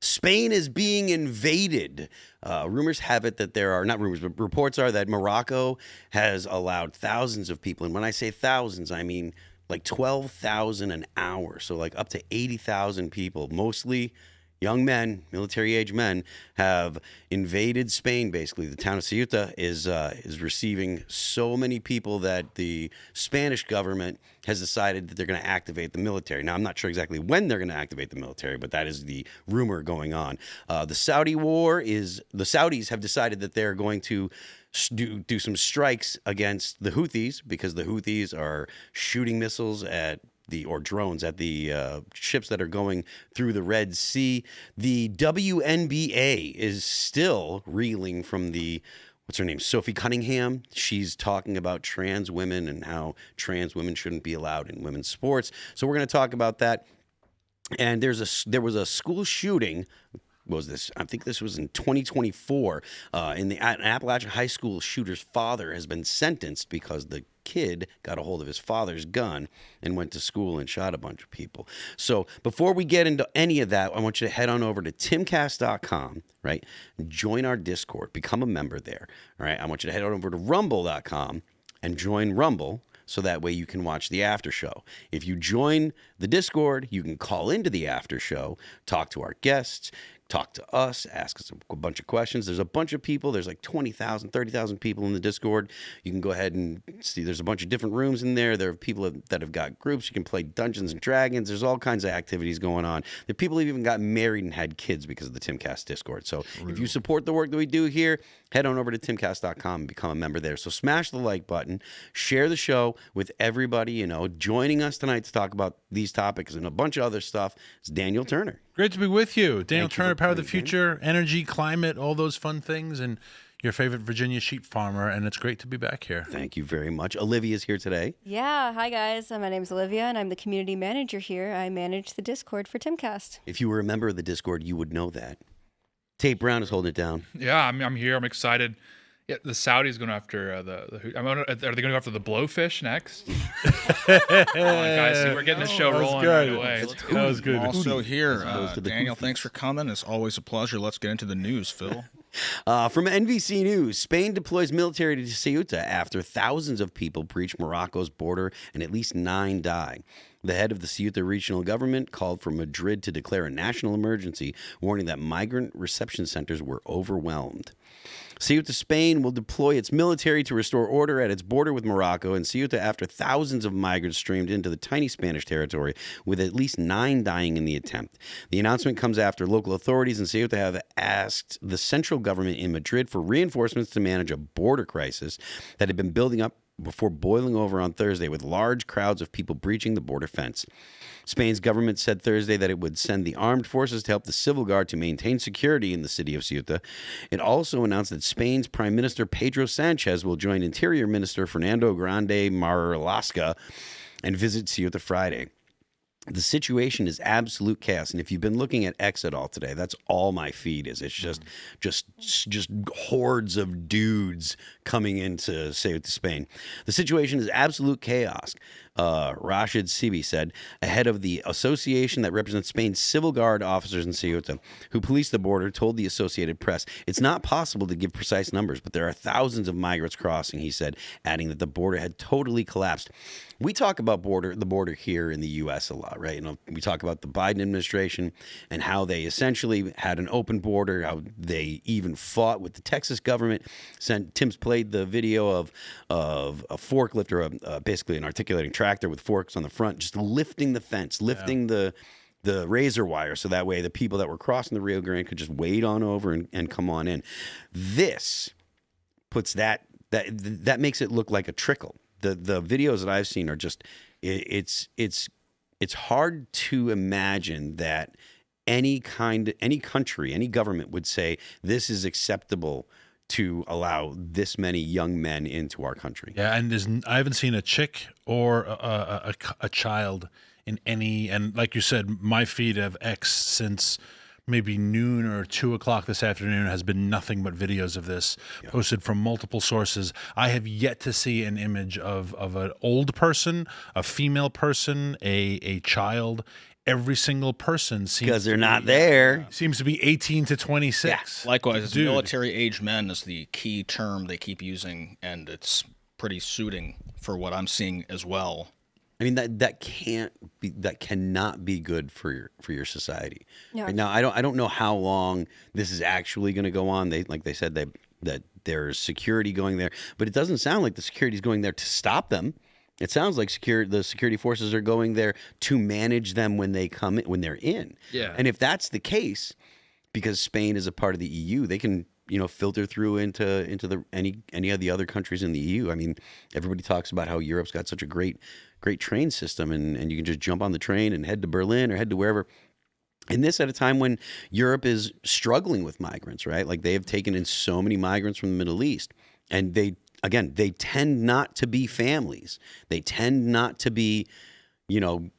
Spain is being invaded. Rumors have it that there are, not rumors, but reports are that Morocco has allowed thousands of people. And when I say thousands, I mean like 12,000 an hour. So like up to 80,000 people, mostly young men, military-age men, have invaded Spain. Basically, the town of Ceuta is receiving so many people that the Spanish government has decided that they're going to activate the military. Now, I'm not sure exactly when they're going to activate the military, but that is the rumor going on. The Saudi war is the Saudis have decided that they're going to do some strikes against the Houthis because the Houthis are shooting missiles or drones at the ships that are going through the Red Sea. The WNBA is still reeling from what's her name? Sophie Cunningham. She's talking about trans women and how trans women shouldn't be allowed in women's sports. So we're going to talk about that. And there was a school shooting. What was this? I think this was in 2024. An Appalachian high school shooter's father has been sentenced because the kid got a hold of his father's gun and went to school and shot a bunch of people. So before we get into any of that, I want you to head on over to timcast.com, right? Join our Discord, become a member there, all right? I want you to head on over to rumble.com and join Rumble, so that way you can watch the after show. If you join the Discord, you can call into the after show, talk to our guests, talk to us, ask us a bunch of questions. There's a bunch of people. There's like 20,000, 30,000 people in the Discord. You can go ahead and see there's a bunch of different rooms in there. There are people that have got groups. You can play Dungeons and Dragons. There's all kinds of activities going on. There are people who even got married and had kids because of the Timcast Discord. So if you support the work that we do here, head on over to timcast.com and become a member there. So smash the like button, share the show with everybody, joining us tonight to talk about these topics and a bunch of other stuff. It's Daniel Turner. Great to be with you. Daniel Turner, Power of the Future, energy, climate, all those fun things, and your favorite Virginia sheep farmer, and it's great to be back here. Thank you very much. Olivia is here today. Yeah. Hi, guys. My name's Olivia, and I'm the community manager here. I manage the Discord for Timcast. If you were a member of the Discord, you would know that. Tate Brown is holding it down. Yeah, I'm here. I'm excited. Yeah, the Saudis going after are they going to go after the blowfish next? Come on, guys, see, we're getting the show rolling right away. That was good. Also here, Daniel, thanks for coming. It's always a pleasure. Let's get into the news, Phil. From NBC News, Spain deploys military to Ceuta after thousands of people breach Morocco's border and at least 9 die. The head of the Ceuta regional government called for Madrid to declare a national emergency, warning that migrant reception centers were overwhelmed. Ceuta, Spain will deploy its military to restore order at its border with Morocco and Ceuta after thousands of migrants streamed into the tiny Spanish territory, with at least 9 dying in the attempt. The announcement comes after local authorities in Ceuta have asked the central government in Madrid for reinforcements to manage a border crisis that had been building up before boiling over on Thursday, with large crowds of people breaching the border fence. Spain's government said Thursday that it would send the armed forces to help the civil guard to maintain security in the city of Ceuta. It also announced that Spain's Prime Minister Pedro Sanchez will join Interior Minister Fernando Grande Marlaska and visit Ceuta Friday. The situation is absolute chaos, and if you've been looking at X at all today, that's all my feed is. It's just hordes of dudes coming into Ceuta, Spain. The situation is absolute chaos. Rashid Sibi said, ahead of the association that represents Spain's civil guard officers in Ceuta, who police the border, told the Associated Press, it's not possible to give precise numbers, but there are thousands of migrants crossing, he said, adding that the border had totally collapsed. We talk about the border here in the U.S. a lot, right? We talk about the Biden administration and how they essentially had an open border, how they even fought with the Texas government. Tim's played the video of a forklift or basically an articulating tractor with forks on the front, just lifting the fence, lifting the razor wire, so that way the people that were crossing the Rio Grande could just wade on over and come on in. This puts that makes it look like a trickle. The videos that I've seen are just it's hard to imagine that any country, any government would say this is acceptable to allow this many young men into our country. Yeah, and I haven't seen a chick or a child in any, and like you said, my feed of X since maybe noon or 2 o'clock this afternoon has been nothing but videos of this posted from multiple sources. I have yet to see an image of an old person, a female person, a child. every single person seems because they're not there. seems to be 18 to 26. Likewise, Dude. military-age men is the key term they keep using, and it's pretty suiting for what I'm seeing as well. I mean that cannot be good for your society. No. Right now, I don't know how long this is actually going to go on. They said that there's security going there, but it doesn't sound like the security is going there to stop them. It sounds like the security forces are going there to manage them when they come in, when they're in. Yeah. And if that's the case, because Spain is a part of the EU, they can filter through into any of the other countries in the EU. I mean, everybody talks about how Europe's got such a great train system, and you can just jump on the train and head to Berlin or head to wherever. And this at a time when Europe is struggling with migrants, right? Like they have taken in so many migrants from the Middle East, and they tend not to be families. They tend not to be,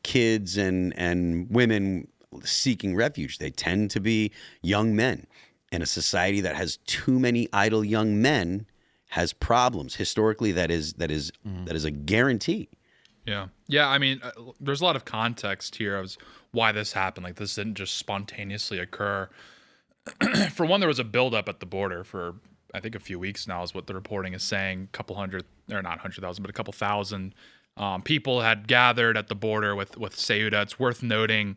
kids and women seeking refuge. They tend to be young men. And a society that has too many idle young men has problems. Historically, that is a guarantee. Yeah. I mean, there's a lot of context here as why this happened. Like, this didn't just spontaneously occur. For one, there was a buildup at the border for, I think, a few weeks now, is what the reporting is saying. A couple hundred, or not 100,000, but a couple thousand people had gathered at the border with Ceuta. It's worth noting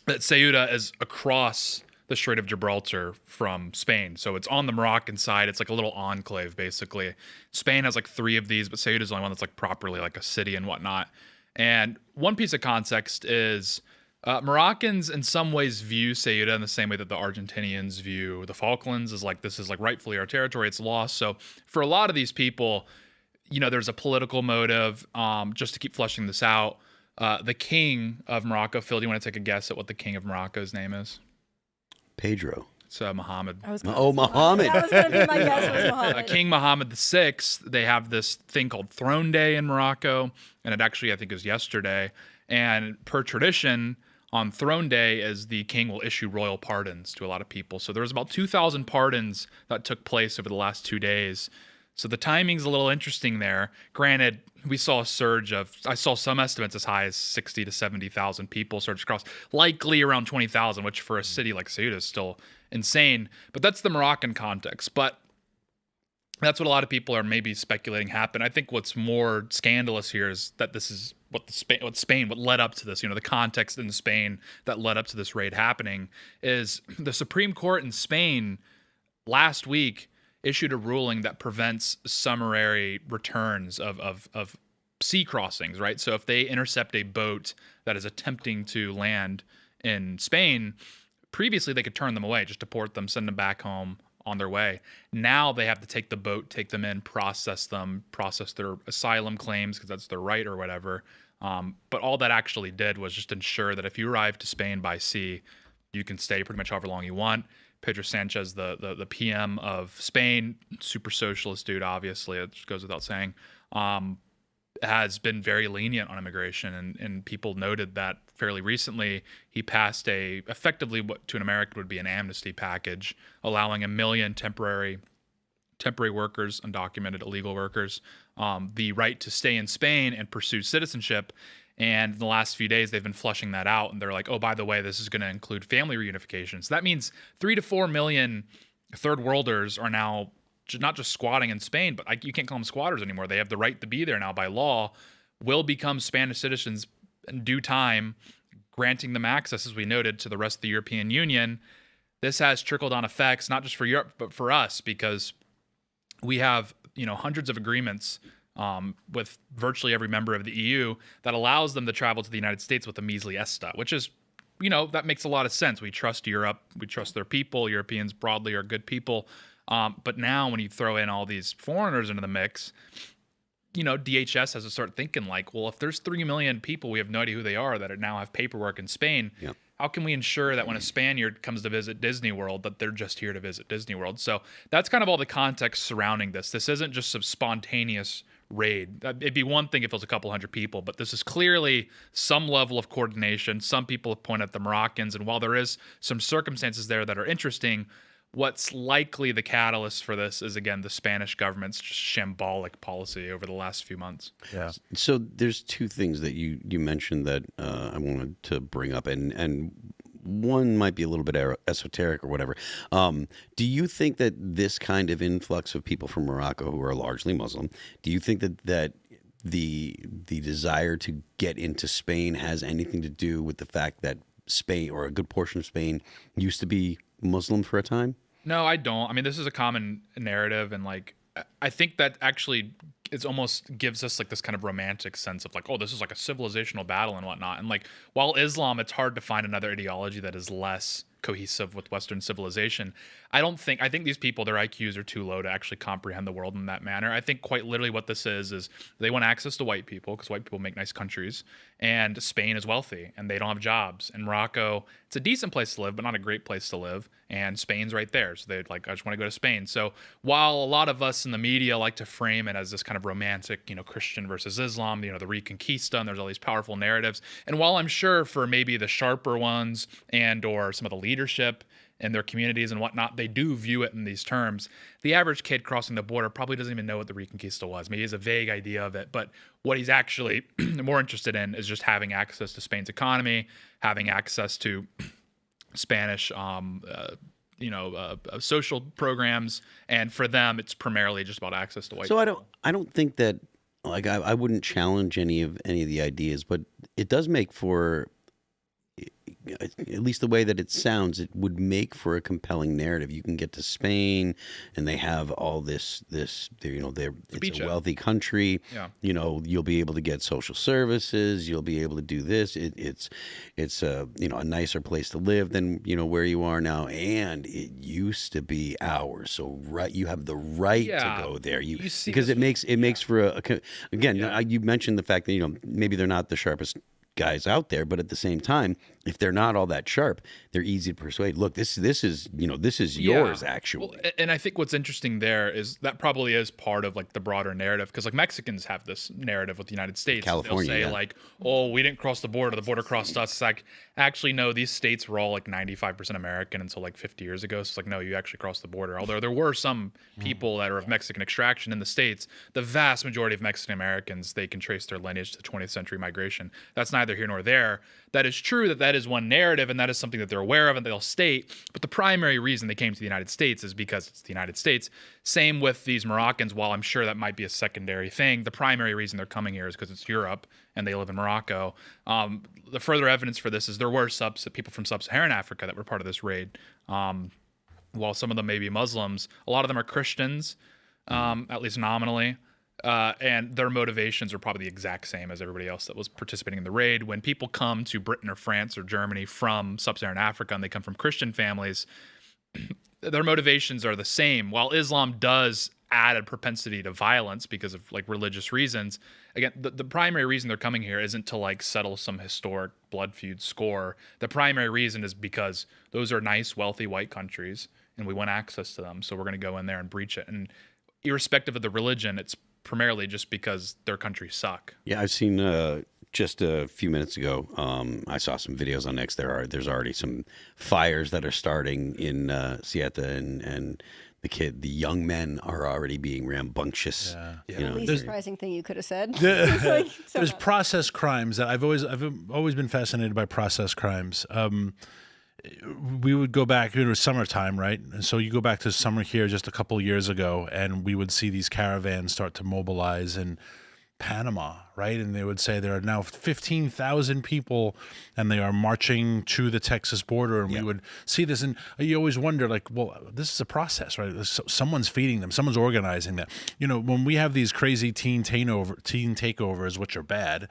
that Ceuta is across the Strait of Gibraltar from Spain. So it's on the Moroccan side. It's like a little enclave, basically. Spain has like 3 of these, but Ceuta is the only one that's like properly like a city and whatnot. And one piece of context is Moroccans in some ways view Ceuta in the same way that the Argentinians view the Falklands, is like, this is like rightfully our territory, it's lost. So for a lot of these people, there's a political motive, just to keep fleshing this out. The king of Morocco, Phil, do you want to take a guess at what the king of Morocco's name is? Pedro. It's Muhammad. Muhammad. That was going to be my guess, was Muhammad. King Muhammad VI, they have this thing called Throne Day in Morocco, and it actually, I think, was yesterday. And per tradition, on Throne Day, is the king will issue royal pardons to a lot of people. So there was about 2,000 pardons that took place over the last 2 days. So the timing's a little interesting there. Granted, we saw a surge I saw some estimates as high as 60 to 70,000 people surge across, likely around 20,000, which for a city like Ceuta is still insane. But that's the Moroccan context. But that's what a lot of people are maybe speculating happened. I think what's more scandalous here is that this is what led up to this. The context in Spain that led up to this raid happening is the Supreme Court in Spain last week issued a ruling that prevents summary returns of sea crossings, right? So if they intercept a boat that is attempting to land in Spain, previously they could turn them away, just deport them, send them back home on their way. Now they have to take the boat, take them in, process their asylum claims, because that's their right or whatever. But all that actually did was just ensure that if you arrive to Spain by sea, you can stay pretty much however long you want. Pedro Sanchez, the PM of Spain, super socialist dude, obviously, it goes without saying, has been very lenient on immigration, and people noted that fairly recently he passed effectively what to an American would be an amnesty package, allowing 1 million temporary workers, undocumented illegal workers, the right to stay in Spain and pursue citizenship. And in the last few days, they've been flushing that out. And they're like, oh, by the way, this is going to include family reunification. So that means 3 to 4 million third worlders are now not just squatting in Spain, but you can't call them squatters anymore. They have the right to be there now by law, will become Spanish citizens in due time, granting them access, as we noted, to the rest of the European Union. This has trickle-down effects, not just for Europe, but for us, because we have hundreds of agreements with virtually every member of the EU that allows them to travel to the United States with a measly ESTA, which is, that makes a lot of sense. We trust Europe. We trust their people. Europeans broadly are good people. But now when you throw in all these foreigners into the mix, DHS has to start thinking like, well, if there's 3 million people, we have no idea who they are, that now have paperwork in Spain. Yeah. How can we ensure that when a Spaniard comes to visit Disney World, that they're just here to visit Disney World? So that's kind of all the context surrounding this. This isn't just some spontaneous raid. It'd be one thing if it was a couple hundred people, but this is clearly some level of coordination. Some people have pointed at the Moroccans, and while there is some circumstances there that are interesting, what's likely the catalyst for this is, again, the Spanish government's just shambolic policy over the last few months. Yeah. So there's two things that you mentioned that I wanted to bring up, and one might be a little bit esoteric or whatever. Do you think that this kind of influx of people from Morocco who are largely Muslim, do you think that the desire to get into Spain has anything to do with the fact that Spain, or a good portion of Spain, used to be Muslim for a time? No, I don't. I mean, this is a common narrative, and like I think that actually it almost gives us like this kind of romantic sense of like, oh, this is like a civilizational battle and whatnot. And like, while Islam, it's hard to find another ideology that is less cohesive with Western civilization. I think these people, their IQs are too low to actually comprehend the world in that manner. I think quite literally what this is they want access to white people because white people make nice countries, and Spain is wealthy and they don't have jobs. And Morocco, it's a decent place to live, but not a great place to live. And Spain's right there. So they're like, I just want to go to Spain. So while a lot of us in the media like to frame it as this kind of romantic, Christian versus Islam, the Reconquista, and there's all these powerful narratives. And while I'm sure for maybe the sharper ones and or some of the leadership in their communities and whatnot, they do view it in these terms, the average kid crossing the border probably doesn't even know what the Reconquista was. Maybe he has a vague idea of it, but what he's actually more interested in is just having access to Spain's economy, having access to Spanish social programs, and for them it's primarily just about access to white people. I don't think that, like, I wouldn't challenge any of the ideas, but it does make for, at least the way that it sounds, it would make for a compelling narrative. You can get to Spain and they have all this it's a wealthy country. Yeah. You'll be able to get social services, you'll be able to do this. It's a nicer place to live than where you are now, and it used to be ours. So you have the right to go there. Because it makes for you mentioned the fact that maybe they're not the sharpest guys out there, but at the same time, if they're not all that sharp, they're easy to persuade. Look, this is yours, actually. Well, and I think what's interesting there is that probably is part of like the broader narrative, because like Mexicans have this narrative with the United States. California, they'll say like, oh, we didn't cross the border crossed us. It's like, actually no, these states were all like 95% American until like 50 years ago. So it's like, no, you actually crossed the border. Although there were some people that are of Mexican extraction in the States, the vast majority of Mexican Americans, they can trace their lineage to 20th century migration. That's neither here nor there. That is true, that is one narrative, and that is something that they're aware of and they'll state. But the primary reason they came to the United States is because it's the United States. Same with these Moroccans. While I'm sure that might be a secondary thing, the primary reason they're coming here is because it's Europe and they live in Morocco. The further evidence for this is there were people from sub-Saharan Africa that were part of this raid. While some of them may be Muslims, a lot of them are Christians, at least nominally. And their motivations are probably the exact same as everybody else that was participating in the raid. When people come to Britain or France or Germany from sub-Saharan Africa and they come from Christian families, their motivations are the same. While Islam does add a propensity to violence because of like religious reasons, again, the primary reason they're coming here isn't to like settle some historic blood feud score. The primary reason is because those are nice, wealthy white countries and we want access to them. So we're going to go in there and breach it. And irrespective of the religion, it's primarily just because their countries suck. Yeah, I've seen just a few minutes ago, I saw some videos on X. There's already some fires that are starting in Ceuta, and the young men are already being rambunctious. The least surprising thing you could have said. There's process crimes that I've always been fascinated by process crimes. We would go back, it was summertime, right? And so you go back to summer here just a couple years ago, and we would see these caravans start to mobilize in Panama, right? And they would say there are now 15,000 people and they are marching to the Texas border. And we would see this, and you always wonder, like, well, this is a process, right? Someone's feeding them. Someone's organizing that. When we have these crazy teen takeovers, which are bad,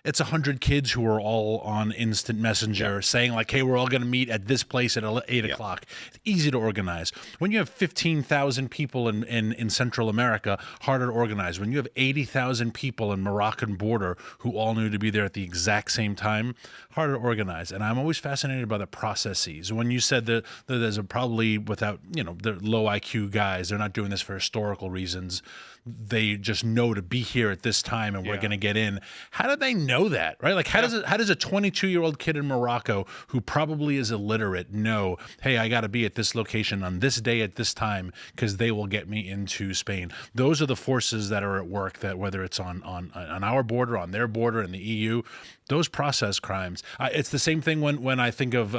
it's 100 kids who are all on instant messenger saying like, hey, we're all going to meet at this place at 8 o'clock. It's easy to organize. When you have 15,000 people in Central America, harder to organize. When you have 80,000 people in Moroccan border who all knew to be there at the exact same time, harder to organize. And I'm always fascinated by the processes. When you said that there's probably without, they're low IQ guys, they're not doing this for historical reasons. They just know to be here at this time and we're going to get in. How do they know know that, right? Like, how does a 22-year-old kid in Morocco who probably is illiterate know, hey, I got to be at this location on this day at this time because they will get me into Spain? Those are the forces that are at work, that whether it's on our border, on their border, in the EU, those process crimes. It's the same thing when I think of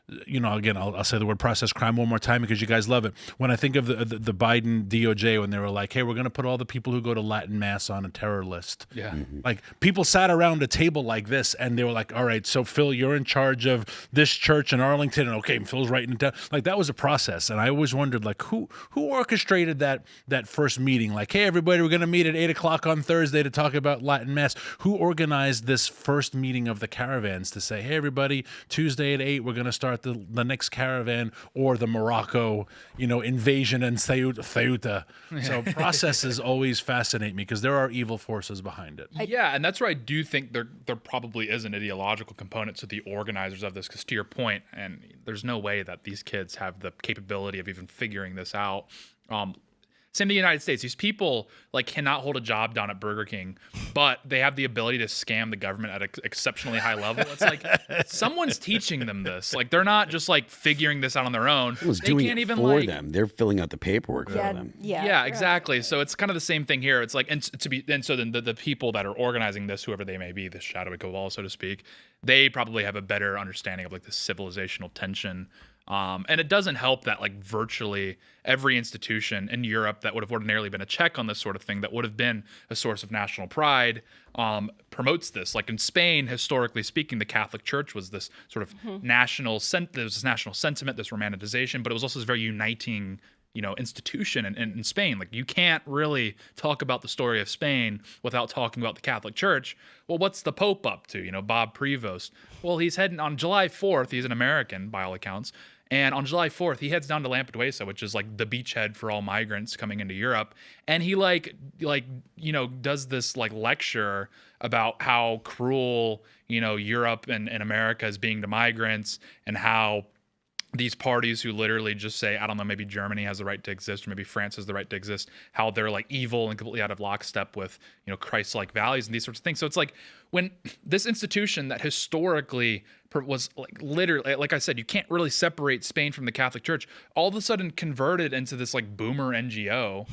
again, I'll say the word process crime one more time because you guys love it. When I think of the Biden DOJ, when they were like, hey, we're going to put all the people who go to Latin Mass on a terror list. Yeah. Like, people sat around a table like this and they were like, all right, so Phil, you're in charge of this church in Arlington. And okay, Phil's writing it down. Like, that was a process. And I always wondered, like, who orchestrated that first meeting? Like, hey, everybody, we're going to meet at 8:00 on Thursday to talk about Latin Mass. Who organized this first meeting of the caravans to say, hey, everybody, Tuesday at 8, we're going to start the next caravan, or the Morocco, invasion in Ceuta. So processes always fascinate me because there are evil forces behind it. Yeah, and that's where I do think there probably is an ideological component to the organizers of this, because to your point, and there's no way that these kids have the capability of even figuring this out. Same in the United States. These people cannot hold a job down at Burger King, but they have the ability to scam the government at an exceptionally high level. It's like someone's teaching them this. Like, they're not just figuring this out on their own. Someone's They doing can't it even for them. They're filling out the paperwork for Yeah, them. Yeah, exactly. So it's kind of the same thing here. It's like, so then the people that are organizing this, whoever they may be, this shadowy cabal, so to speak, they probably have a better understanding of the civilizational tension. And it doesn't help that virtually every institution in Europe that would have ordinarily been a check on this sort of thing, that would have been a source of national pride, promotes this. Like in Spain, historically speaking, the Catholic Church was this sort of national sentiment, this romanticization, but it was also this very uniting institution in Spain. Like, you can't really talk about the story of Spain without talking about the Catholic Church. Well, what's the Pope up to? Bob Prevost. Well, he's heading on July 4th. He's an American by all accounts. And on July 4th, he heads down to Lampedusa, which is the beachhead for all migrants coming into Europe. And he does this lecture about how cruel, Europe and America is being to migrants, and how these parties who literally just say, I don't know, maybe Germany has the right to exist, or maybe France has the right to exist, how they're evil and completely out of lockstep with, Christ-like values and these sorts of things. So it's when this institution that historically was literally, like I said, you can't really separate Spain from the Catholic Church, all of a sudden converted into this boomer NGO.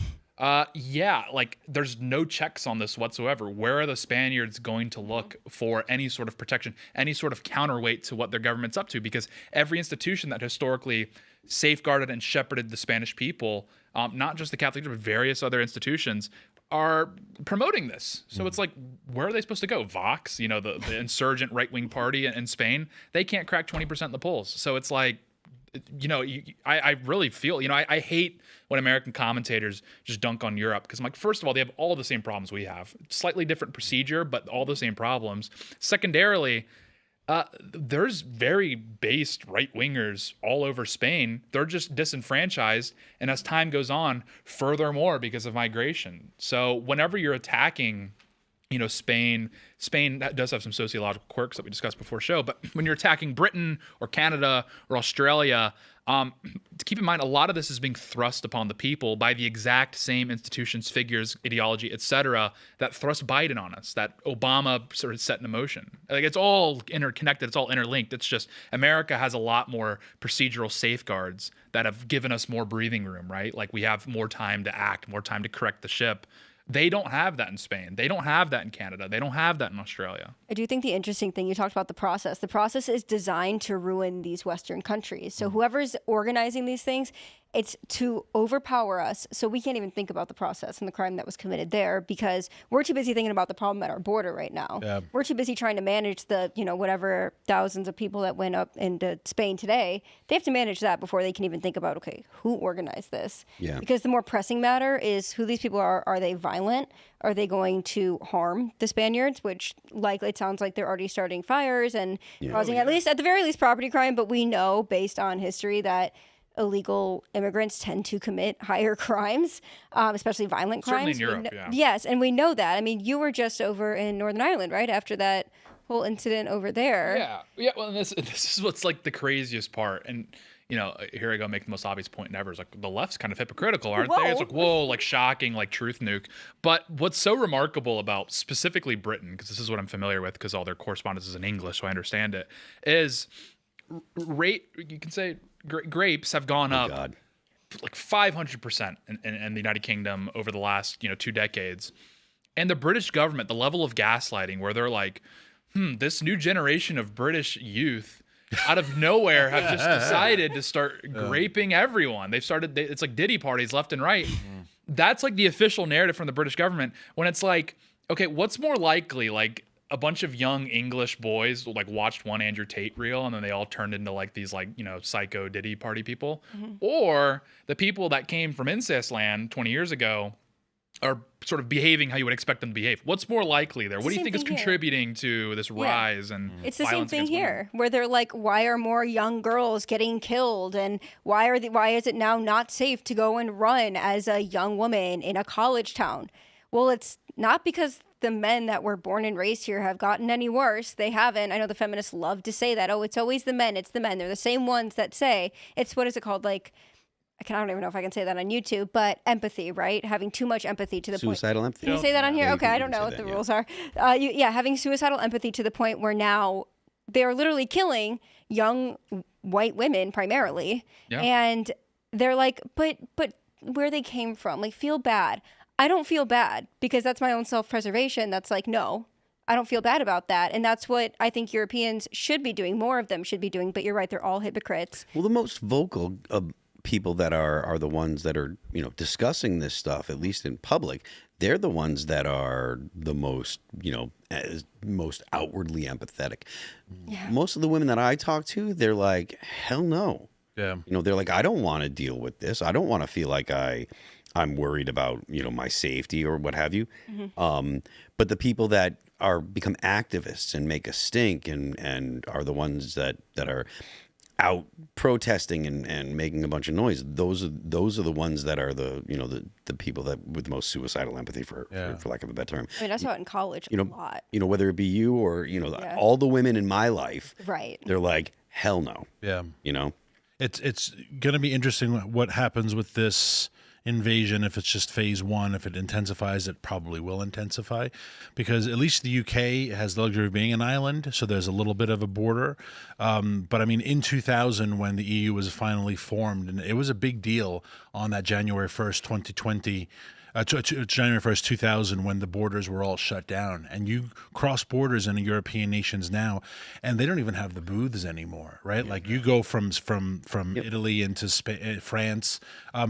There's no checks on this whatsoever. Where are the Spaniards going to look for any sort of protection, any sort of counterweight to what their government's up to? Because every institution that historically safeguarded and shepherded the Spanish people, not just the Catholic Church, but various other institutions, are promoting this. So it's where are they supposed to go? Vox, the insurgent right-wing party in Spain, they can't crack 20% in the polls. So it's I really feel, I hate when American commentators just dunk on Europe, because first of all, they have all the same problems we have. Slightly different procedure, but all the same problems. Secondarily, there's very based right-wingers all over Spain. They're just disenfranchised, and as time goes on, furthermore because of migration. So whenever you're attacking Spain that does have some sociological quirks that we discussed before show, but when you're attacking Britain or Canada or Australia, keep in mind, a lot of this is being thrust upon the people by the exact same institutions, figures, ideology, etc., that thrust Biden on us, that Obama sort of set in motion. It's all interconnected, it's all interlinked. It's just America has a lot more procedural safeguards that have given us more breathing room, right? We have more time to act, more time to correct the ship. They don't have that in Spain. They don't have that in Canada. They don't have that in Australia. I do think the interesting thing, you talked about the process. The process is designed to ruin these Western countries. So whoever's organizing these things, it's to overpower us so we can't even think about the process and the crime that was committed there, because we're too busy thinking about the problem at our border right now. Yeah. We're too busy trying to manage the, whatever thousands of people that went up into Spain today. They have to manage that before they can even think about, okay, who organized this? Yeah. Because the more pressing matter is who these people are. Are they violent? Are they going to harm the Spaniards? Which likely it sounds like they're already starting fires and causing at the very least property crime. But we know based on history that illegal immigrants tend to commit higher crimes, especially violent crimes. Certainly in Europe, yeah. Yes, and we know that. I mean, you were just over in Northern Ireland, right, after that whole incident over there. Yeah. Well, and this is what's the craziest part. And here I go, make the most obvious point ever. It's like the left's kind of hypocritical, aren't Whoa. they? It's like, whoa, like shocking, like truth nuke. But what's so remarkable about specifically Britain, because this is what I'm familiar with, because all their correspondence is in English, so I understand it, is you can say grapes have gone up God. like 500% in the United Kingdom over the last 2 decades. And the British government, the level of gaslighting where they're like, this new generation of British youth out of nowhere have just decided to start graping everyone. It's like Diddy parties left and right. That's like the official narrative from the British government, when it's like, okay, what's more likely? Like a bunch of young English boys like watched one Andrew Tate reel and then they all turned into like these like, psycho Diddy party people, or the people that came from incest land 20 years ago are sort of behaving how you would expect them to behave. What's more likely there? What do you think is contributing to this rise and it's the same violence thing against women? here, where they're like, why are more young girls getting killed, and why is it now not safe to go and run as a young woman in a college town? Well, it's not because the men that were born and raised here have gotten any worse. They haven't. I know the feminists love to say that. Oh, it's always the men. It's the men. They're the same ones that say it's, what is it called? Like, I don't even know if I can say that on YouTube, but empathy, right? Having too much empathy to the Suicidal empathy. Can you say that on here? Yeah, Okay, I don't know what the rules are. Having suicidal empathy to the point where now they're literally killing young white women primarily. Yeah. And they're like, but where they came from, like, feel bad. I don't feel bad because that's my own self-preservation. That's like, no, I don't feel bad about that. And that's what I think Europeans should be doing. More of them should be doing. But you're right, they're all hypocrites. Well, the most vocal people that are the ones that are discussing this stuff, at least in public. They're the ones that are the most most outwardly empathetic. Yeah. Most of the women that I talk to, they're like, hell no. Yeah. They're like, I don't want to deal with this. I don't want to feel like I'm worried about my safety or what have you. But the people that become activists and make a stink and are the ones that are out protesting and making a bunch of noise, those are the ones that are the people that with the most suicidal empathy for lack of a better term. I mean, I saw it in college a lot. Whether it be you or all the women in my life, Right. they're like, hell no. Yeah. It's going to be interesting what happens with this invasion. If it's just phase one, if it intensifies, it probably will intensify, because at least the UK has the luxury of being an island, so there's a little bit of a border. But I mean, in 2000, when the EU was finally formed, and it was a big deal on that January 1st, 2020, January 1st, 2000, when the borders were all shut down, and you cross borders in European nations now, and they don't even have the booths anymore, right? Like you go from Italy into France.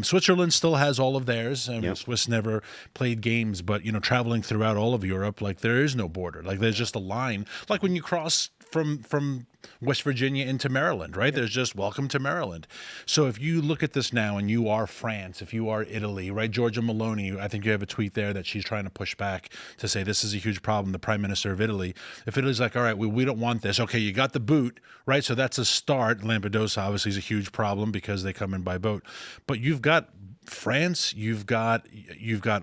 Switzerland still has all of theirs. I mean, Swiss never played games, but traveling throughout all of Europe, like there is no border. Like there's just a line. Like when you cross from West Virginia into Maryland, right? There's just welcome to Maryland. So if you look at this now and you are France, if you are Italy, right? Giorgia Meloni, I think you have a tweet there that she's trying to push back to say this is a huge problem, the Prime Minister of Italy. If Italy's like, all right, we don't want this. Okay, you got the boot, right? So that's a start. Lampedusa obviously is a huge problem because they come in by boat. But you've got France, you've got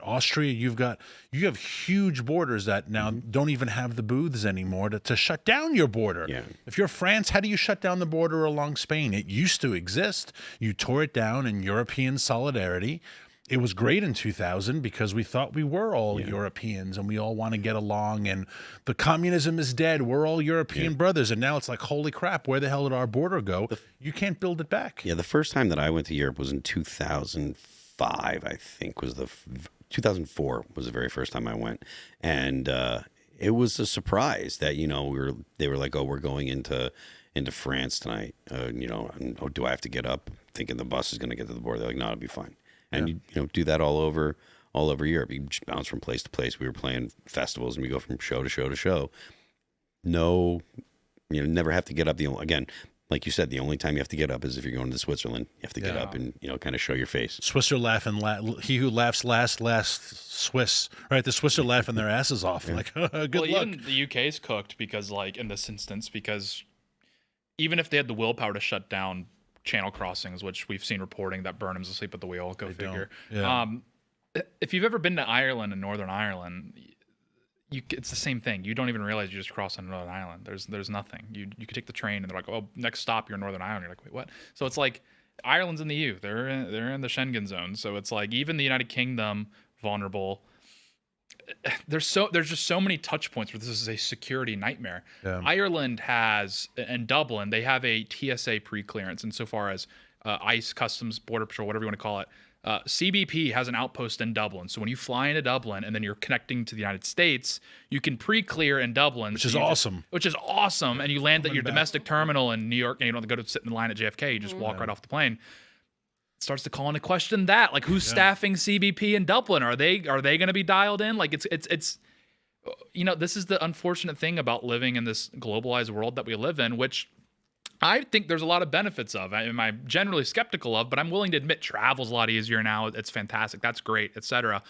Austria, you have huge borders that now don't even have the booths anymore to shut down your border. Yeah. If you're France, how do you shut down the border along Spain? It used to exist. You tore it down in European solidarity. It was great in 2000 because we thought we were all Europeans and we all want to get along, and the communism is dead. We're all European brothers. And now it's like, holy crap, where the hell did our border go? You can't build it back. Yeah, the first time that I went to Europe was in 2005, I think, 2004 was the very first time I went. And it was a surprise that, they were like, oh, we're going into France tonight. Do I have to get up thinking the bus is going to get to the border? They're like, no, it'll be fine. And you do that all over Europe. You just bounce from place to place. We were playing festivals and we go from show to show to show. No, never have to get up. Again, like you said, the only time you have to get up is if you're going to Switzerland. You have to get up and kind of show your face. Swiss are laughing. He who laughs last Swiss. Right, the Swiss are laughing their asses off. Like, good luck. Even the UK's cooked because, like, in this instance, because even if they had the willpower to shut down channel crossings, which we've seen reporting that Burnham's asleep at the wheel, go figure. Yeah. If you've ever been to Ireland and Northern Ireland, it's the same thing. You don't even realize you just crossed on Northern Ireland. There's nothing. You could take the train and they're like, oh, next stop you're in Northern Ireland. You're like, wait, what? So it's like Ireland's in the EU. They're in the Schengen zone. So it's like even the United Kingdom vulnerable. There's just so many touch points where this is a security nightmare. Yeah. Ireland has, and Dublin, they have a TSA pre-clearance insofar as ICE, Customs, Border Patrol, whatever you want to call it. CBP has an outpost in Dublin. So when you fly into Dublin and then you're connecting to the United States, you can pre-clear in Dublin. Which is awesome. Which is awesome. And you land at your domestic terminal in New York and you don't have to go to sit in the line at JFK. You just walk right off the plane. Starts to call into question that, like, who's staffing CBP in Dublin? Are they going to be dialed in? Like, it's this is the unfortunate thing about living in this globalized world that we live in, which I think there's a lot of benefits of. I'm generally skeptical of, but I'm willing to admit travel's a lot easier now. It's fantastic. That's great, etc.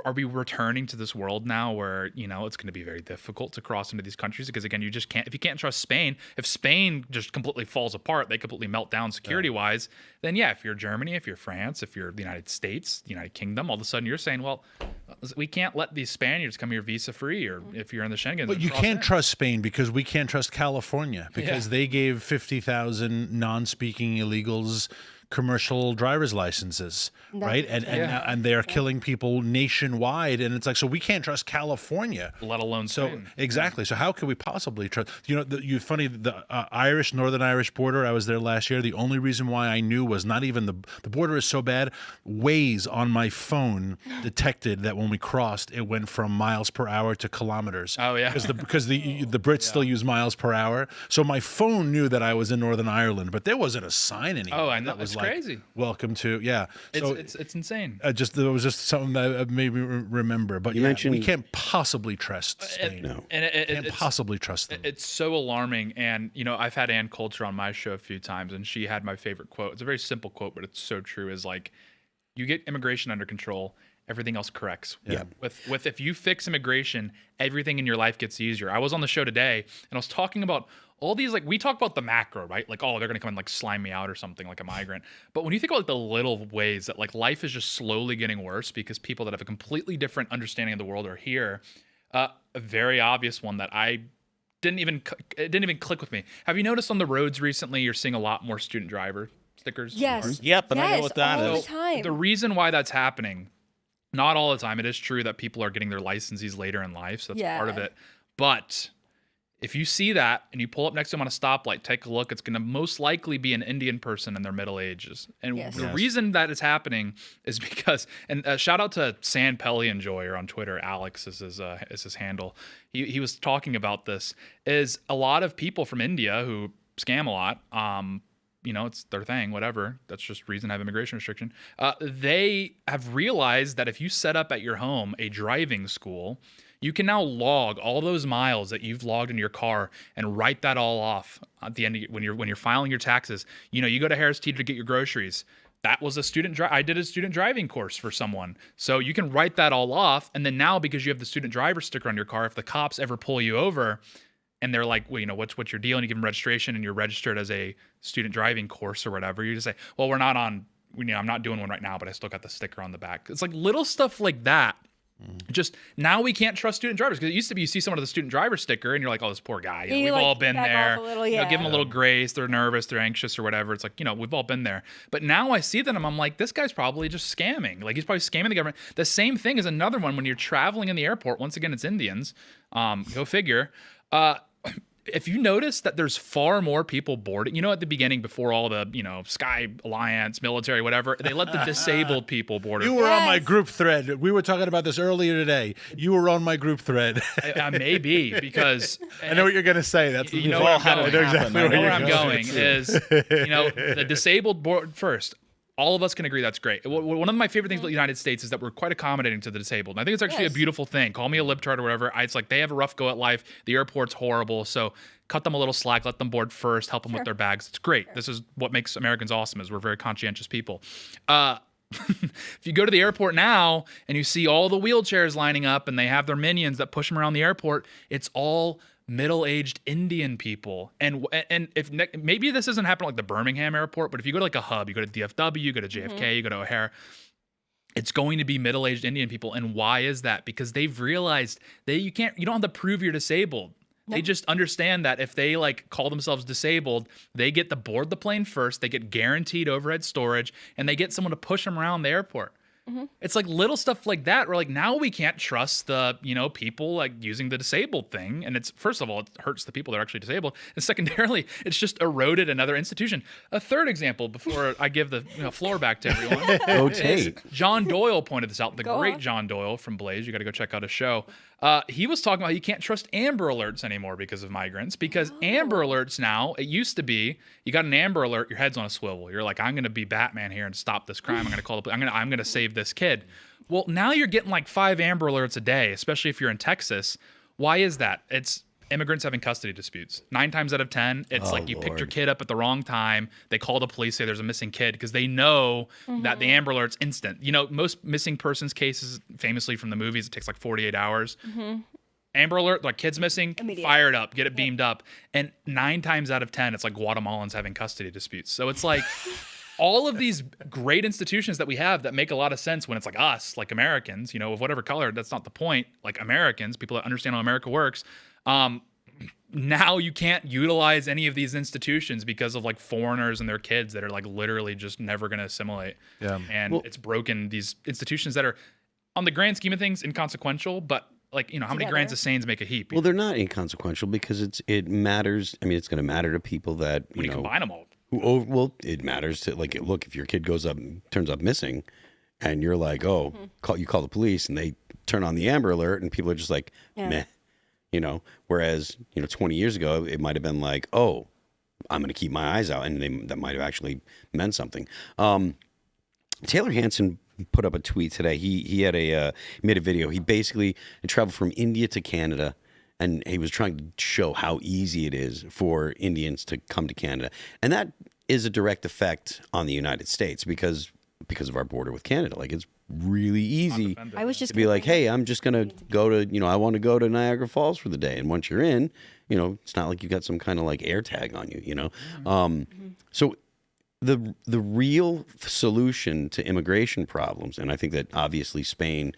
Are we returning to this world now where, it's going to be very difficult to cross into these countries? Because again, you just can't, if you can't trust Spain, if Spain just completely falls apart, they completely melt down security wise, then if you're Germany, if you're France, if you're the United States, the United Kingdom, all of a sudden you're saying, well, we can't let these Spaniards come here visa free, or if you're in the Schengen. But you can't trust Spain because we can't trust California because they gave 50,000 non-speaking illegals commercial driver's licenses, right? And they are killing people nationwide, and it's like, so we can't trust California, let alone Spain. Exactly. So how can we possibly trust? The Northern Irish border. I was there last year. The only reason why I knew was not even the border is so bad. Waze on my phone detected that when we crossed, it went from miles per hour to kilometers. Oh yeah, because the Brits still use miles per hour. So my phone knew that I was in Northern Ireland, but there wasn't a sign anymore. Oh, I know. It's crazy. Welcome to So it's insane. There was just something that made me remember. But you mentioned we can't possibly trust Spain. No, and can't possibly trust them. It's so alarming. And I've had Ann Coulter on my show a few times, and she had my favorite quote. It's a very simple quote, but it's so true. Is like, you get immigration under control, everything else corrects. Yeah. With if you fix immigration, everything in your life gets easier. I was on the show today, and I was talking about all these, like, we talk about the macro, right? Like, oh, they're going to come and like slime me out or something, like a migrant. But when you think about like the little ways that like life is just slowly getting worse because people that have a completely different understanding of the world are here, a very obvious one that it didn't even click with me. Have you noticed on the roads recently, you're seeing a lot more student driver stickers? Yes. Yep, and I know what that all is. the time. The reason why that's happening, not all the time, it is true that people are getting their licenses later in life, so that's part of it. But if you see that and you pull up next to them on a stoplight, take a look, it's going to most likely be an Indian person in their middle ages. And the reason that is happening is because, and shout out to San Pelly Enjoyer on Twitter, Alex is his handle. He was talking about this, is a lot of people from India who scam a lot, it's their thing, whatever. That's just reason to have immigration restriction. They have realized that if you set up at your home a driving school, you can now log all those miles that you've logged in your car and write that all off at the end when you're filing your taxes. You go to Harris Teeter to get your groceries. That was I did a student driving course for someone. So you can write that all off. And then now, because you have the student driver sticker on your car, if the cops ever pull you over and they're like, well, what's your deal? And you give them registration and you're registered as a student driving course or whatever. You just say, well, we're not on, I'm not doing one right now, but I still got the sticker on the back. It's like little stuff like that. Just now we can't trust student drivers, because it used to be you see someone with a student driver sticker and you're like, oh, this poor guy. We've all been there. Give them a little grace. They're nervous. They're anxious or whatever. It's like, we've all been there. But now I see them. I'm like, this guy's probably just scamming. Like, he's probably scamming the government. The same thing is another one when you're traveling in the airport. Once again, it's Indians. Go figure. If you notice that there's far more people boarding, at the beginning, before all the, Sky Alliance, military, whatever, they let the disabled people board. You were on my group thread. We were talking about this earlier today. You were on my group thread. Maybe, because I know what you're going to say. That's where I'm going. Exactly where I'm going is, the disabled board first. All of us can agree that's great. One of my favorite things about the United States is that we're quite accommodating to the disabled. And I think it's actually a beautiful thing. Call me a libtard or whatever. It's like they have a rough go at life. The airport's horrible. So cut them a little slack. Let them board first. Help them with their bags. It's great. This is what makes Americans awesome, is we're very conscientious people. If you go to the airport now and you see all the wheelchairs lining up and they have their minions that push them around the airport, it's all middle-aged Indian people. And if maybe this doesn't happen like the Birmingham airport, but if you go to like a hub, you go to DFW, you go to JFK, you go to O'Hare, it's going to be middle-aged Indian people. And why is that? Because they've realized you don't have to prove you're disabled. They just understand that if they like call themselves disabled, they get to board the plane first, they get guaranteed overhead storage, and they get someone to push them around the airport. It's like little stuff like that where like now we can't trust the, people like using the disabled thing. And it's, first of all, it hurts the people that are actually disabled. And secondarily, it's just eroded another institution. A third example before I give the floor back to everyone. Go Tate. John Doyle pointed this out. The great John Doyle from Blaze. You got to go check out his show. He was talking about you can't trust Amber Alerts anymore because of migrants. Because Amber Alerts now, it used to be you got an Amber Alert, your head's on a swivel. You're like, I'm going to be Batman here and stop this crime. I'm going to call the police. I'm going to save this kid. Well, now you're getting like 5 Amber Alerts a day, especially if you're in Texas. Why is that? It's immigrants having custody disputes. 9 times out of 10, it's like you picked your kid up at the wrong time. They call the police, say there's a missing kid because they know that the Amber Alert's instant. Most missing persons cases, famously from the movies, it takes like 48 hours. Amber Alert, like kids missing, fire it up, get it beamed up. And 9 times out of 10, it's like Guatemalans having custody disputes. So it's like all of these great institutions that we have that make a lot of sense when it's like us, like Americans, of whatever color, that's not the point. Like Americans, people that understand how America works. Now you can't utilize any of these institutions because of like foreigners and their kids that are like literally just never going to assimilate. Yeah. And it's broken these institutions that are on the grand scheme of things inconsequential, but like, how many grains of saints make a heap? Well, they're not inconsequential because it matters. I mean, it's going to matter to people that, when you combine them all. Well, it matters to like, look, if your kid turns up missing and you're like, you call the police and they turn on the Amber Alert and people are just like, meh. Whereas, 20 years ago, it might have been like, I'm going to keep my eyes out. And that might have actually meant something. Taylor Hansen put up a tweet today. He made a video. He basically traveled from India to Canada, and he was trying to show how easy it is for Indians to come to Canada. And that is a direct effect on the United States because of our border with Canada. Like, it's really easy to be like, hey, I'm just going to go to, I want to go to Niagara Falls for the day. And once you're in, it's not like you got some kind of like air tag on you, So the real solution to immigration problems, and I think that obviously Spain,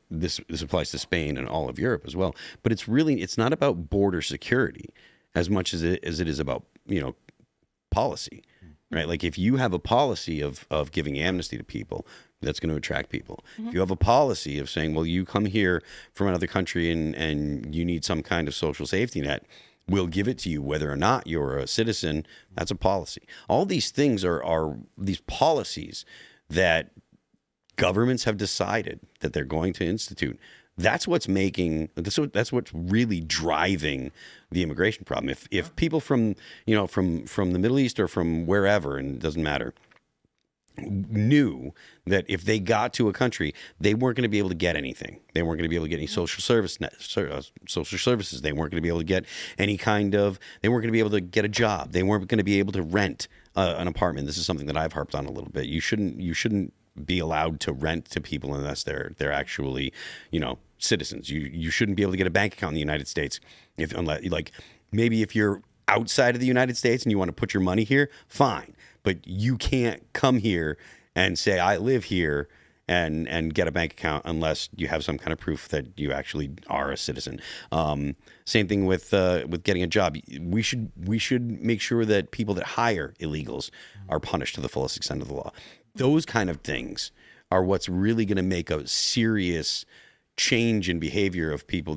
this applies to Spain and all of Europe as well, but it's not about border security as much as it is about, policy, right? Like if you have a policy of giving amnesty to people, that's going to attract people. If you have a policy of saying, well, you come here from another country and you need some kind of social safety net, we'll give it to you whether or not you're a citizen. That's a policy. All these things are these policies that governments have decided that they're going to institute. That's what's really driving the immigration problem. If people from the Middle East or from wherever, and it doesn't matter, knew that if they got to a country, they weren't going to be able to get anything. They weren't going to be able to get any social services. They weren't going to be able to get any kind of. They weren't going to be able to get a job. They weren't going to be able to rent an apartment. This is something that I've harped on a little bit. You shouldn't be allowed to rent to people unless they're actually, citizens. You shouldn't be able to get a bank account in the United States unless maybe if you're outside of the United States and you want to put your money here, fine. But you can't come here and say, I live here and get a bank account unless you have some kind of proof that you actually are a citizen. Same thing with getting a job. We should make sure that people that hire illegals are punished to the fullest extent of the law. Those kind of things are what's really going to make a serious change in behavior of people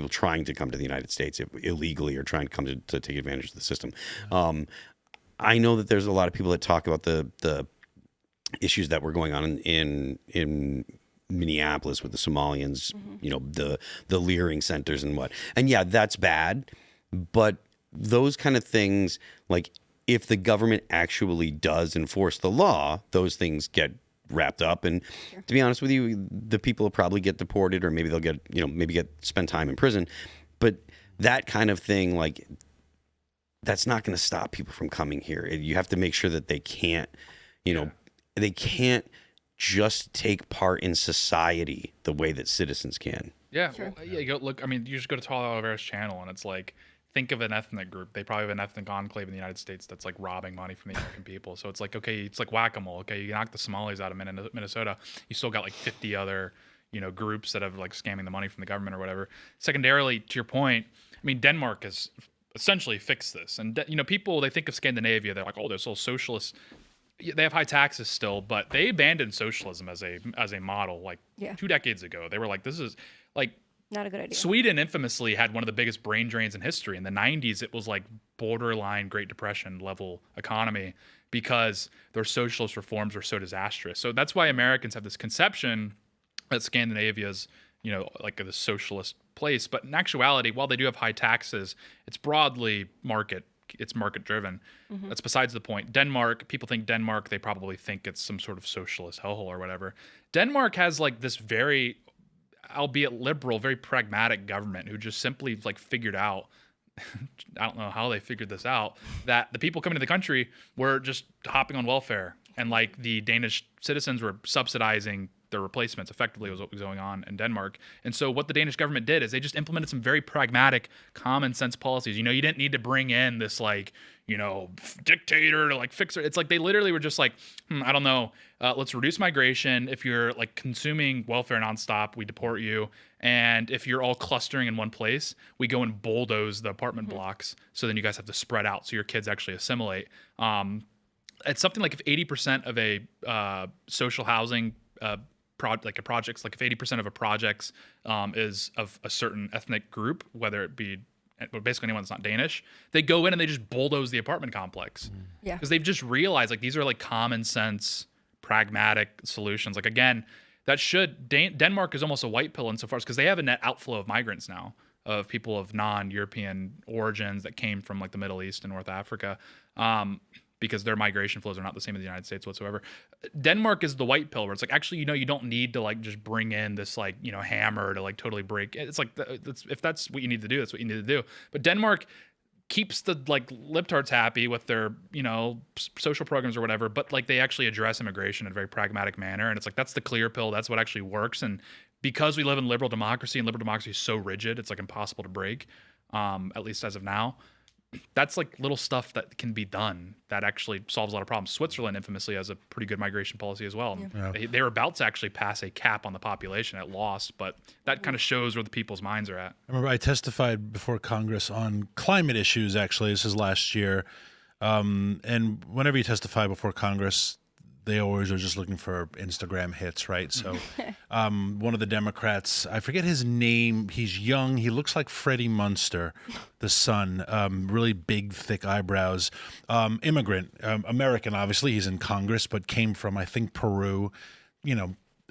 trying to come to the United States illegally or trying to come to take advantage of the system. I know that there's a lot of people that talk about the issues that were going on in Minneapolis with the Somalians, the leering centers and what. And yeah, that's bad. But those kind of things, like if the government actually does enforce the law, those things get wrapped up. And to be honest with you, the people will probably get deported or maybe they'll get, spend time in prison. But that kind of thing, like, that's not going to stop people from coming here. You have to make sure that they can't, they can't just take part in society the way that citizens can. Yeah. Sure. You go look. I mean, you just go to Tall Oliveira's channel, and it's like think of an ethnic group. They probably have an ethnic enclave in the United States that's like robbing money from the American people. So it's like, okay, it's like whack-a-mole. Okay, you knock the Somalis out of Minnesota, you still got like 50 other, groups that have like scamming the money from the government or whatever. Secondarily, to your point, I mean, Denmark has essentially fixed this. And, people, they think of Scandinavia, they're like, oh, they're so socialist. They have high taxes still, but they abandoned socialism as a model like 2 decades ago. They were like, this is like, not a good idea. Sweden infamously had one of the biggest brain drains in history. In the 90s, it was like borderline Great Depression level economy because their socialist reforms were so disastrous. So that's why Americans have this conception that Scandinavia's, like a socialist place. But in actuality, while they do have high taxes, it's broadly market driven. That's besides the point. Denmark, people think Denmark, they probably think it's some sort of socialist hellhole or whatever. Denmark has like this very, albeit liberal, very pragmatic government who just simply like figured out, I don't know how they figured this out, that the people coming to the country were just hopping on welfare, and like the Danish citizens were subsidizing their replacements. Effectively was what was going on in Denmark. And so what the Danish government did is they just implemented some very pragmatic, common sense policies. You didn't need to bring in this like, dictator to like fix it. It's like they literally were just like, I don't know, let's reduce migration. If you're like consuming welfare nonstop, we deport you. And if you're all clustering in one place, we go and bulldoze the apartment blocks. So then you guys have to spread out so your kids actually assimilate. It's something like if 80% of a social housing like a project's, like if 80% of a project's is of a certain ethnic group, whether it be basically anyone that's not Danish, they go in and they just bulldoze the apartment complex. Yeah. Because they've just realized like these are like common sense, pragmatic solutions. Like again, that Denmark is almost a white pill insofar as because they have a net outflow of migrants now, of people of non-European origins that came from like the Middle East and North Africa. Because their migration flows are not the same as the United States whatsoever. Denmark is the white pill where it's like, actually, you don't need to like just bring in this like, hammer to like totally break. It's like, if that's what you need to do, that's what you need to do. But Denmark keeps the like libtards happy with their, social programs or whatever, but like they actually address immigration in a very pragmatic manner. And it's like, that's the clear pill. That's what actually works. And because we live in liberal democracy and liberal democracy is so rigid, it's like impossible to break, at least as of now. That's like little stuff that can be done that actually solves a lot of problems. Switzerland infamously has a pretty good migration policy as well. Yeah. They were about to actually pass a cap on the population. It lost, but that kind of shows where the people's minds are at. I remember I testified before Congress on climate issues, actually. This is last year. And whenever you testify before Congress, they always are just looking for Instagram hits, right? So one of the Democrats, I forget his name. He's young. He looks like Freddie Munster, the son. Really big, thick eyebrows. Immigrant, American, obviously. He's in Congress, but came from, I think, Peru,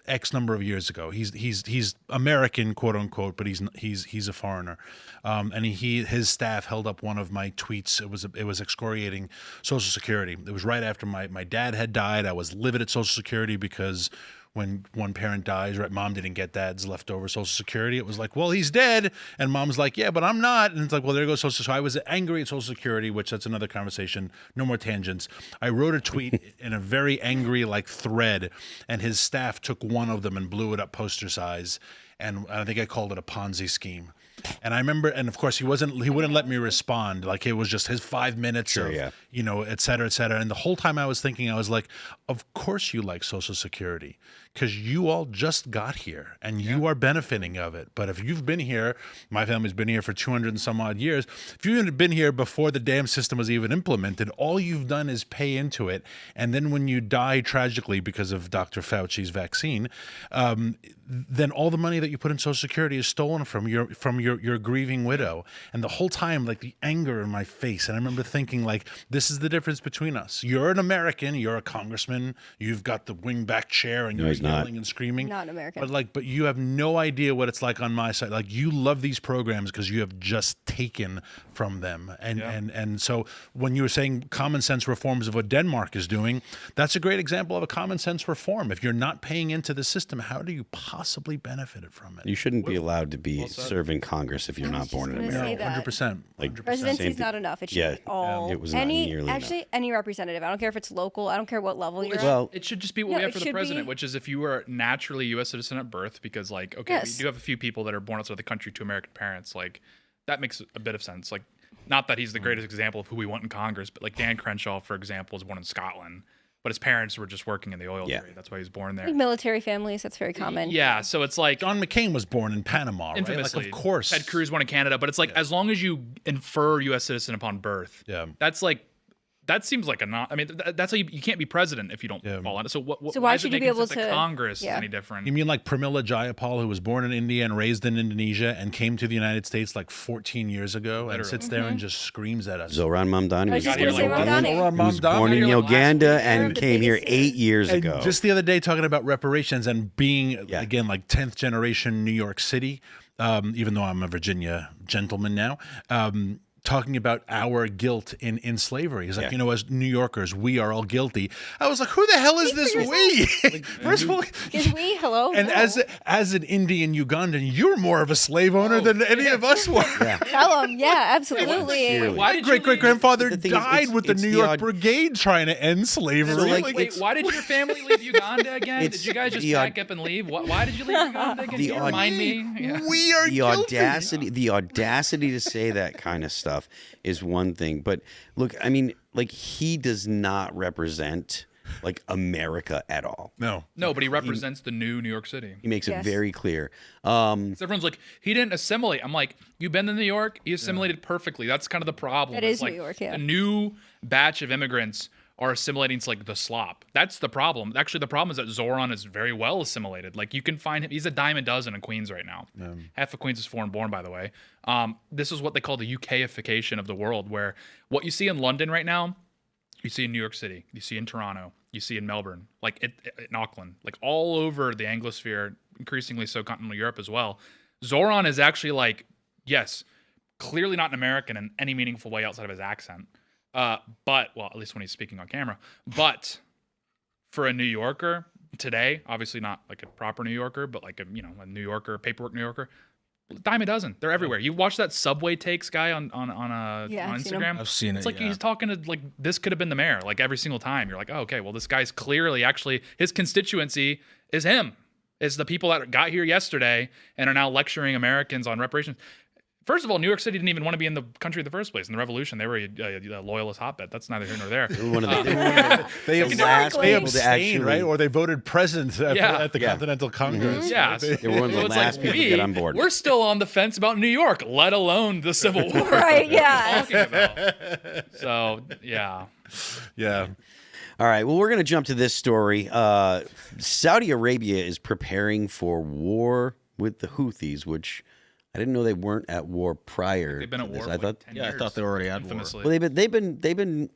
X number of years ago. He's American, quote unquote, but he's a foreigner. And his staff held up one of my tweets. It was excoriating Social Security. It was right after my dad had died. I was livid at Social Security because when one parent dies, right, mom didn't get dad's leftover Social Security. It was like, well, he's dead. And mom's like, yeah, but I'm not. And it's like, well, there goes Social Security. So I was angry at Social Security, which that's another conversation. No more tangents. I wrote a tweet in a very angry like thread, and his staff took one of them and blew it up poster size. And I think I called it a Ponzi scheme. And I remember, and of course he wouldn't let me respond. Like it was just his 5 minutes of, et cetera, et cetera. And the whole time I was thinking, I was like, of course you like Social Security because you all just got here and you are benefiting of it. But if you've been here, my family's been here for 200 and some odd years. If you had been here before the damn system was even implemented, all you've done is pay into it. And then when you die tragically because of Dr. Fauci's vaccine, then all the money that you put in Social Security is stolen from your grieving widow. And the whole time, like the anger in my face. And I remember thinking, like, this is the difference between us. You're an American. You're a congressman. You've got the wingback chair, and you're yelling and screaming. Not American. But you have no idea what it's like on my side. Like you love these programs because you have just taken from them. And so when you were saying common sense reforms of what Denmark is doing, that's a great example of a common sense reform. If you're not paying into the system, how do you possibly benefit from it? You shouldn't be allowed to be serving Congress if you're not born in America. 100%. Like residency is not enough. It should be all. It was not nearly enough. Any representative. I don't care if it's local. I don't care what level you're at. Well, it should just be what we have for the president, which is if you were naturally U.S. citizen at birth, because like, okay, we do have a few people that are born outside of the country to American parents. Like that makes a bit of sense. Like not that he's the greatest example of who we want in Congress, but like Dan Crenshaw, for example, was born in Scotland, but his parents were just working in the oil trade. That's why he was born there. Like military families, that's very common. Yeah, so it's like John McCain was born in Panama, right? infamously. Like, of course. Ted Cruz won in Canada, but it's like as long as you infer U.S. citizen upon birth, that's like. That seems like that's how you can't be president if you don't fall on it. So why should it you be able sense that to Congress any different? You mean like Pramila Jayapal, who was born in India and raised in Indonesia and came to the United States like 14 years ago and sits there and just screams at us? Zoran Mamdani was just gonna say Mamdani. was born in Uganda and came here 8 years ago. Just the other day talking about reparations and being, again, like 10th generation New York City, even though I'm a Virginia gentleman now, talking about our guilt in slavery. He's like, as New Yorkers, we are all guilty. I was like, who the hell is this we? First of all, is we? Hello? And as an Indian Ugandan, you're more of a slave owner than any of us were. Tell him. Yeah, absolutely. Why did great-great-grandfather died with the New York Brigade trying to end slavery. So, wait, why did your family leave Uganda again? Did you guys just pack up and leave? Why did you leave Uganda again? Can you remind me? Yeah. We are guilty. The audacity to say that kind of stuff is one thing, but look, I mean, like, he does not represent like America at all. No, but he represents the new New York City. He makes it very clear. So everyone's like, he didn't assimilate. I'm like, you've been to New York. He assimilated perfectly. That's kind of the problem. That is like, New York. Yeah, a new batch of immigrants are assimilating to like the slop. That's the problem. Actually, the problem is that Zoran is very well assimilated. Like, you can find him. He's a dime a dozen in Queens right now. Half of Queens is foreign born, by the way. This is what they call the UKification of the world, where what you see in London right now, you see in New York City, you see in Toronto, you see in Melbourne, like in Auckland, like all over the Anglosphere, increasingly so continental Europe as well. Zoran is actually like, yes, clearly not an American in any meaningful way outside of his accent. But at least when he's speaking on camera. But for a New Yorker today, obviously not like a proper New Yorker, but like a New Yorker, paperwork New Yorker, dime a dozen. They're everywhere. You watch that Subway Takes guy on Instagram. I've seen it. It's like he's talking to like this could have been the mayor like every single time. You're like, oh, okay, well this guy's clearly actually his constituency is him. Is the people that got here yesterday and are now lecturing Americans on reparations. First of all, New York City didn't even want to be in the country in the first place. In the Revolution, they were a loyalist hotbed. That's neither here nor there. They abstained, right? Or they voted present at the Continental Congress. Yeah, they were one of the last people to get on board. We're still on the fence about New York, let alone the Civil War. Right? Yeah. So yeah. All right. Well, we're going to jump to this story. Saudi Arabia is preparing for war with the Houthis, which I didn't know they weren't at war prior. They've been at war. I thought 10 years. I thought they were already at infamously. war. Well, they've been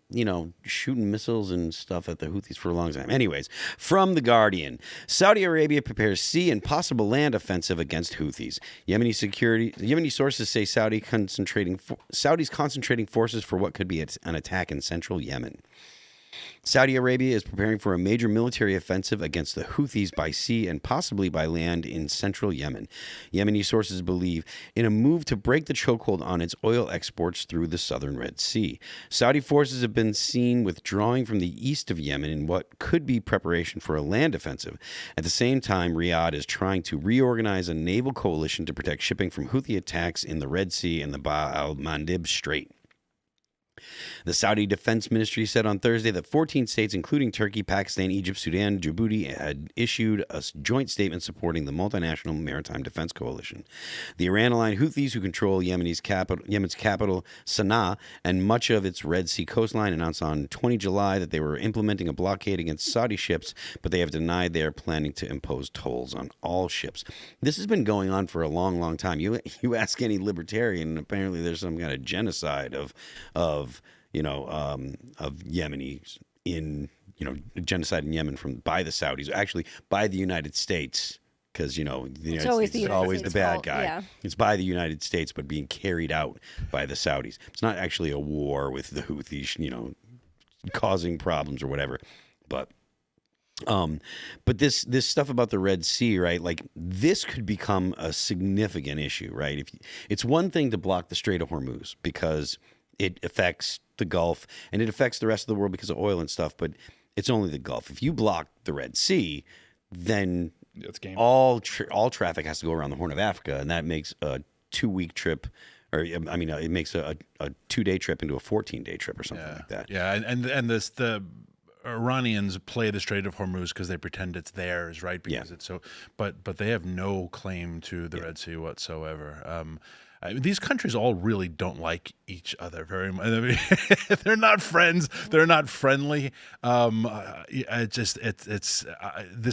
shooting missiles and stuff at the Houthis for a long time. Anyways, from The Guardian, Saudi Arabia prepares sea and possible land offensive against Houthis. Yemeni sources say Saudis concentrating forces for what could be an attack in central Yemen. Saudi Arabia is preparing for a major military offensive against the Houthis by sea and possibly by land in central Yemen. Yemeni sources believe in a move to break the chokehold on its oil exports through the southern Red Sea. Saudi forces have been seen withdrawing from the east of Yemen in what could be preparation for a land offensive. At the same time, Riyadh is trying to reorganize a naval coalition to protect shipping from Houthi attacks in the Red Sea and the Bab al-Mandeb Strait. The Saudi Defense Ministry said on Thursday that 14 states, including Turkey, Pakistan, Egypt, Sudan, and Djibouti, had issued a joint statement supporting the multinational maritime defense coalition. The Iran-aligned Houthis, who control Yemen's capital, Sana'a, and much of its Red Sea coastline, announced on 20 July that they were implementing a blockade against Saudi ships, but they have denied they are planning to impose tolls on all ships. This has been going on for a long, long time. You ask any libertarian, and apparently there's some kind of genocide of Yemenis genocide in Yemen by the Saudis, actually by the United States, because the United States is always the bad guy. Yeah. It's by the United States, but being carried out by the Saudis. It's not actually a war with the Houthis, causing problems or whatever, but this stuff about the Red Sea, right? Like, this could become a significant issue, right? It's one thing to block the Strait of Hormuz because it affects the Gulf and it affects the rest of the world because of oil and stuff, but it's only the Gulf. If you block the Red Sea, then all traffic has to go around the Horn of Africa, and that makes a 2-week trip or I mean, it makes a 2-day trip into a 14-day trip or something like that. Yeah, and the Iranians play the Strait of Hormuz because they pretend it's theirs, right? Because it's so, but they have no claim to the Red Sea whatsoever. These countries all really don't like each other very much. I mean, they're not friends. They're not friendly. This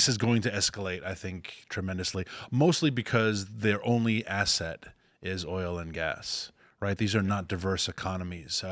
is going to escalate, I think, tremendously. Mostly because their only asset is oil and gas. Right, these are not diverse economies.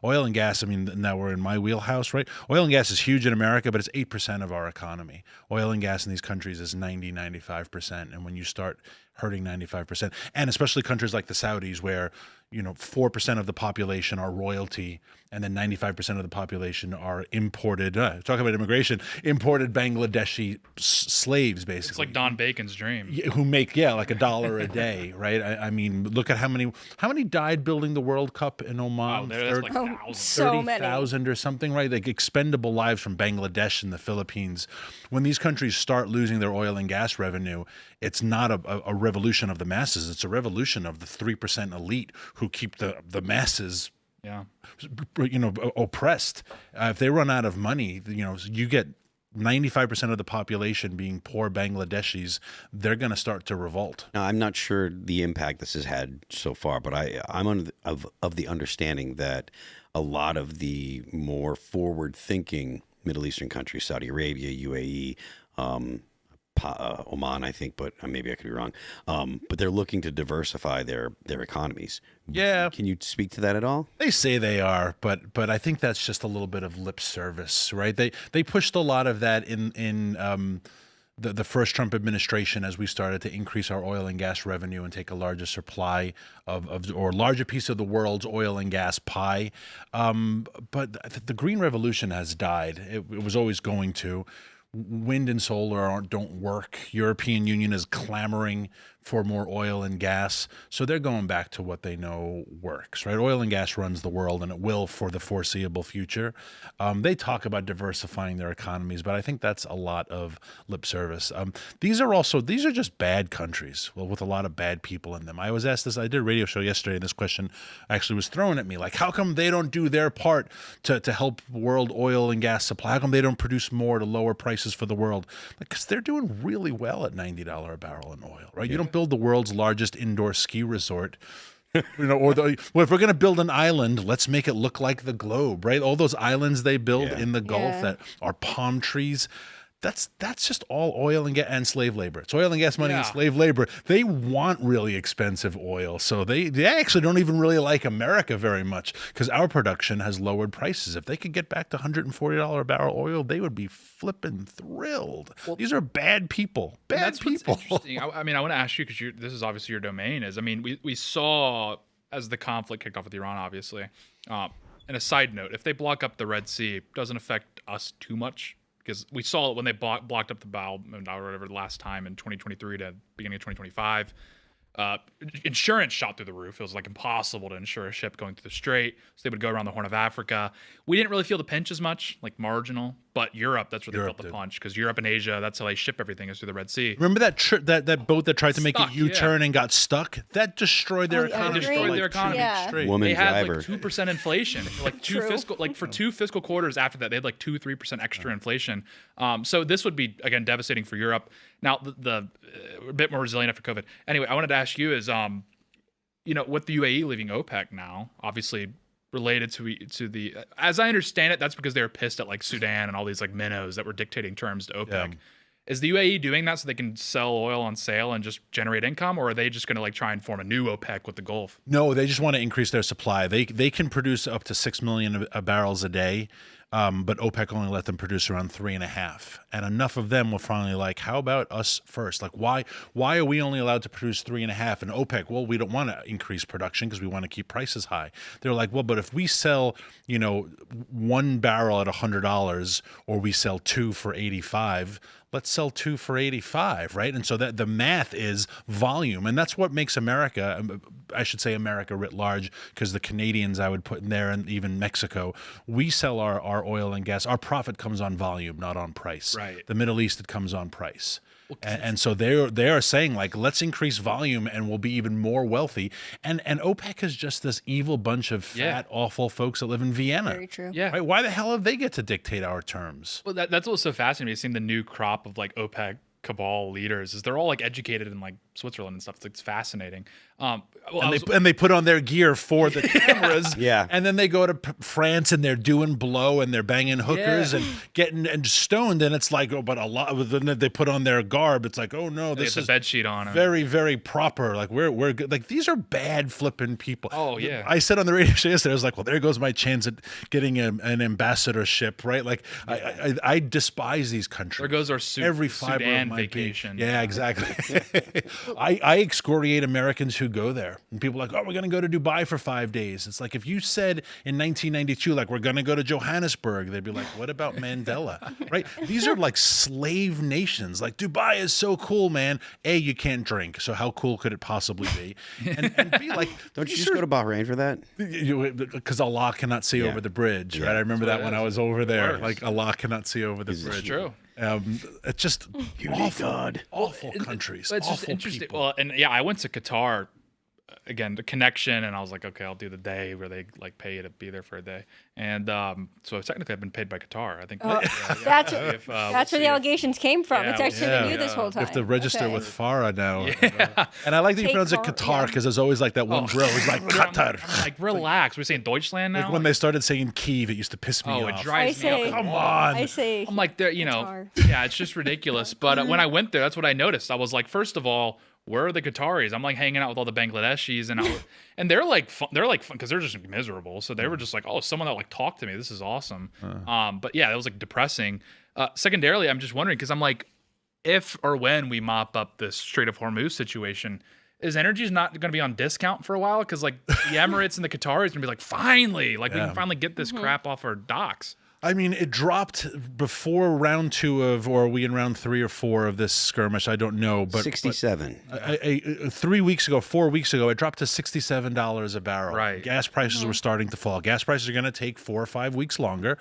Oil and gas, I mean, now we're in my wheelhouse, right? Oil and gas is huge in America, but it's 8% of our economy. Oil and gas in these countries is 95%. And when you start hurting 95%, and especially countries like the Saudis where, 4% of the population are royalty and then 95% of the population are imported, talk about immigration, imported Bangladeshi slaves, basically. It's like Don Bacon's dream. Who make, like $1 a day, right? I mean, look at how many died building the World Cup in Oman? That's like thousands. So many. 30,000 or something, right? Like expendable lives from Bangladesh and the Philippines. When these countries start losing their oil and gas revenue, it's not a revolution of the masses. It's a revolution of the 3% elite who keep the masses oppressed. If they run out of money, you get 95% of the population being poor Bangladeshis, they're going to start to revolt. Now, I'm not sure the impact this has had so far, but I'm of the understanding that a lot of the more forward-thinking Middle Eastern countries, Saudi Arabia, UAE, Oman, I think, but maybe I could be wrong. But they're looking to diversify their economies. Yeah. Can you speak to that at all? They say they are, but I think that's just a little bit of lip service, right? They pushed a lot of that in the first Trump administration as we started to increase our oil and gas revenue and take a larger supply or larger piece of the world's oil and gas pie. But the Green Revolution has died. It was always going to. Wind and solar don't work. European Union is clamoring for more oil and gas. So they're going back to what they know works, right? Oil and gas runs the world, and it will for the foreseeable future. They talk about diversifying their economies, but I think that's a lot of lip service. These are just bad countries, with a lot of bad people in them. I was asked this, I did a radio show yesterday, and this question actually was thrown at me, like, how come they don't do their part to help world oil and gas supply? How come they don't produce more to lower prices for the world? Because they're doing really well at $90 a barrel in oil, right? You don't build the world's largest indoor ski resort, if we're going to build an island, let's make it look like the globe, right? All those islands they build in the Gulf that are palm trees. That's just all oil and gas and slave labor. It's oil and gas money and slave labor. They want really expensive oil, so they actually don't even really like America very much because our production has lowered prices. If they could get back to $140 a barrel oil, they would be flipping thrilled. Well, these are bad people. Bad people. What's interesting. I want to ask you because this is obviously your domain. We saw as the conflict kicked off with Iran, obviously. And a side note, if they block up the Red Sea, it doesn't affect us too much. Because we saw it when they blocked up the Bab or whatever the last time in 2023 to beginning of 2025. Insurance shot through the roof. It was like impossible to insure a ship going through the strait. So they would go around the Horn of Africa. We didn't really feel the pinch as much, like marginal. But Europe, that's where they felt the punch. Because Europe and Asia, that's how they ship everything is through the Red Sea. Remember that boat that tried to make a U-turn and got stuck? That destroyed their economy. Destroyed their economy. Woman they had driver. like 2% inflation. For two fiscal quarters after that, they had like 2-3% extra inflation. So this would be again devastating for Europe. Now the a bit more resilient after COVID. Anyway, I wanted to ask you is with the UAE leaving OPEC now, obviously related to the as I understand it, that's because they were pissed at like Sudan and all these like minnows that were dictating terms to OPEC. Yeah. Is the UAE doing that so they can sell oil on sale and just generate income, or are they just going to like try and form a new OPEC with the Gulf? No, they just want to increase their supply. They can produce up to 6 million barrels a day. But OPEC only let them produce around 3.5, and enough of them were finally like, "How about us first? Like, why are we only allowed to produce 3.5?" And OPEC, well, we don't want to increase production because we want to keep prices high. They're like, well, but if we sell, 1 barrel at $100, or we sell 2 for 85. Let's sell 2 for 85, right? And so that the math is volume, and that's what makes America, I should say America writ large, because the Canadians I would put in there, and even Mexico, we sell our oil and gas. Our profit comes on volume, not on price. Right. The Middle East, it comes on price. And so they are saying like, let's increase volume and we'll be even more wealthy. And OPEC is just this evil bunch of fat, awful folks that live in Vienna. Very true. Yeah. Right? Why the hell have they get to dictate our terms? Well, that's what's so fascinating. Seeing the new crop of like OPEC cabal leaders is they're all like educated in like Switzerland and stuff. It's fascinating. And they put on their gear for the cameras. Yeah. And then they go to France and they're doing blow and they're banging hookers and getting and stoned. And it's like, oh, but a lot. Then they put on their garb. It's like, oh no, this is the bed sheet on. Very, very proper. Like we're good. Like these are bad flipping people. Oh yeah. I said on the radio show yesterday, I was like, well, there goes my chance at getting an ambassadorship, right? Like I despise these countries. There goes our every fiber Sudan of my vacation. being. Yeah, exactly. I excoriate Americans who go there. And people are like, oh, we're going to go to Dubai for 5 days. It's like if you said in 1992, like, we're going to go to Johannesburg, they'd be like, what about Mandela? Right? These are like slave nations. Like, Dubai is so cool, man. A, you can't drink. So how cool could it possibly be? And B, like, Don't you just go to Bahrain for that? because Allah cannot see over the bridge, right? I remember that when I was over there. Like, Allah cannot see over the bridge. It's true. It's just awful countries. But it's just awful interesting. people. Well, and yeah, I went to Qatar again, the connection, and I was like, okay, I'll do the day where they like pay you to be there for a day. And so technically, I've been paid by Qatar. I think That's where the allegations came from. It's actually been you this whole time. You have to register with Farah now. Yeah. And I like that you pronounce it Qatar because there's always like that one bro who's like Qatar. I'm like, relax. We're saying Deutschland now. Like when they started saying Kiev, it used to piss me off. It drives me up. Come on. I say, I'm like, yeah, it's just ridiculous. But when I went there, that's what I noticed. I was like, first of all, where are the Qataris? I'm like hanging out with all the Bangladeshis, and they're like fun because they're just miserable. So they were just like, oh, someone that like talked to me. This is awesome. But yeah, it was like depressing. Secondarily, I'm just wondering because I'm like, if or when we mop up this Strait of Hormuz situation, is energy not going to be on discount for a while? Because like the Emirates and the Qataris going to be like, finally, like we can finally get this crap off our docks. I mean, it dropped before round 2 of, or are we in round 3 or 4 of this skirmish? I don't know. But 67. 3 weeks ago, 4 weeks ago, it dropped to $67 a barrel. Right. Gas prices were starting to fall. Gas prices are going to take 4 or 5 weeks longer.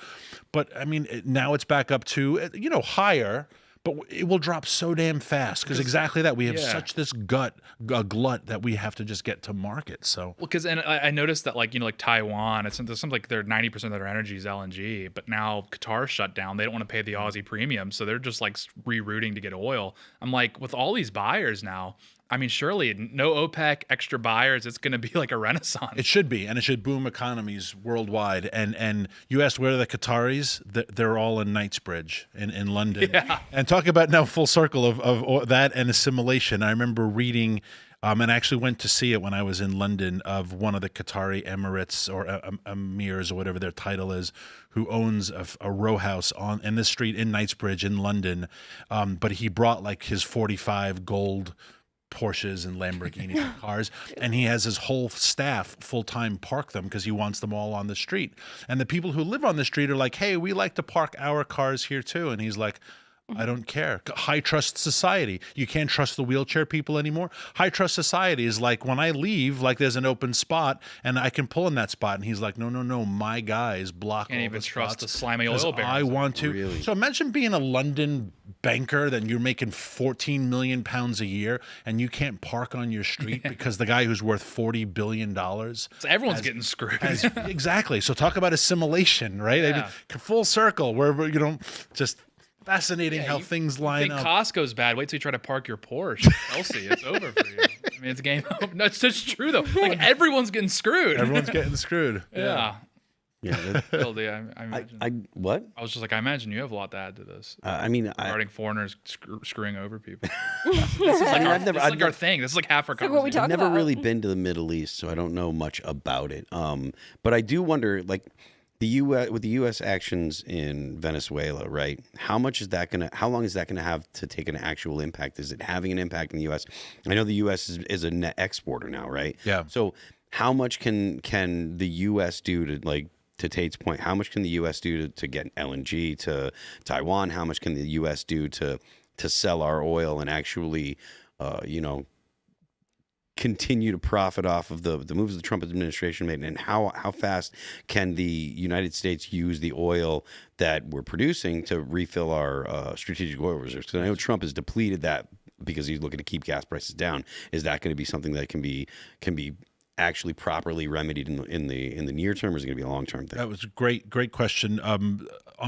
But I mean, now it's back up to, higher. But it will drop so damn fast because exactly that. We have such this glut that we have to just get to market. So because I noticed that like Taiwan, it's something like their 90% of their energy is LNG, but now Qatar shut down. They don't want to pay the Aussie premium, so they're just like rerouting to get oil. I'm like, with all these buyers now, I mean, surely no OPEC, extra buyers, it's going to be like a renaissance. It should be, and it should boom economies worldwide. And you asked where are the Qataris? They're all in Knightsbridge in London. Yeah. And talk about now full circle of that and assimilation. I remember reading, and I actually went to see it when I was in London, of one of the Qatari Emirates or Emirs or whatever their title is, who owns a row house in this street in Knightsbridge in London. But he brought like his 45 gold Porsches and Lamborghini cars, and he has his whole staff full-time park them because he wants them all on the street. And the people who live on the street are like, hey, we like to park our cars here too. And he's like, I don't care. High trust society. You can't trust the wheelchair people anymore. High trust society is like when I leave, like there's an open spot and I can pull in that spot. And he's like, no, my guys block all the spots. Can't even trust the slimy oil barons. I want to. Really? So imagine being a London banker, then you're making 14 million pounds a year and you can't park on your street because the guy who's worth $40 billion. So everyone's getting screwed. Exactly. So talk about assimilation, right? Yeah. I mean, full circle where, just fascinating how things line think up. Costco's bad. Wait till you try to park your Porsche. Chelsea, it's over for you. I mean, it's game over. No, it's just true though. Like everyone's getting screwed. Everyone's getting screwed. Yeah. Phil, I imagine. What? I was just like, I imagine you have a lot to add to this. Regarding foreigners screwing over people. I've never our thing. This is like half our conversation. what we talk I've never about. really been to the Middle East, so I don't know much about it. But I do wonder, like, the U.S. with the U.S. actions in Venezuela, right? How long is that gonna have to take an actual impact? Is it having an impact in the U.S.? I know the U.S. is a net exporter now, right? Yeah. So how much can the U.S. do to Tate's point? How much can the U.S. do to get LNG to Taiwan? How much can the U.S. do to sell our oil and actually, continue to profit off of the moves the Trump administration made, and how fast can the United States use the oil that we're producing to refill our strategic oil reserves? Because I know Trump has depleted that because he's looking to keep gas prices down. Is that going to be something that can be actually properly remedied in the near term, or is it going to be a long term thing? That was a great question. On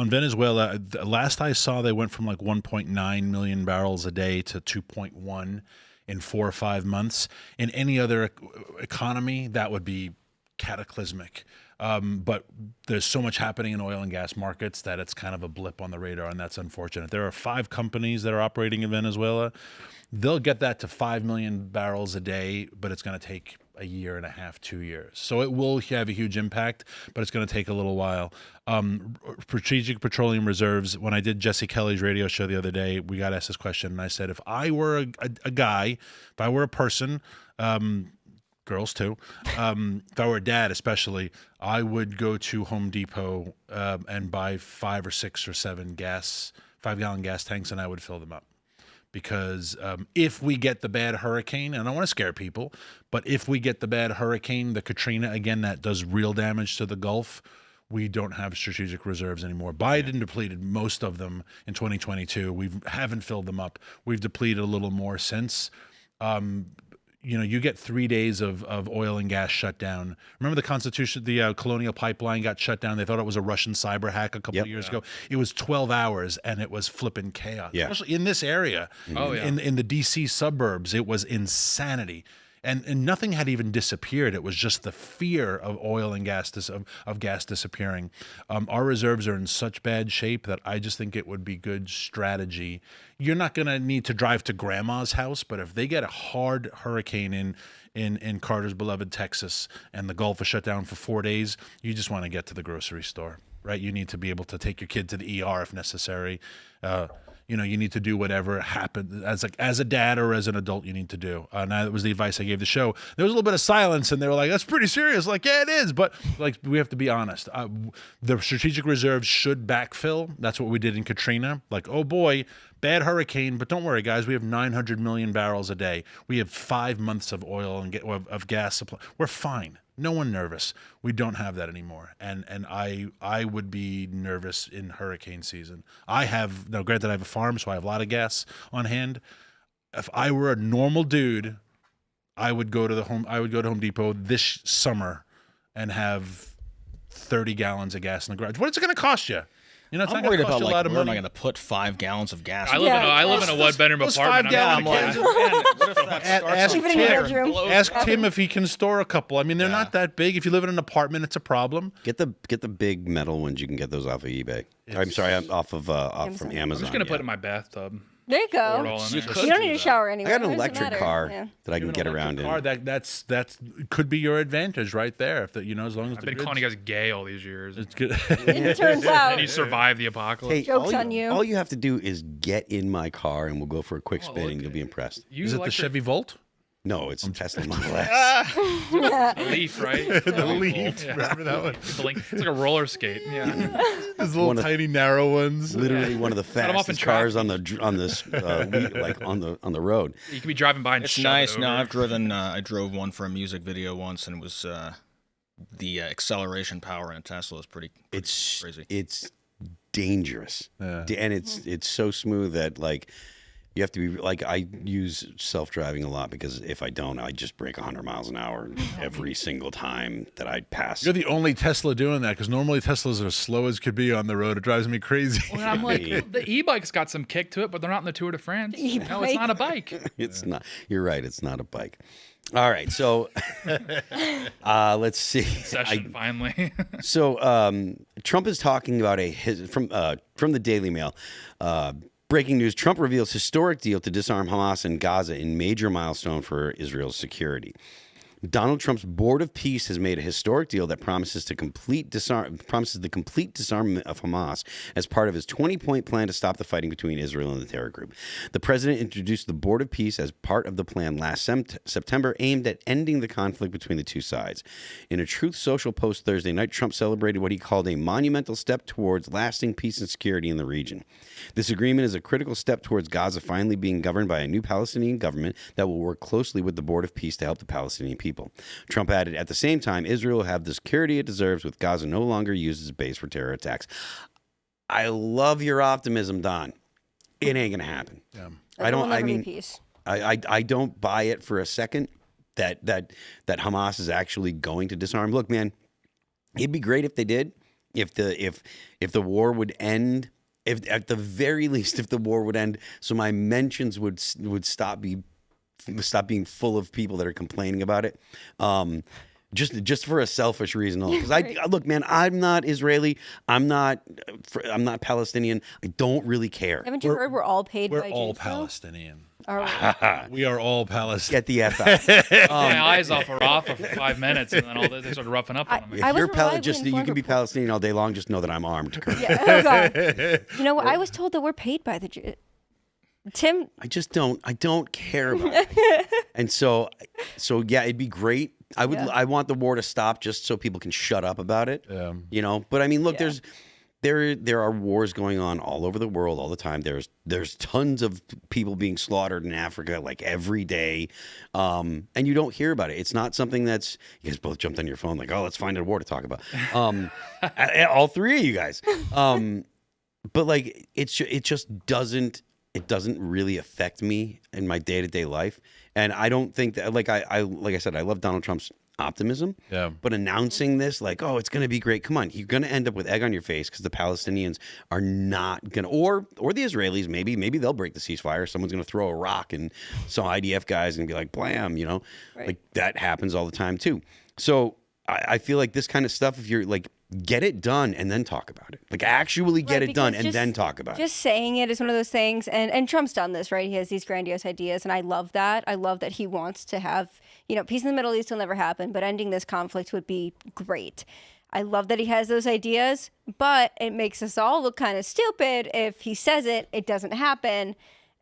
Venezuela, last I saw, they went from like 1.9 million barrels a day to 2.1 in 4 or 5 months. In any other economy, that would be cataclysmic. But there's so much happening in oil and gas markets that it's kind of a blip on the radar, and that's unfortunate. There are 5 companies that are operating in Venezuela. They'll get that to 5 million barrels a day, but it's going to take a year and a half, 2 years. So it will have a huge impact, but it's going to take a little while. Strategic petroleum reserves, when I did Jesse Kelly's radio show the other day, we got asked this question, and I said, if I were a guy, if I were a person, girls too, if I were a dad especially, I would go to Home Depot and buy 5 or 6 or 7 5-gallon gas tanks, and I would fill them up. Because if we get the bad hurricane, and I don't want to scare people, but if we get the bad hurricane, the Katrina, again, that does real damage to the Gulf, we don't have strategic reserves anymore. Biden depleted most of them in 2022. We haven't filled them up. We've depleted a little more since. You get 3 days of oil and gas shut down. Remember the Colonial Pipeline got shut down. They thought it was a Russian cyber hack a couple of years ago. It was 12 hours, and it was flipping chaos. Yeah. Especially in this area, in the D.C. suburbs, it was insanity. And nothing had even disappeared. It was just the fear of oil and gas of gas disappearing. Our reserves are in such bad shape that I just think it would be good strategy. You're not going to need to drive to grandma's house, but if they get a hard hurricane in Carter's beloved Texas and the Gulf is shut down for 4 days, you just want to get to the grocery store, right? You need to be able to take your kid to the ER if necessary. You need to do whatever happened as a dad or as an adult you need to do. And that was the advice I gave the show. There was a little bit of silence, and they were like, that's pretty serious. Like, yeah, it is. But like, we have to be honest. The strategic reserves should backfill. That's what we did in Katrina. Like, oh boy, bad hurricane. But don't worry, guys. We have 900 million barrels a day. We have 5 months of oil and of gas supply. We're fine. No one nervous. We don't have that anymore. And I would be nervous in hurricane season. Granted I have a farm, so I have a lot of gas on hand. If I were a normal dude, I would go to Home Depot this summer and have 30 gallons of gas in the garage. What is it going to cost you? It's I'm not worried gonna cost about you a lot of where am I money. going to put 5 gallons of gas? I live in a one-bedroom apartment. Ask Tim if he can store a couple. I mean, they're not that big. If you live in an apartment, it's a problem. Get the big metal ones. You can get those off of eBay. I'm sorry, off from Amazon. I'm just gonna put it in my bathtub. There you go. You don't need to shower anyway. I got an electric car that I can get around in. That's could be your advantage right there. As long as I've been calling you guys gay all these years. It's good. It turns out. And you survive the apocalypse. Hey, Joke's on you. All you have to do is get in my car, and we'll go for a quick spin, and you'll be impressed. Is it the Chevy Volt? No, it's a Tesla Model S. The Leaf, right? The Leaf. Yeah. Remember that one? It's like a roller skate. Yeah. Those little tiny narrow ones. Literally one of the fastest cars on the road. You could be driving by and it's shove nice. it over. No, I've driven. I drove one for a music video once, and it was the acceleration power in a Tesla is pretty crazy. It's dangerous, Yeah. and it's so smooth that like. You have to be like, I use self-driving a lot because if I don't, I just break 100 miles an hour every single time that I pass. You're the only Tesla doing that because normally Teslas are slow as could be on the road. It drives me crazy. Well, and I'm like, the e-bike's got some kick to it, but they're not in the Tour de France. No, it's not a bike. It's not. You're right. It's not a bike. All right. So let's see. Session finally. So Trump is talking about from the Daily Mail. Breaking news, Trump reveals historic deal to disarm Hamas in Gaza in major milestone for Israel's security. Donald Trump's Board of Peace has made a historic deal that promises the complete disarmament of Hamas as part of his 20-point plan to stop the fighting between Israel and the terror group. The president introduced the Board of Peace as part of the plan last September, aimed at ending the conflict between the two sides. In a Truth Social post Thursday night, Trump celebrated what he called a monumental step towards lasting peace and security in the region. This agreement is a critical step towards Gaza finally being governed by a new Palestinian government that will work closely with the Board of Peace to help the Palestinian people. Trump added, at the same time, Israel will have the security it deserves with Gaza no longer used as a base for terror attacks. I love your optimism, Don. It ain't gonna happen. Yeah. I don't buy it for a second that Hamas is actually going to disarm. Look, man, it'd be great if they did. If the war would end. If at the very least, if the war would end, so my mentions would stop being full of people that are complaining about it, just for a selfish reason. Because look, man, I'm not Israeli, I'm not Palestinian. I don't really care. Haven't you heard we're all paid? We're by all Jews, Palestinian. We are all Palestinian. Get the F out. My eyes off of Rafa for 5 minutes, and then all they started roughing up on me. If you're you can be Palestinian all day long. Just know that I'm armed. Yeah. Oh, God. You know what? I was told that we're paid by the Jews. Tim, I don't care about it. And so yeah, it'd be great. I want the war to stop just so people can shut up about it. You know, but I mean, look, there are wars going on all over the world all the time. There's tons of people being slaughtered in Africa like every day, and you don't hear about it. It's not something that's you guys both jumped on your phone like, oh, let's find a war to talk about. All three of you guys, but like it just doesn't really affect me in my day-to-day life. And I don't think that like I said, I love Donald Trump's optimism. Yeah. But announcing this like, oh, it's going to be great. Come on, you're going to end up with egg on your face because the Palestinians are not going to, or the Israelis, maybe they'll break the ceasefire. Someone's going to throw a rock and some IDF guys and be like, blam, you know, like that happens all the time too. So I feel like this kind of stuff, if you're like, get it done and then talk about it. Like actually get it done and then talk about it. Just saying it is one of those things. And Trump's done this, right? He has these grandiose ideas. And I love that. I love that he wants to have, you know, peace in the Middle East will never happen, but ending this conflict would be great. I love that he has those ideas, but it makes us all look kind of stupid if he says it, it doesn't happen.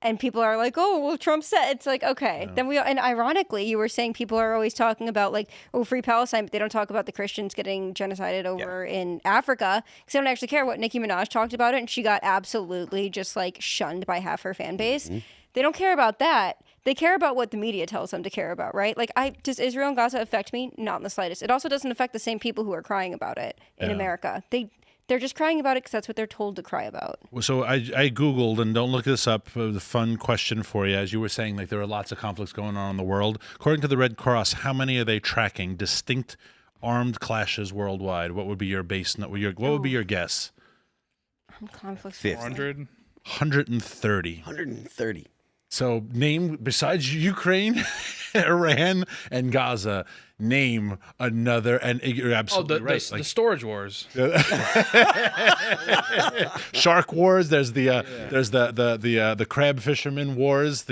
And people are like, oh, well, Trump said, it's like, okay. Yeah. And ironically, you were saying people are always talking about like, oh, free Palestine, but they don't talk about the Christians getting genocided over in Africa because they don't actually care. What Nicki Minaj talked about it, and she got absolutely just like shunned by half her fan base. Mm-hmm. They don't care about that. They care about what the media tells them to care about, right? Like, does Israel and Gaza affect me? Not in the slightest. It also doesn't affect the same people who are crying about it in America. They're just crying about it because that's what they're told to cry about. So I Googled, and don't look this up, the fun question for you. As you were saying, like there are lots of conflicts going on in the world. According to the Red Cross, how many are they tracking distinct armed clashes worldwide? What would be your base? What would be your guess? Armed conflicts. 400? 130. 130. So name, besides Ukraine, Iran, and Gaza, name another, and you're absolutely right. The storage wars. Shark wars. There's the crab fisherman wars.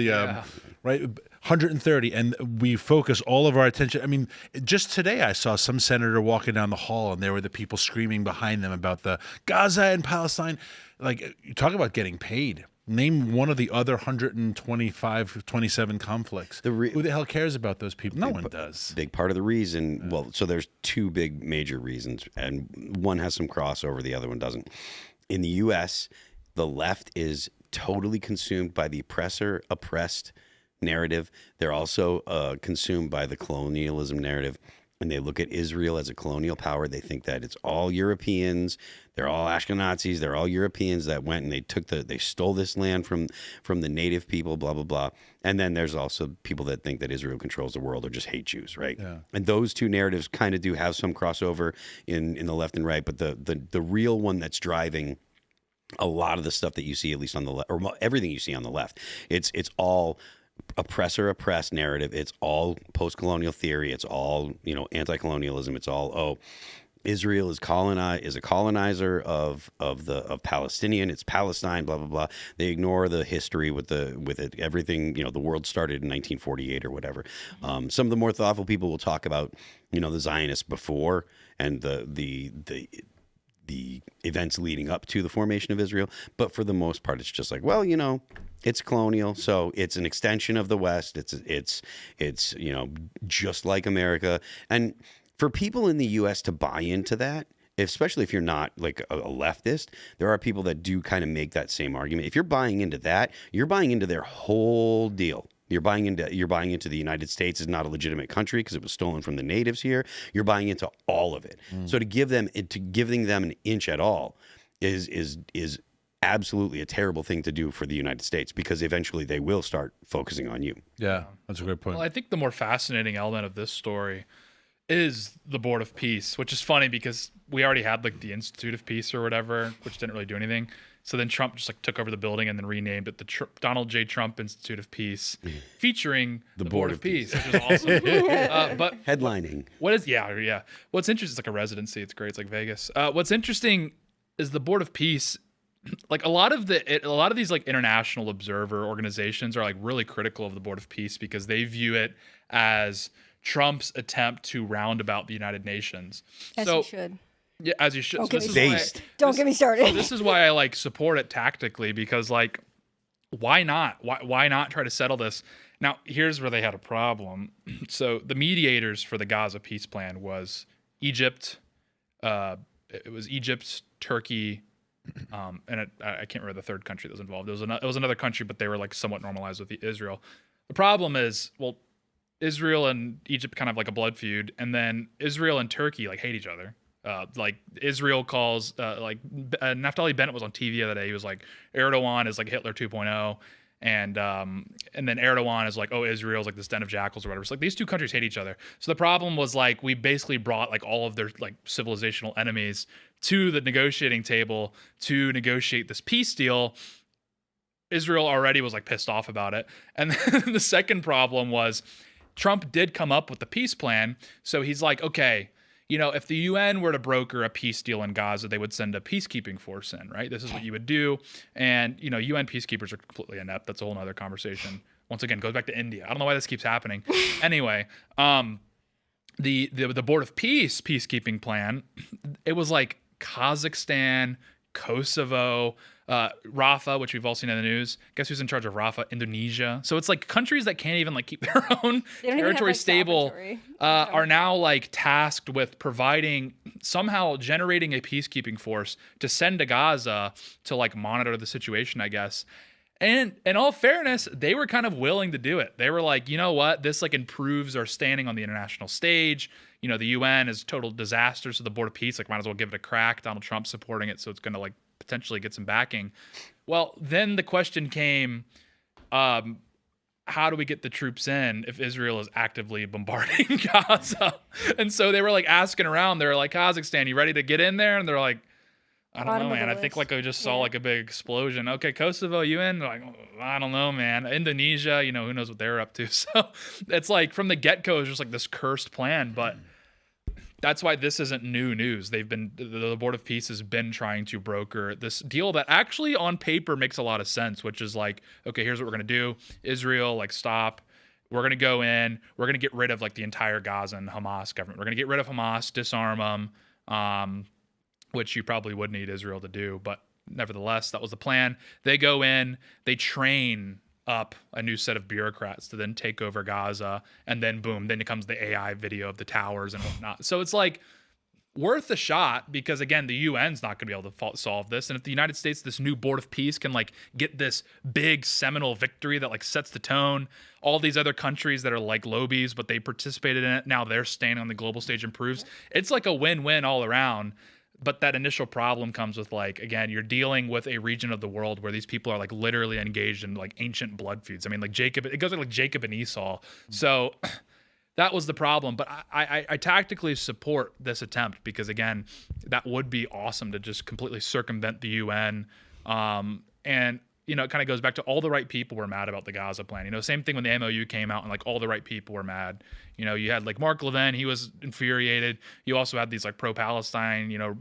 Right. 130, and we focus all of our attention. I mean, just today I saw some senator walking down the hall, and there were the people screaming behind them about the Gaza and Palestine. Like, you talk about getting paid. Name one of the other 27 conflicts. Who the hell cares about those people? No one does. Big part of the reason, well, so there's two big major reasons, and one has some crossover, the other one doesn't. In the U.S., the left is totally consumed by the oppressor-oppressed narrative. They're also consumed by the colonialism narrative. And they look at Israel as a colonial power. They think that it's all Europeans. They're all Ashkenazis. They're all Europeans that went and they stole this land from the native people, blah, blah, blah. And then there's also people that think that Israel controls the world or just hate Jews, right? Yeah. And those two narratives kind of do have some crossover in the left and right. But the real one that's driving a lot of the stuff that you see, at least on the left, or everything you see on the left, it's all oppressor-oppressed narrative. It's all post-colonial theory. It's all, anti-colonialism. It's all, Israel is a colonizer of Palestinian. It's Palestine. Blah blah blah. They ignore the history with it. Everything, the world started in 1948 or whatever. Some of the more thoughtful people will talk about the Zionists before and the events leading up to the formation of Israel. But for the most part, it's just like, well, it's colonial, so it's an extension of the West. It's just like America. And for people in the U.S. to buy into that, especially if you're not like a leftist, there are people that do kind of make that same argument. If you're buying into that, you're buying into their whole deal. You're buying into the United States is not a legitimate country because it was stolen from the natives here. You're buying into all of it. So giving them an inch at all is absolutely a terrible thing to do for the United States, because eventually they will start focusing on you. Yeah, that's a great point. Well, I think the more fascinating element of this story is the Board of Peace, which is funny because we already had like the Institute of Peace or whatever, which didn't really do anything. So then Trump just like took over the building and then renamed it the Donald J. Trump Institute of Peace, featuring the Board of Peace, which is awesome. But Headlining. What's interesting, it's like a residency. It's great. It's like Vegas. What's interesting is the Board of Peace. Like a lot of these like international observer organizations are like really critical of the Board of Peace because they view it as Trump's attempt to roundabout the United Nations. As you should. Yeah, as you should. Don't get me started. So this is why I like support it tactically, because like, why not? Why not try to settle this? Now, here's where they had a problem. So the mediators for the Gaza peace plan was Egypt. It was Egypt, Turkey, and I can't remember the third country that was involved. It was another country, but they were like somewhat normalized with Israel. The problem is, well, Israel and Egypt kind of like a blood feud, and then Israel and Turkey like hate each other. Like Israel calls Naftali Bennett was on TV the other day. He was like, Erdogan is like Hitler 2.0, and then Erdogan is like, oh, Israel's like this den of jackals or whatever. So like these two countries hate each other. So the problem was like we basically brought like all of their like civilizational enemies to the negotiating table to negotiate this peace deal. Israel already was like pissed off about it, and then the second problem was Trump did come up with the peace plan. So he's like, okay, if the UN were to broker a peace deal in Gaza, they would send a peacekeeping force in, right? This is what you would do. And, UN peacekeepers are completely inept. That's a whole nother conversation. Once again, goes back to India. I don't know why this keeps happening. Anyway, the Board of Peace peacekeeping plan, it was like Kazakhstan, Kosovo, Rafah, which we've all seen in the news. Guess who's in charge of Rafah? Indonesia. So it's like countries that can't even like keep their own territory stable are now like tasked with somehow generating a peacekeeping force to send to Gaza to like monitor the situation, I guess. And in all fairness, they were kind of willing to do it. They were like, you know what? This like improves our standing on the international stage. The UN is a total disaster, so the Board of Peace like might as well give it a crack. Donald Trump supporting it, so it's going to like potentially get some backing. Well, then the question came, how do we get the troops in if Israel is actively bombarding Gaza? And so they were like asking around. They were like, Kazakhstan, you ready to get in there? And they're like, I don't know, man. I think like I just saw like a big explosion. Okay, Kosovo, you in? They're like, I don't know, man. Indonesia, who knows what they're up to. So it's like from the get-go, it's just like this cursed plan. But that's why this isn't new news. The Board of Peace has been trying to broker this deal that actually on paper makes a lot of sense, which is like, okay, here's what we're going to do. Israel, like, stop. We're going to go in. We're going to get rid of like the entire Gaza and Hamas government. We're going to get rid of Hamas, disarm them, which you probably would need Israel to do. But nevertheless, that was the plan. They go in, they train up a new set of bureaucrats to then take over Gaza, and then boom, then it comes the AI video of the towers and whatnot. So it's like worth a shot, because again, the UN's not going to be able to solve this. And if the United States, this new Board of Peace, can like get this big seminal victory that like sets the tone, all these other countries that are like lobies, but they participated in it, now they're staying on the global stage, improves. It's like a win-win all around. But that initial problem comes with like, again, you're dealing with a region of the world where these people are like literally engaged in like ancient blood feuds. I mean, like it goes like Jacob and Esau. So that was the problem. But I tactically support this attempt, because again, that would be awesome to just completely circumvent the UN. And you know, it kind of goes back to all the right people were mad about the Gaza plan. You know, same thing when the MOU came out and like all the right people were mad. You know, you had like Mark Levin, he was infuriated. You also had these like pro-Palestine, you know,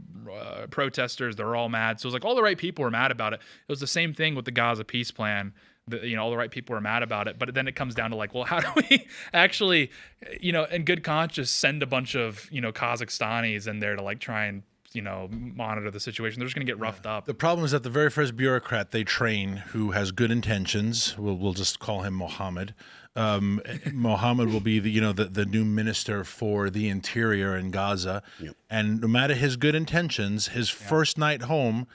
protesters. They're all mad. So it was like all the right people were mad about it. It was the same thing with the Gaza peace plan. You know, all the right people were mad about it. But then it comes down to like, well, how do we actually, you know, in good conscience send a bunch of, you know, Kazakhstanis in there to like try and, you know, monitor the situation? They're just going to get roughed up. The problem is that the very first bureaucrat they train who has good intentions, we'll just call him Mohammed. Mohammed will be the new minister for the interior in Gaza. Yep. And no matter his good intentions, his first night home,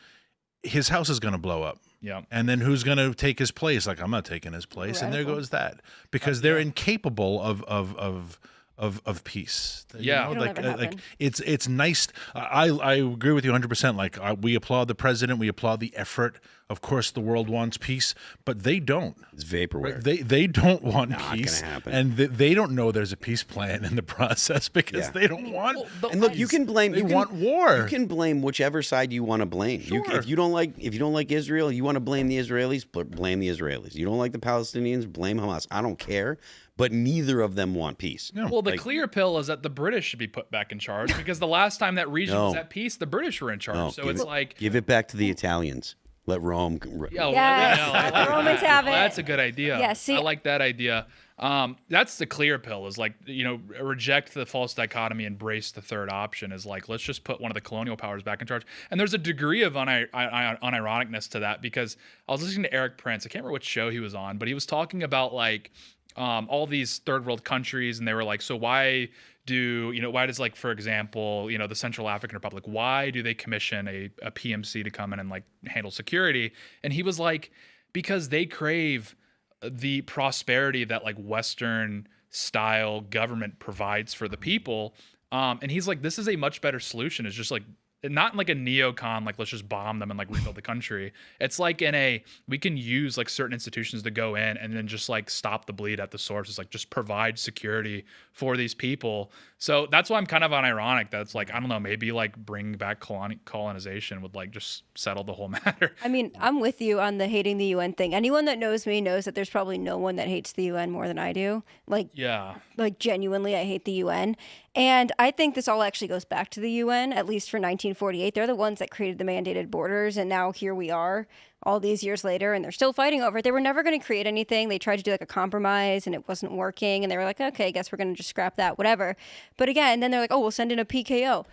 his house is going to blow up. Yeah. And then who's going to take his place? Like, I'm not taking his place. Radical. And there goes that. Because they're incapable of peace. Yeah. It'll never happen. It's nice. I agree with you 100%. Like, we applaud the president. We applaud the effort. Of course, the world wants peace, but they don't. It's vaporware. They don't want peace. Gonna happen. And they don't know there's a peace plan in the process because they don't want. And look, you can blame. They want war. You can blame whichever side you want to blame. Sure. If you don't like Israel, you want to blame the Israelis. Blame the Israelis. You don't like the Palestinians. Blame Hamas. I don't care. But neither of them want peace. No. Well, the clear pill is that the British should be put back in charge because the last time that region was at peace, the British were in charge. No, So it's like give it back to the Italians. Let Rome. Yes, let the Romans have it. That's a good idea. Yeah, see- I like that idea. That's the clear pill. Is like, you know, reject the false dichotomy, embrace the third option. Is like, let's just put one of the colonial powers back in charge. And there's a degree of unironicness to that because I was listening to Eric Prince. I can't remember what show he was on, but he was talking about like all these third world countries, and they were like, so why does, like, for example, you know, the Central African Republic, why do they commission a PMC to come in and like handle security? And he was like, because they crave the prosperity that like Western style government provides for the people. And he's like, this is a much better solution. It's just like, not in like a neocon, like let's just bomb them and like rebuild the country. It's like we can use like certain institutions to go in and then just like stop the bleed at the source. It's like just provide security for these people. So that's why I'm kind of unironic. That's like, I don't know, maybe like bring back colonization would like just settle the whole matter. I mean, I'm with you on the hating the UN thing. Anyone that knows me knows that there's probably no one that hates the UN more than I do. Like, Yeah. Like genuinely, I hate the UN. And I think this all actually goes back to the UN, at least for 1948. They're the ones that created the mandated borders. And now here we are all these years later, and they're still fighting over it. They were never going to create anything. They tried to do like a compromise, and it wasn't working. And they were like, okay, I guess we're going to just scrap that, whatever. But again, then they're like, oh, we'll send in a PKO.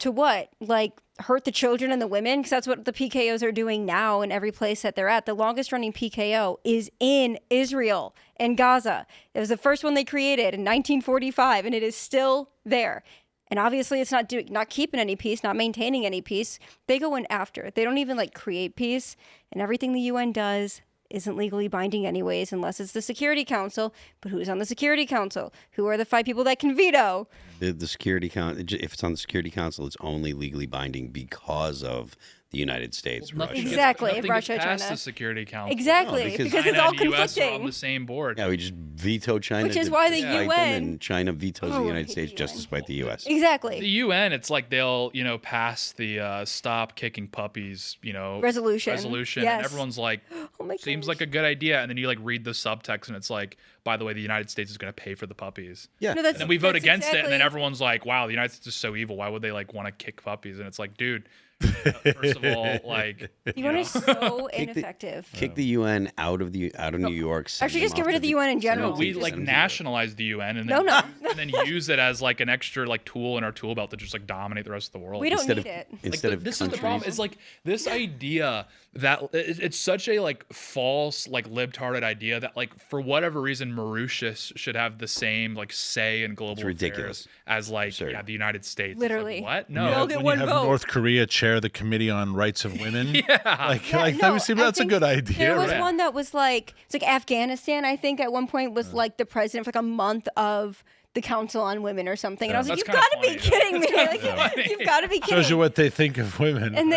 To what? Like, hurt the children and the women? Because that's what the PKOs are doing now in every place that they're at. The longest running PKO is in Israel and Gaza. It was the first one they created in 1945, and it is still there. And obviously it's not keeping any peace, not maintaining any peace. They go in after it. They don't even like create peace. And everything the UN does isn't legally binding anyways, unless it's the Security Council. But who's on the Security Council? Who are the 5 people that can veto? The Security Council. If it's on the Security Council, it's only legally binding because of the United States, Russia. Exactly. Nothing Russia, gets past China. the Security Council. Exactly, No, because because it's China all and US are on conflicting. the same board. Yeah, we just veto China. Which is why the despite them, UN and China vetoes Oh, the I United hate States the just UN. despite the U.S. Exactly. The UN, it's like they'll, you know, pass the stop kicking puppies, you know, Resolution. and Yes. everyone's like, Oh my seems gosh. like a good idea, and then you like read the subtext, and it's like, by the way, the United States is going to pay for the puppies. Yeah. No, that's, And then we vote that's against it, and then exactly- everyone's like, wow, the United States is so evil. Why would they like want to kick puppies? And it's like, dude, first of all, like, The UN is so Kick the- ineffective. Kick the UN out of New York. send Actually, them just get off rid to of the UN in general. we Just- like send them to nationalize the UN and No, then, no. and then use it as like an extra like tool in our tool belt to just like dominate the rest of the world. We don't instead need of it. instead of This is the countries. problem. Is like this idea that it's such a like false like libtarded idea that like for whatever reason Mauritius should have the same like say in global ridiculous. affairs as like Absurd. the United States. It's Literally. like, what? We No. all get when one you have vote. North Korea chair the Committee on Rights of Women. Yeah. Like, Yeah, like no, that seems I that's a think good idea. There was right? one that was like, it's like Afghanistan, I think, at one point was like the president for like a month of the Council on Women or something. And I was like, That's you've got to kinda be funny, kidding me. Like, you've got to be kidding Shows you what they think of women. And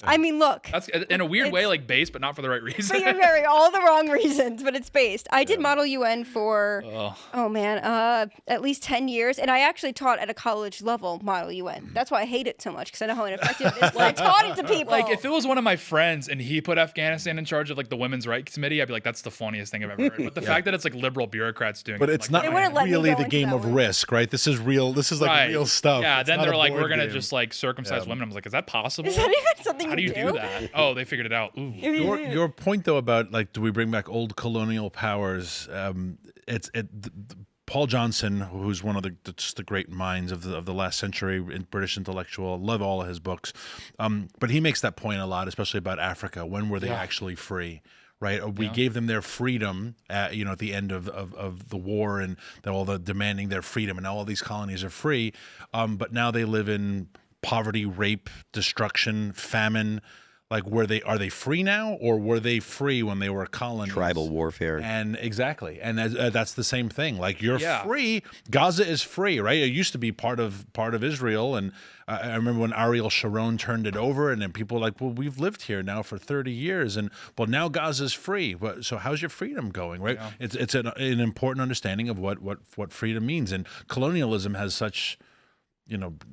I mean, look. That's in a weird way, like based, but not for the right reason. For your all the wrong reasons, but it's based. I did Model UN for, at least 10 years. And I actually taught at a college level Model UN. That's why I hate it so much, because I know how ineffective it is when I taught it to people. Like, if it was one of my friends and he put Afghanistan in charge of like the Women's Rights Committee, I'd be like, that's the funniest thing I've ever heard. But the fact that it's like liberal bureaucrats doing But it, it's like, not wouldn't let me really go the into game that of one. risk, right? This is real. This is like right. real stuff. Yeah, It's then not they're a like, board we're gonna game. just like circumcise women. I was like, is that possible? Is that even something How do you do that? Oh, they figured it out. Ooh. Your point though about like, do we bring back old colonial powers? Paul Johnson, who's one of just the great minds of the last century in British intellectual, love all of his books, but he makes that point a lot, especially about Africa. When were they actually free? Right, we gave them their freedom, at the end of the war and all the demanding their freedom, and now all these colonies are free, but now they live in poverty, rape, destruction, famine. Like, are they free now, or were they free when they were colonies? Tribal warfare. And exactly, and that's the same thing. Like, you're free. Gaza is free, right? It used to be part of Israel, and I remember when Ariel Sharon turned it over, and then people were like, well, we've lived here now for 30 years, and well, now Gaza's free. So how's your freedom going, right? Yeah. It's an important understanding of what freedom means, and colonialism has such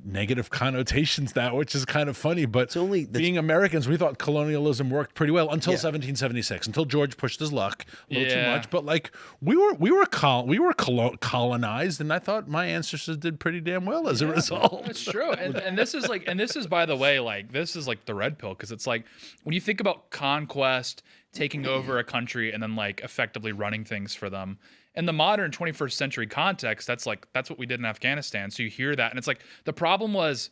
negative connotations now, which is kind of funny. But it's only being Americans, we thought colonialism worked pretty well until 1776, until George pushed his luck a little too much. But like we were colonized, and I thought my ancestors did pretty damn well as a result. That's true. And this is by the way, like, this is like the red pill, because it's like when you think about conquest, taking over a country, and then like effectively running things for them. In the modern 21st century context, that's what we did in Afghanistan. So you hear that, and it's like the problem was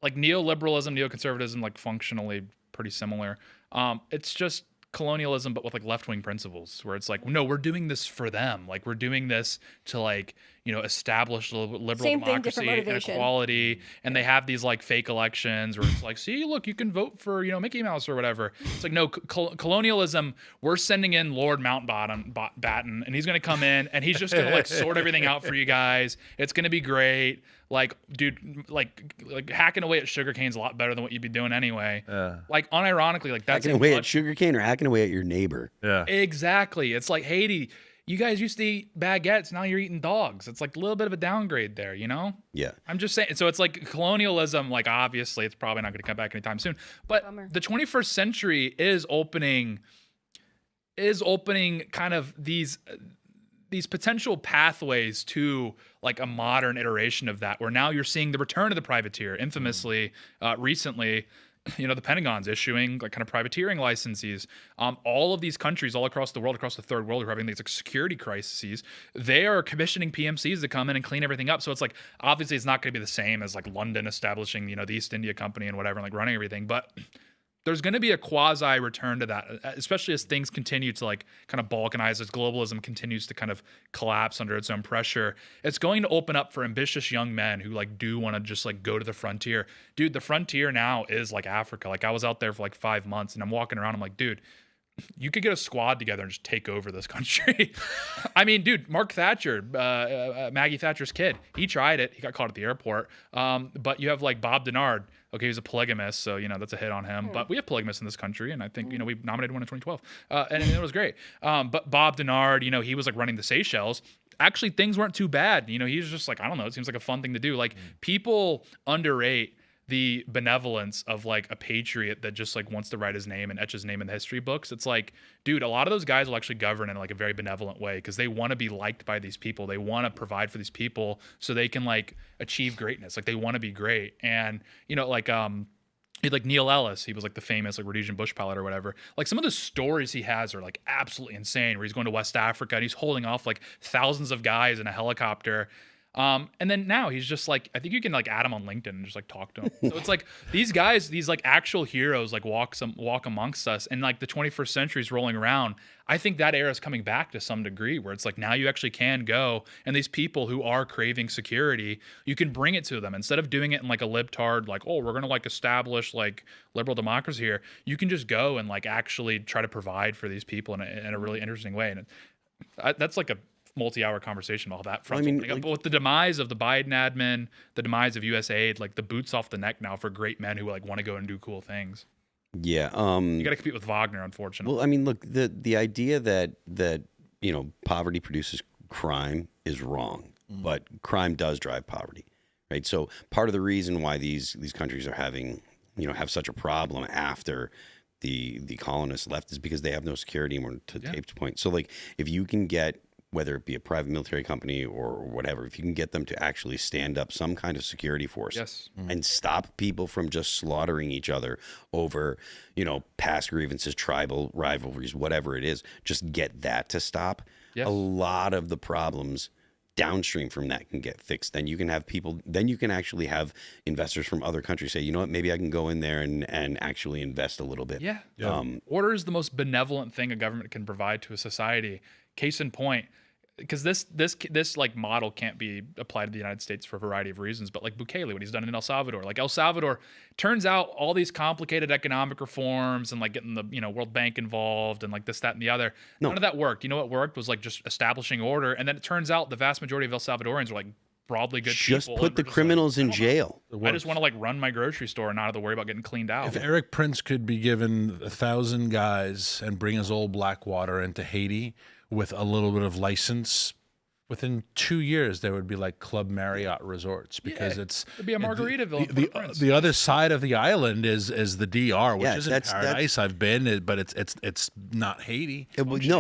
like neoliberalism, neoconservatism, like functionally pretty similar. It's just colonialism, but with like left-wing principles, where it's like, no, we're doing this for them. Like, we're doing this to like, establish liberal democracy and equality. And they have these like fake elections where it's like, see, look, you can vote for, Mickey Mouse or whatever. It's like, no, colonialism, we're sending in Lord Mountbatten, and he's going to come in and he's just going to like sort everything out for you guys. It's going to be great. Like, dude, like hacking away at sugarcane's a lot better than what you'd be doing anyway. Like, unironically, like that's hacking away at sugarcane or hacking away at your neighbor. Yeah, exactly. It's like, Haiti, you guys used to eat baguettes, now you're eating dogs. It's like a little bit of a downgrade there, Yeah. I'm just saying. So it's like colonialism. Like, obviously, it's probably not going to come back anytime soon. But the 21st century is opening kind of these potential pathways to like a modern iteration of that, where now you're seeing the return of the privateer. Infamously, recently, the Pentagon's issuing like kind of privateering licenses. All of these countries all across the world, across the third world, are having these like security crises. They are commissioning PMCs to come in and clean everything up. So it's like, obviously it's not going to be the same as like London establishing, the East India Company and whatever, and like running everything. But there's going to be a quasi return to that, especially as things continue to like kind of balkanize, as globalism continues to kind of collapse under its own pressure. It's going to open up for ambitious young men who like do want to just like go to the frontier. Dude, the frontier now is like Africa. Like, I was out there for like 5 months, and I'm walking around. I'm like, dude, you could get a squad together and just take over this country. I mean, dude, Mark Thatcher, Maggie Thatcher's kid, he tried it. He got caught at the airport. But you have like Bob Denard. Okay, he's a polygamist, so, that's a hit on him. But we have polygamists in this country, and I think, we nominated one in 2012. And it was great. But Bob Denard, he was like running the Seychelles. Actually, things weren't too bad. He was just like, I don't know, it seems like a fun thing to do. Like, people underrate the benevolence of like a patriot that just like wants to write his name and etch his name in the history books. It's like, dude, a lot of those guys will actually govern in like a very benevolent way, because they want to be liked by these people. They want to provide for these people so they can like achieve greatness. Like, they want to be great. And like Neil Ellis, he was like the famous like Rhodesian bush pilot or whatever. Like, some of the stories he has are like absolutely insane, where he's going to West Africa and he's holding off like thousands of guys in a helicopter. And then now he's just like, I think you can like add him on LinkedIn and just like talk to him. So it's like these guys, these like actual heroes, like walk amongst us, and like the 21st century is rolling around. I think that era is coming back to some degree, where it's like now you actually can go, and these people who are craving security, you can bring it to them instead of doing it in like a libtard, like, oh, we're going to like establish like liberal democracy here. You can just go and like actually try to provide for these people in a really interesting way. And that's like a multi-hour conversation about that. Well, I mean, but with the demise of the Biden admin, the demise of USAID, like the boot's off the neck now for great men who like want to go and do cool things. Yeah. You got to compete with Wagner, unfortunately. Well, I mean, look, the idea that poverty produces crime is wrong, but crime does drive poverty, right? So part of the reason why these countries are having have such a problem after the colonists left is because they have no security anymore. To Tate's point, so like if you can get, whether it be a private military company or whatever, if you can get them to actually stand up some kind of security force and stop people from just slaughtering each other over, past grievances, tribal rivalries, whatever it is, just get that to stop. Yes. A lot of the problems downstream from that can get fixed. Then you can have actually have investors from other countries say, you know what, maybe I can go in there and actually invest a little bit. Yeah. Order is the most benevolent thing a government can provide to a society. Case in point, because this like model can't be applied to the United States for a variety of reasons, but like Bukele, what he's done in El Salvador, like El Salvador, turns out all these complicated economic reforms and like getting the World Bank involved and like this, that, and the other, none of that worked. You know what worked was like just establishing order, and then it turns out the vast majority of El Salvadorians are like broadly good people. Just put the criminals in jail. I just want to like run my grocery store and not have to worry about getting cleaned out. If Eric Prince could be given 1,000 guys and bring his old Blackwater into Haiti with a little bit of license, within 2 years there would be like Club Marriott resorts, because it'd be a Margaritaville. The other side of the island is the DR, which isn't paradise. I've been, but it's not Haiti. But the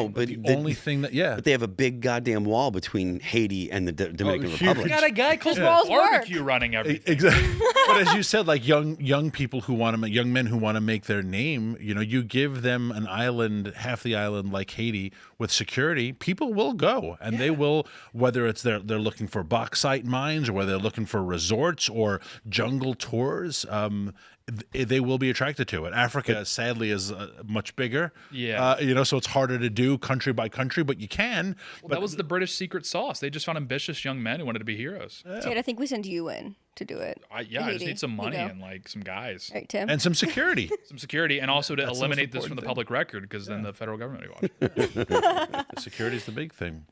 only thing that but they have a big goddamn wall between Haiti and the Dominican Republic. You got a guy called barbecue running everything. Exactly. But as you said, like young people who want to, young men who want to make their name, you give them an island, half the island like Haiti, with security, people will go, and they will. Whether it's they're looking for bauxite mines, or whether they're looking for resorts or jungle tours, they will be attracted to it. Africa, sadly, is much bigger. So it's harder to do country by country, but you can. Well, that was the British secret sauce. They just found ambitious young men who wanted to be heroes. Tate, I think we send you in to do it. I just need some money and like some guys. Right, Tim? And some security. And also to eliminate this from the public record, because then the federal government will watch it. Security is the big thing.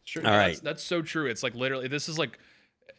Sure. All right. That's so true. It's like literally, this is like,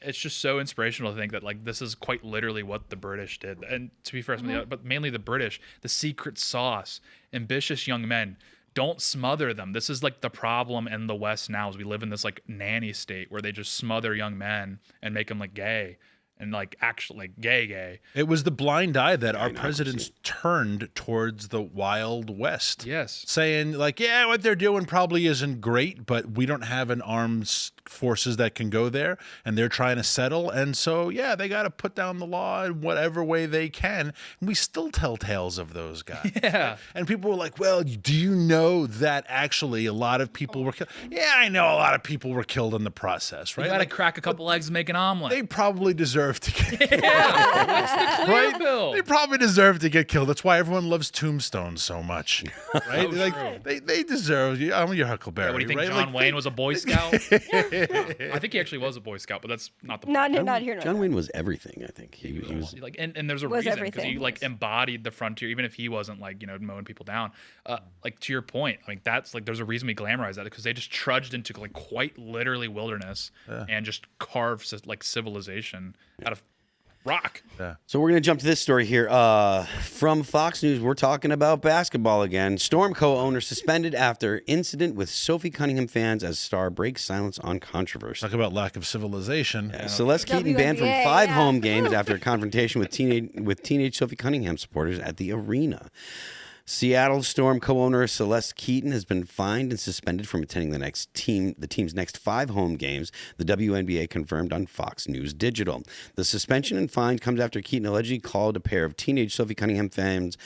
it's just so inspirational to think that like this is quite literally what the British did. And to be fair, but mainly the British, the secret sauce, ambitious young men. Don't smother them. This is like the problem in the West now, is we live in this like nanny state where they just smother young men and make them like gay. And like actually like gay. It was the blind eye that our presidents turned towards the Wild West. Yes. Saying like, what they're doing probably isn't great, but we don't have an armed forces that can go there, and they're trying to settle. And so, they got to put down the law in whatever way they can. And we still tell tales of those guys. Yeah. And people were like, well, do you know that actually a lot of people were killed? Yeah, I know a lot of people were killed in the process, right? You got to crack a couple eggs and make an omelet. They probably deserve to get killed. Right? Bill. They probably deserve to get killed. That's why everyone loves Tombstone so much, right? They deserve. I'm your Huckleberry. What do you think? Right? John Wayne was a Boy Scout. I think he actually was a Boy Scout, but that's not the point. Not here. John Wayne was everything. I think he was like, and there's a reason, because he like embodied the frontier, even if he wasn't like mowing people down. Like to your point, I mean that's like there's a reason we glamorize that, because they just trudged into like quite literally wilderness and just carved like civilization out of rock. Yeah. So we're going to jump to this story here. From Fox News, we're talking about basketball again. Storm co-owner suspended after incident with Sophie Cunningham fans as star breaks silence on controversy. Talk about lack of civilization. Celeste Keaton banned from 5 home games after a confrontation with teenage Sophie Cunningham supporters at the arena. Seattle Storm co-owner Celeste Keaton has been fined and suspended from attending the team's next 5 home games, the WNBA confirmed on Fox News Digital. The suspension and fine comes after Keaton allegedly called a pair of teenage Sophie Cunningham fans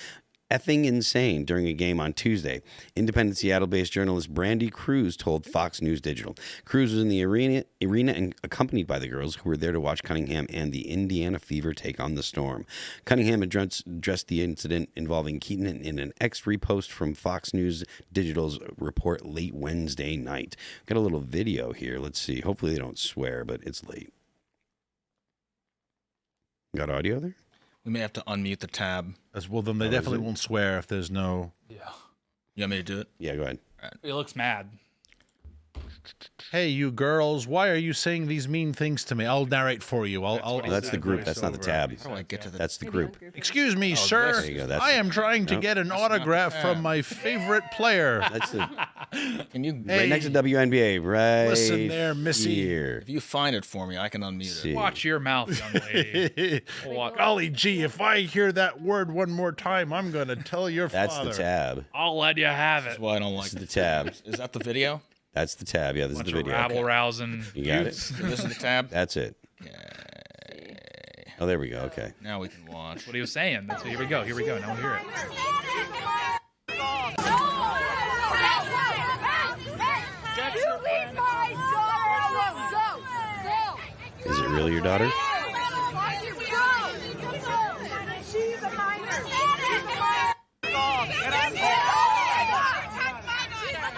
effing insane during a game on Tuesday. Independent Seattle-based journalist Brandy Cruz told Fox News Digital. Cruz was in the arena and accompanied by the girls who were there to watch Cunningham and the Indiana Fever take on the Storm. Cunningham addressed the incident involving Keaton in an repost from Fox News Digital's report late Wednesday night. Got a little video here. Let's see. Hopefully they don't swear, but it's late. Got audio there? We may have to unmute the tab. As well, then they definitely won't swear if there's no. Yeah. You want me to do it? Yeah, go ahead. All right. He looks mad. hey, you girls, why are you saying these mean things to me? I'll narrate for you. Oh, that's the group. That's not the tab. How do I get to the? That's the group. Excuse me, sir. There you go. That's I am trying to get an autograph from my favorite player. That's the Can you right next to WNBA. Right. Listen there, Missy. Here. if you find it for me, I can unmute See. it. Watch your mouth, young lady. Golly gee, if I hear that word one more time, I'm going to tell your That's father. the tab. I'll let you have it. That's why I don't like This is the tab. Is that the video? That's the tab. Yeah, this is the video. Rabble rousing. You got it. This is the tab. That's it. Oh, there we go. Okay. Now we can watch. What he was saying. That's here we go. Here we go. Now we'll hear it. Is it really your daughter? She's a minor.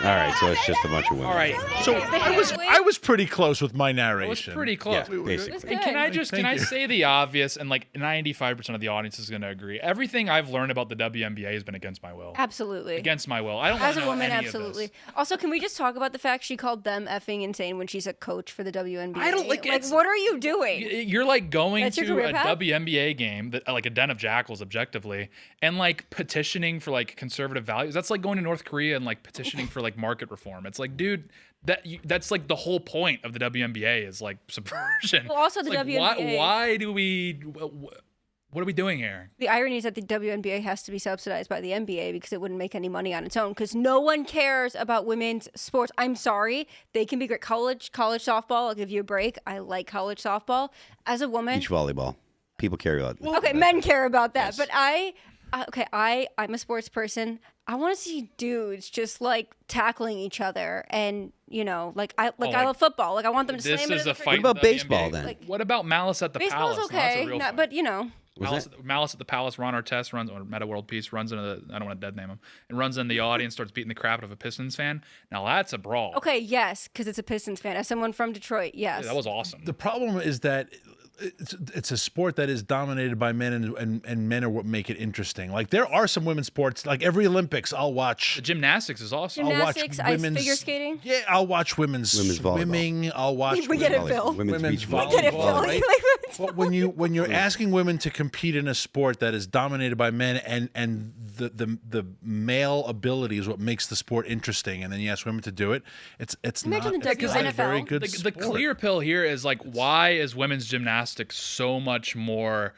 All right, so it's just a bunch of women. All right. So I was pretty close with my narration. It was pretty close. Yeah, basically. And can I Thank you. say the obvious? And like 95% of the audience is going to agree. Everything I've learned about the WNBA has been against my will. Absolutely. Against my will. I don't As want to a know woman, any absolutely. Of this. Also, can we just talk about the fact she called them effing insane when she's a coach for the WNBA? I don't like it. what are you doing? You're like going That's your to career a path? WNBA game, that like a den of jackals, objectively, and like petitioning for like conservative values. That's like going to North Korea and like petitioning for like market reform. It's like, dude, that's like the whole point of the WNBA is like subversion. Well, also the It's like, WNBA Why do we? What are we doing here? The irony is that the WNBA has to be subsidized by the NBA because it wouldn't make any money on its own because no one cares about women's sports. I'm sorry. They can be great. College softball, I'll give you a break. I like college softball. As a woman. Beach volleyball. People care about that. Okay, men care about that. But I'm a sports person. I want to see dudes just like tackling each other and, you know, I love football. Like I want them to This slam it is in a the fight. What in about the baseball, WNBA. then? Like, What about Malice at the baseball's Palace? Now, that's a okay, real fight. but you know. Malice at the Palace. Ron Artest runs, or Meta World Peace runs into the. I don't want to dead name him. And runs in the audience, starts beating the crap out of a Pistons fan. Now that's a brawl. Okay, yes, because it's a Pistons fan. As someone from Detroit, yes. Yeah, that was awesome. The problem is that it's a sport that is dominated by men, and men are what make it interesting. Like there are some women's sports, like every Olympics, I'll watch. The gymnastics is awesome. Gymnastics, I'll watch ice figure skating. Yeah, I'll watch women's volleyball. I'll watch. We get it, Volleyball. Phil. Women's beach volleyball. Get it, Phil. Right? Like, But when you're asking women to compete in a sport that is dominated by men and the male ability is what makes the sport interesting, and then you ask women to do it, it's Imagine not the it's not a WNFL. very good The sport. clear pill here is like, why is women's gymnastics so much more?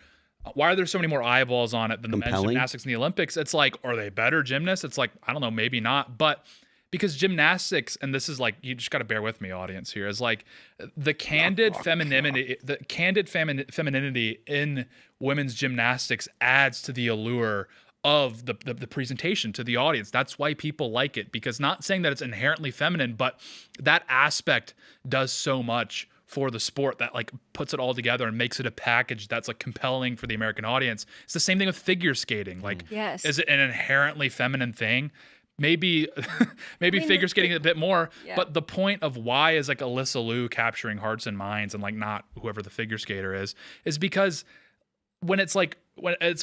Why are there so many more eyeballs on it than the men's Compelling? gymnastics in the Olympics? It's like, are they better gymnasts? It's like, I don't know, maybe not, but because gymnastics, and this is like, you just got to bear with me, audience here, is like the candid femininity, femininity in women's gymnastics adds to the allure of the presentation to the audience. That's why people like it, because not saying that it's inherently feminine, but that aspect does so much for the sport that like puts it all together and makes it a package that's like compelling for the American audience. It's the same thing with figure skating. Like, Yes. is it an inherently feminine thing? Maybe figure skating a bit more, Yeah. but the point of why is like Alyssa Liu capturing hearts and minds and like not whoever the figure skater is because when it's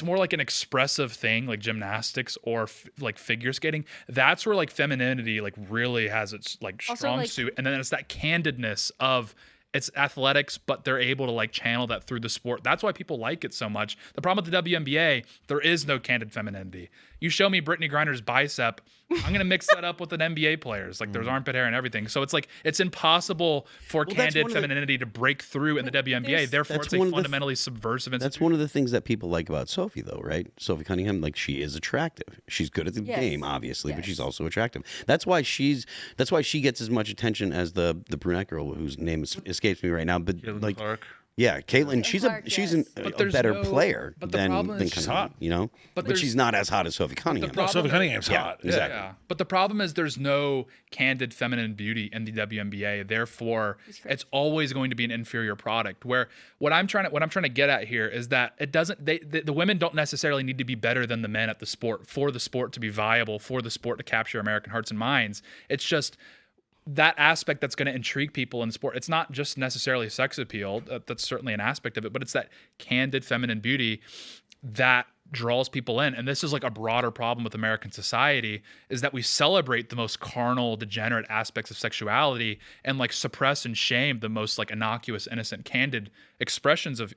more like an expressive thing like gymnastics or like figure skating, that's where like femininity like really has its like Also, strong like- suit, and then it's that candidness of it's athletics, but they're able to like channel that through the sport. That's why people like it so much. The problem with the WNBA, there is no candid femininity. You show me Brittany Griner's bicep, I'm gonna mix that up with an NBA player's. Like there's armpit hair and everything. So it's like it's impossible for that's candid one of the- femininity to break through in the WNBA. Therefore, That's it's a one of the fundamentally subversive That's institution. one of the things that people like about Sophie, though, right? Sophie Cunningham, like she is attractive. She's good at the Yes. game, obviously, but Yes. she's also attractive. That's why she gets as much attention as the brunette girl whose name escapes me right now. But like, Clark. yeah, Caitlin, she's Clark, she's yes. a there's better no- player but the than problem is she's Cunningham, hot. you know. But But there's- she's not as hot as Sophie Cunningham. problem- Sophie Cunningham's hot. exactly. Yeah. But the problem is there's no candid feminine beauty in the WNBA. Therefore, it's always going to be an inferior product. Where what I'm trying to get at here is that it doesn't the women don't necessarily need to be better than the men at the sport for the sport to be viable, for the sport to capture American hearts and minds. It's just that aspect that's going to intrigue people in sport. It's not just necessarily sex appeal. That's certainly an aspect of it, but it's that candid feminine beauty that draws people in, and this is like a broader problem with American society, is that we celebrate the most carnal, degenerate aspects of sexuality and like suppress and shame the most like innocuous, innocent, candid expressions of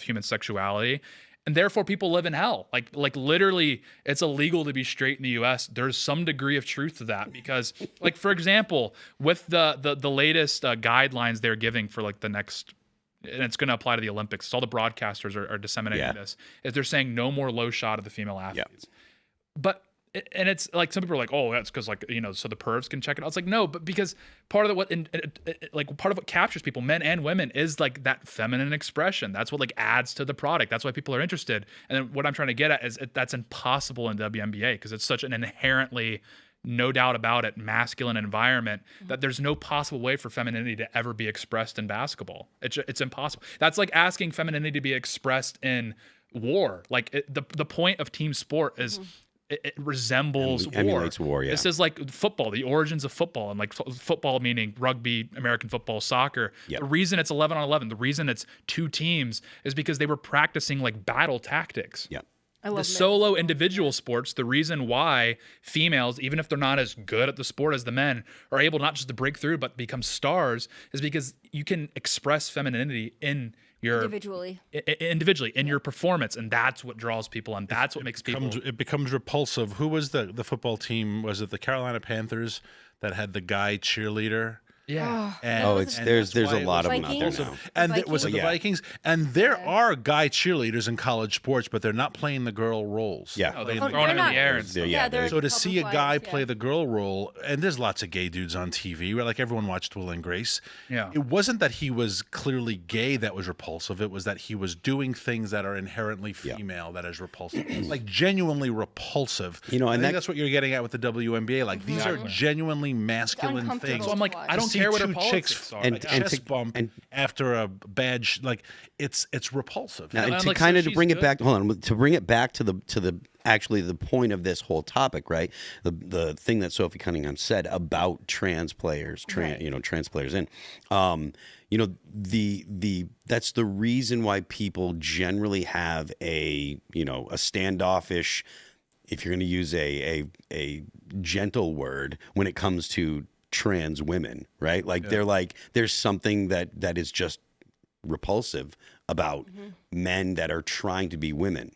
human sexuality. And therefore people live in hell. Like literally it's illegal to be straight in the US. There's some degree of truth to that because like, for example, with the latest guidelines they're giving for like the next, and it's going to apply to the Olympics. So all the broadcasters are disseminating this, is they're saying no more low shot of the female athletes. But, and it's like, some people are like, oh, that's because like, so the pervs can check it out. It's like, no, but because part of what captures people, men and women, is like that feminine expression. That's what like adds to the product. That's why people are interested. And then what I'm trying to get at is that's impossible in WNBA because it's such an inherently, no doubt about it, masculine environment that there's no possible way for femininity to ever be expressed in basketball. It's impossible. That's like asking femininity to be expressed in war. Like the point of team sport is it resembles war. Emulates war, yeah. This is like football, the origins of football, and like football meaning rugby, American football, soccer. Yep. The reason it's 11 on 11, the reason it's two teams is because they were practicing like battle tactics. Yeah. The solo individual sports, the reason why females, even if they're not as good at the sport as the men, are able not just to break through but become stars is because you can express femininity in your individually in your performance, and that's what draws people and that's what makes people. It becomes repulsive. Who was the football team? Was it the Carolina Panthers that had the guy cheerleader? Yeah. There's a lot of them out there now. And was it the Vikings? And there are guy cheerleaders in college sports, but they're not playing the girl roles. Yeah. Oh, they're throwing them in the air. And So to see a guy play the girl role, and there's lots of gay dudes on TV, where like everyone watched Will and Grace. Yeah. It wasn't that he was clearly gay that was repulsive. It was that he was doing things that are inherently female that is repulsive. Like genuinely repulsive. And I think that's what you're getting at with the WNBA. Like these are genuinely masculine things. So I'm like, I don't care what her politics are. And chest bump after a badge, like it's repulsive. Now, and to kind of bring it back, to bring it back to the actually the point of this whole topic, right? The thing that Sophie Cunningham said about trans players, trans players in, that's the reason why people generally have a standoffish, if you're going to use a gentle word when it comes to trans women, right? Like they're like, there's something that is just repulsive about men that are trying to be women.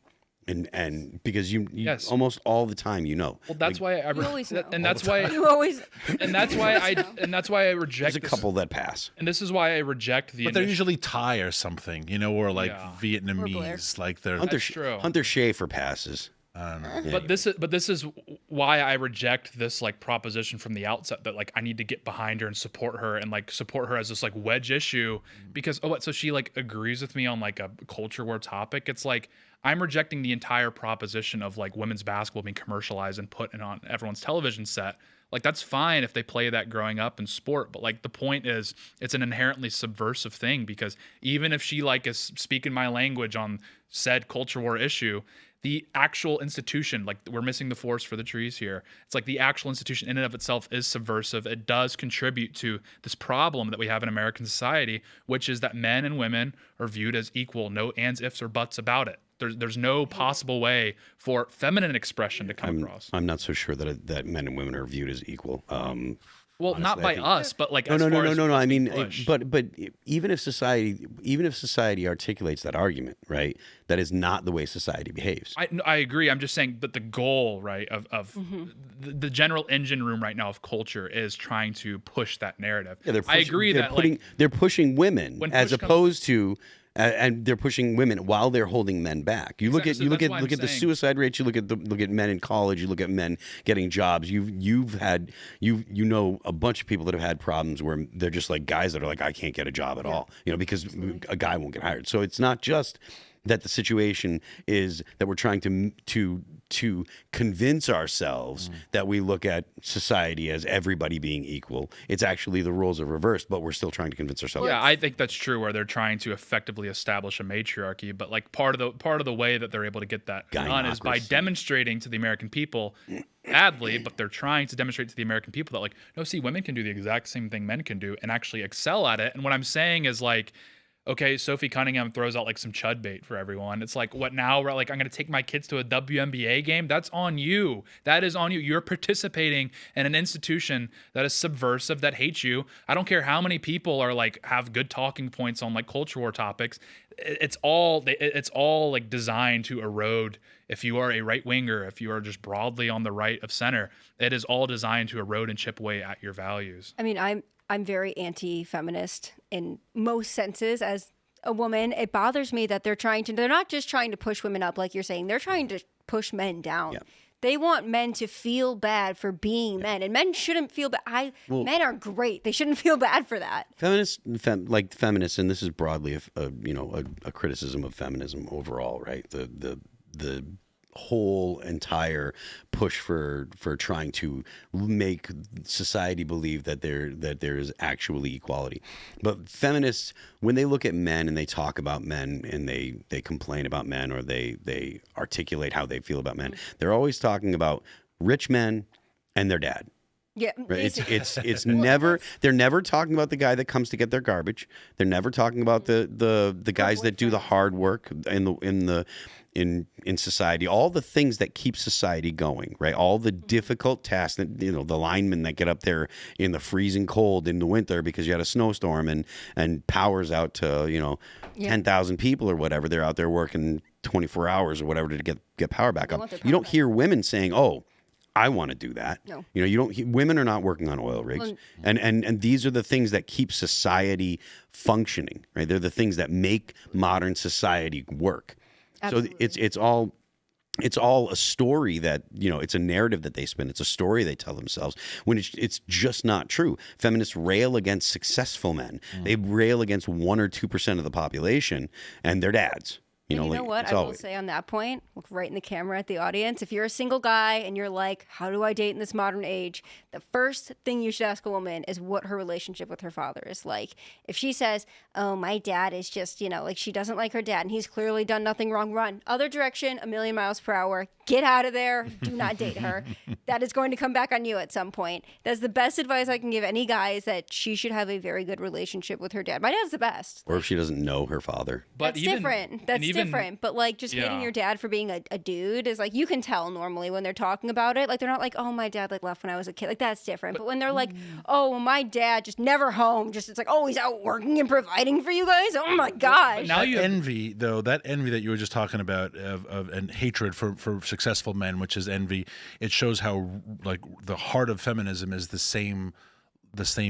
And because you almost all the time, Well, that's why I always know. and that's why You always and that's why I reject. There's a couple that pass, and this is why I reject the. But they're usually Thai or something, or like Vietnamese, like they're Hunter Schafer passes. I don't know. But this is why I reject this like proposition from the outset that like I need to get behind her and support her and like support her as this like wedge issue because so she like agrees with me on like a culture war topic. It's like I'm rejecting the entire proposition of like women's basketball being commercialized and put on everyone's television set. Like that's fine if they play that growing up in sport, but like the point is it's an inherently subversive thing because even if she like is speaking my language on said culture war issue, the actual institution, like we're missing the forest for the trees here. It's like the actual institution in and of itself is subversive. It does contribute to this problem that we have in American society, which is that men and women are viewed as equal, no ands, ifs, or buts about it. There's no possible way for feminine expression to come across. I'm not so sure that men and women are viewed as equal. Well, honestly, not by us, but like no. I mean, but even if society articulates that argument, right, that is not the way society behaves. I agree. I'm just saying that the goal, right, of the general engine room right now of culture is trying to push that narrative. Yeah, I agree they're pushing women as opposed to. And they're pushing women while they're holding men back. You look at the suicide rates. You look at men in college. You look at men getting jobs. You know a bunch of people that have had problems where they're just like guys that are like I can't get a job at all. Because a guy won't get hired. So it's not just that the situation is that we're trying to convince ourselves that we look at society as everybody being equal. It's actually the roles are reversed, but we're still trying to convince ourselves. Yeah, I think that's true where they're trying to effectively establish a matriarchy, but like part of the way that they're able to get that done is by demonstrating to the American people badly, but they're trying to demonstrate to the American people that like, no, see, women can do the exact same thing men can do and actually excel at it. And what I'm saying is like, okay, Sophie Cunningham throws out like some chud bait for everyone. It's like, what now? We're like, I'm going to take my kids to a WNBA game. That's on you. That is on you. You're participating in an institution that is subversive, that hates you. I don't care how many people are like, have good talking points on like culture war topics. It's all like designed to erode. If you are a right winger, if you are just broadly on the right of center, it is all designed to erode and chip away at your values. I mean, I'm very anti-feminist in most senses as a woman. It bothers me that they're not just trying to push women up like you're saying, they're trying to push men down. Yeah. They want men to feel bad for being men, and men shouldn't feel bad. Men are great. They shouldn't feel bad for that. Feminists, and this is broadly a criticism of feminism overall, right? The whole entire push for trying to make society believe that there is actually equality. But feminists, when they look at men and they talk about men and they complain about men, or they articulate how they feel about men, they're always talking about rich men and their dad. Yeah, right? It's never, they're never talking about the guy that comes to get their garbage. They're never talking about the guys that do the hard work in society, all the things that keep society going, right? All the difficult tasks that, the linemen that get up there in the freezing cold in the winter because you had a snowstorm and power's out to, 10,000 people or whatever. They're out there working 24 hours or whatever to get power back up. You don't hear women saying, "Oh, I want to do that." No. You don't. Women are not working on oil rigs, and these are the things that keep society functioning, right? They're the things that make modern society work. Absolutely. So it's all a story that, it's a narrative that they spin. It's a story they tell themselves when it's just not true. Feminists rail against successful men. They rail against 1 or 2% of the population and their dads. You know what? I will say on that point, look right in the camera at the audience. If you're a single guy and you're like, how do I date in this modern age? The first thing you should ask a woman is what her relationship with her father is like. If she says, oh, my dad is just, like she doesn't like her dad and he's clearly done nothing wrong, run. Other direction, 1,000,000 miles per hour. Get out of there. Do not date her. That is going to come back on you at some point. That's the best advice I can give any guy, is that she should have a very good relationship with her dad. My dad's the best. Or if she doesn't know her father. But that's different. That's different. But like just hating your dad for being a dude is like, you can tell normally when they're talking about it. Like they're not like, oh, my dad like left when I was a kid. Like that's different. But when they're like, oh, well, my dad just never home. Just it's like, oh, he's out working and providing for you guys. Oh my gosh. But now you envy though, that envy that you were just talking about of and hatred for successful men, which is envy. It shows how like the heart of feminism is the same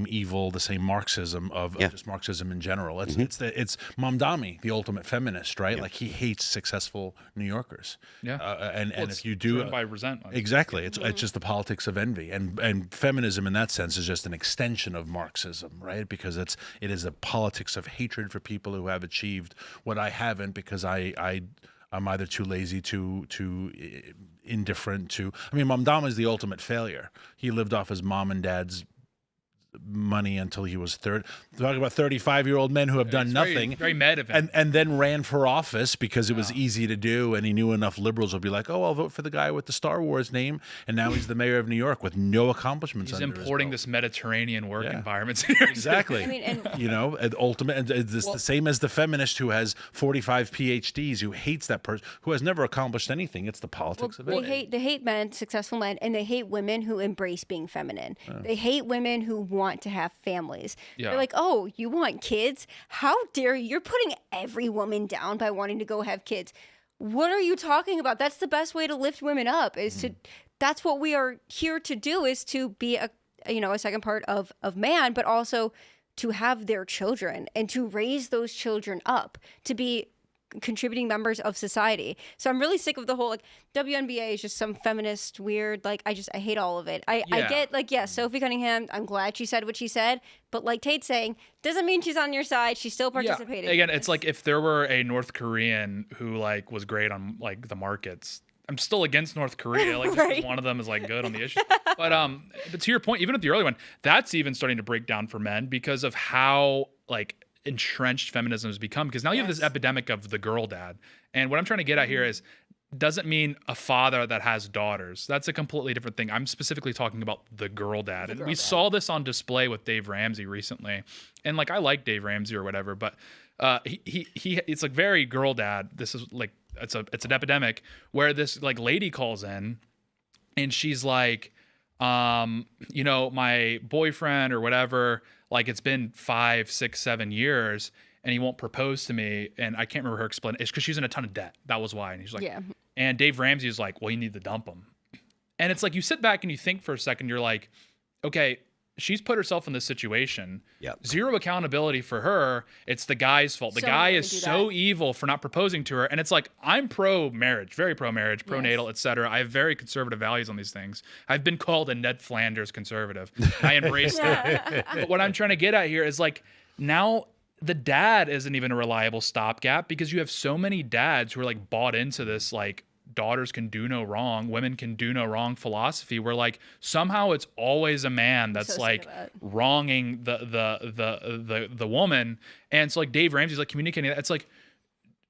evil, the same Marxism of just Marxism in general. It's it's Mamdani, the ultimate feminist, right? Yeah. Like he hates successful New Yorkers. Yeah, and if you do by resentment, exactly, it's just the politics of envy, and feminism in that sense is just an extension of Marxism, right? Because it is a politics of hatred for people who have achieved what I haven't, because I'm either too lazy, too indifferent to. I mean, Mamdani is the ultimate failure. He lived off his mom and dad's money until he was 30. Talking about 35-year-old men who have done nothing. Very mad of him. And then ran for office because it was easy to do, and he knew enough liberals would be like, oh, I'll vote for the guy with the Star Wars name, and now he's the mayor of New York with no accomplishments. He's importing this Mediterranean work environment. Exactly. I mean, ultimate. It's the same as the feminist who has 45 PhDs, who hates that person, who has never accomplished anything. It's the politics of it. They hate men, successful men, and they hate women who embrace being feminine. They hate women who want to have families. They're like, oh, you want kids? How dare you? You're putting every woman down by wanting to go have kids. What are you talking about? That's the best way to lift women up, is to, that's what we are here to do, is to be a second part of man, but also to have their children and to raise those children up to be contributing members of society. So I'm really sick of the whole like WNBA is just some feminist weird, like I hate all of it. I get like, Sophie Cunningham, I'm glad she said what she said, but like Tate's saying, doesn't mean she's on your side. She's still participating. Again, it's like if there were a North Korean who like was great on like the markets, I'm still against North Korea. Like just 'cause one of them is like good on the issue. But to your point, even at the early one, that's even starting to break down for men because of how like entrenched feminism has become, because now you have this epidemic of the girl dad. And what I'm trying to get at here is, doesn't mean a father that has daughters. That's a completely different thing. I'm specifically talking about the girl dad. And we saw this on display with Dave Ramsey recently. And like, I like Dave Ramsey or whatever, but It's like very girl dad. This is like it's an epidemic where this like lady calls in, and she's like, my boyfriend or whatever, like it's been 5, 6, 7 years, and he won't propose to me, and I can't remember her explaining. It's because she's in a ton of debt. That was why. And he's like, Yeah. And Dave Ramsey is like, well, you need to dump him. And it's like you sit back and you think for a second, you're like, okay, she's put herself in this situation. Yep. Zero accountability for her. It's the guy's fault. The So guy many is do so that. evil for not proposing to her. And it's like, I'm pro-marriage, very pro-marriage, pro-natal, etc. I have very conservative values on these things. I've been called a Ned Flanders conservative. I embrace that. But what I'm trying to get at here is like, now the dad isn't even a reliable stopgap because you have so many dads who are like bought into this like daughters can do no wrong, women can do no wrong philosophy where like somehow it's always a man that's so sick like of that. wronging the woman. And so like Dave Ramsey's like communicating that. It's like,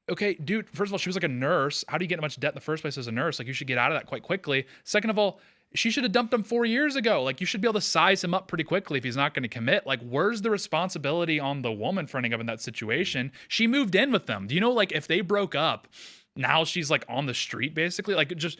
okay, dude, first of all, she was like a nurse. How do you get in much debt in the first place as a nurse? Like you should get out of that quite quickly. Second of all, she should have dumped him 4 years ago. Like you should be able to size him up pretty quickly if he's not going to commit. Like where's the responsibility on the woman for ending up in that situation? She moved in with them. Do you know, like if they broke up, now she's like on the street basically, like just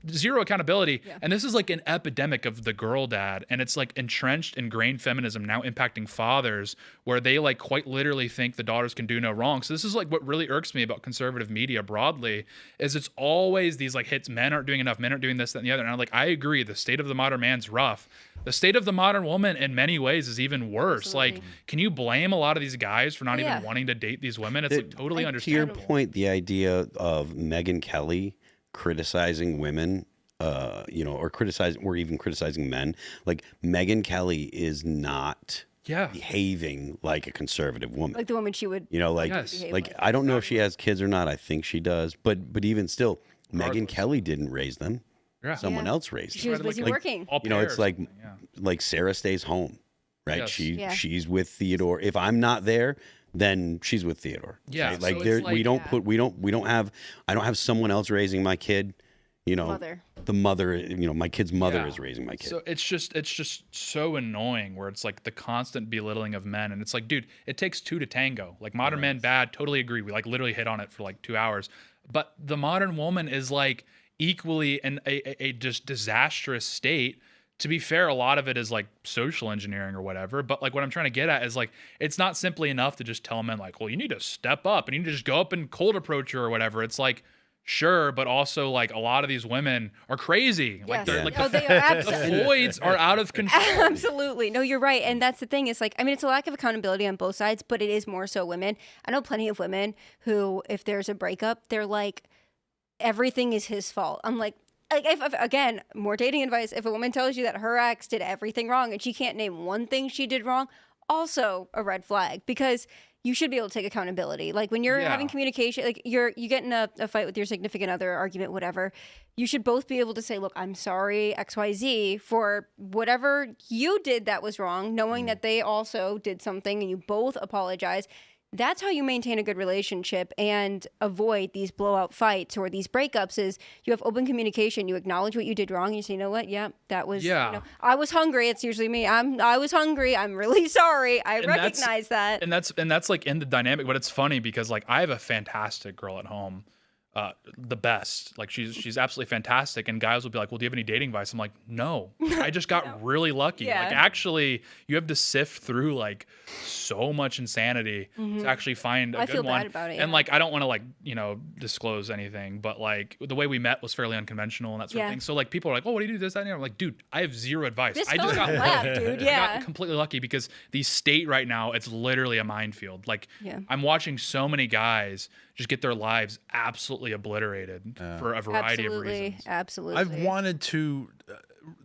zero accountability. Yeah. And this is like an epidemic of the girl dad. And it's like entrenched, ingrained feminism now impacting fathers where they like quite literally think the daughters can do no wrong. So this is like what really irks me about conservative media broadly is it's always these like hits. Men aren't doing enough. Men aren't doing this, that, and the other. And I'm like, I agree. The state of the modern man's rough. The state of the modern woman in many ways is even worse. Absolutely. Like, can you blame a lot of these guys for not Yeah. even wanting to date these women? It's like totally To your understandable. point, the idea of Megyn Kelly criticizing women, or criticizing, or even criticizing men, like Megyn Kelly is not Yeah. behaving like a conservative woman. Like the woman she would. Yes. Like I don't know if she has kids or not. I think she does, but even still, Megyn Regardless. Kelly didn't raise them. Yeah. Someone Yeah. else raised She them. was busy Like- working. Au You know, pair it's or like something, yeah. like Sarah stays home, right? Yes. Yeah. She's with Theodore. If I'm not there, then she's with Theodore. Yeah, right? so Like it's there, like- we don't Yeah. put we don't have I don't have someone else raising my kid. You know, Mother. the mother. My kid's mother Yeah. is raising my kid. So it's just so annoying where it's like the constant belittling of men, and it's like, dude, it takes two to tango. Like modern men bad, totally agree. We like literally hit on it for like 2 hours, but the modern woman is like equally in a just disastrous state. To be fair, a lot of it is like social engineering or whatever. But like what I'm trying to get at is like it's not simply enough to just tell men like, well, you need to step up and you need to just go up and cold approach her or whatever. It's like, sure, but also like a lot of these women are crazy. Like Yes. they're Yeah. like Oh, the they are absolutely. voids are out of control. Absolutely. No, you're right. And that's the thing. It's like, I mean, it's a lack of accountability on both sides, but it is more so women. I know plenty of women who, if there's a breakup, they're like, everything is his fault. I'm like if again, more dating advice. If a woman tells you that her ex did everything wrong and she can't name one thing she did wrong, also a red flag because you should be able to take accountability. Like when you're Yeah. having communication, like you get in a fight with your significant other, argument, whatever, you should both be able to say, look, I'm sorry, XYZ, for whatever you did that was wrong, knowing that they also did something and you both apologize. That's how you maintain a good relationship and avoid these blowout fights or these breakups is you have open communication, you acknowledge what you did wrong, and you say, you know what, yeah, that was, Yeah. I was hungry. It's usually me. I was hungry. I'm really sorry. I And that's- recognize that. And that's like in the dynamic, but it's funny because like I have a fantastic girl at home. The best. Like she's absolutely fantastic. And guys will be like, well, do you have any dating advice? I'm like, no, I just got really lucky. Yeah. Like actually you have to sift through like so much insanity to actually find a I good feel one. bad about it, And yeah. like, I don't want to like, disclose anything, but like the way we met was fairly unconventional and that sort of Yeah. thing. So like people are like, oh, what do you do this, that, and the other? I'm like, dude, I have zero advice. This I just fell got in my lap, dude. I Yeah. got completely lucky because the state right now, it's literally a minefield. Like Yeah. I'm watching so many guys just get their lives absolutely obliterated for a variety of reasons. Absolutely. I've wanted to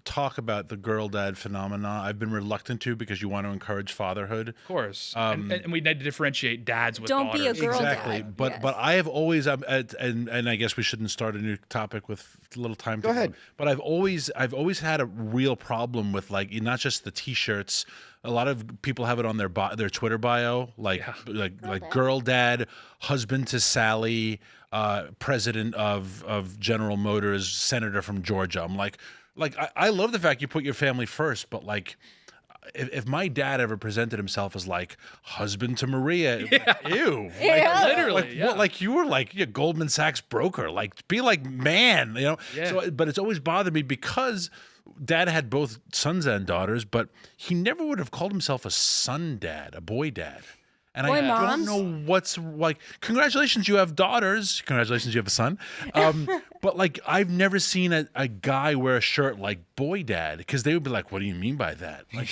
talk about the girl dad phenomena. I've been reluctant to because you want to encourage fatherhood. Of course. And we need to differentiate dads with Don't be a daughters. girl Exactly, dad. but Yes. I have always and I guess we shouldn't start a new topic with a little time. Go ahead. But I've always had a real problem with like not just the T-shirts. A lot of people have it on their Twitter bio, like girl dad, husband to Sally, president of General Motors, senator from Georgia. I'm like I love the fact you put your family first, but like if my dad ever presented himself as like husband to Maria, ew, Yeah. Literally, yeah. what, like you were like a Goldman Sachs broker, like be like man, you know. Yeah. So, but it's always bothered me because dad had both sons and daughters, but he never would have called himself a son dad, a boy dad. And Boy I moms? don't know what's like. Congratulations, you have daughters. Congratulations, you have a son. But like, I've never seen a guy wear a shirt like boy dad because they would be like, "What do you mean by that?" Like,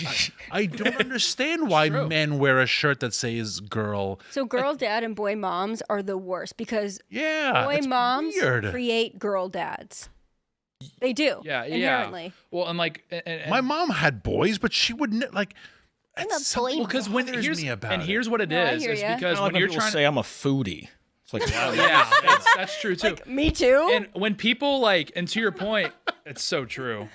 I don't understand why men wear a shirt that says girl. So girl dad and boy moms are the worst because Yeah, boy it's moms weird. create girl dads. They do. Yeah, inherently. yeah. Well, and like, and My mom had boys, but she wouldn't like. It's something boy when bothers here's me about and it. here's what it No, I is hear ya. because Like when you're people trying say I'm a foodie. It's like, wow, yeah, that's true too. Me too. And when people like, and to your point, it's so true.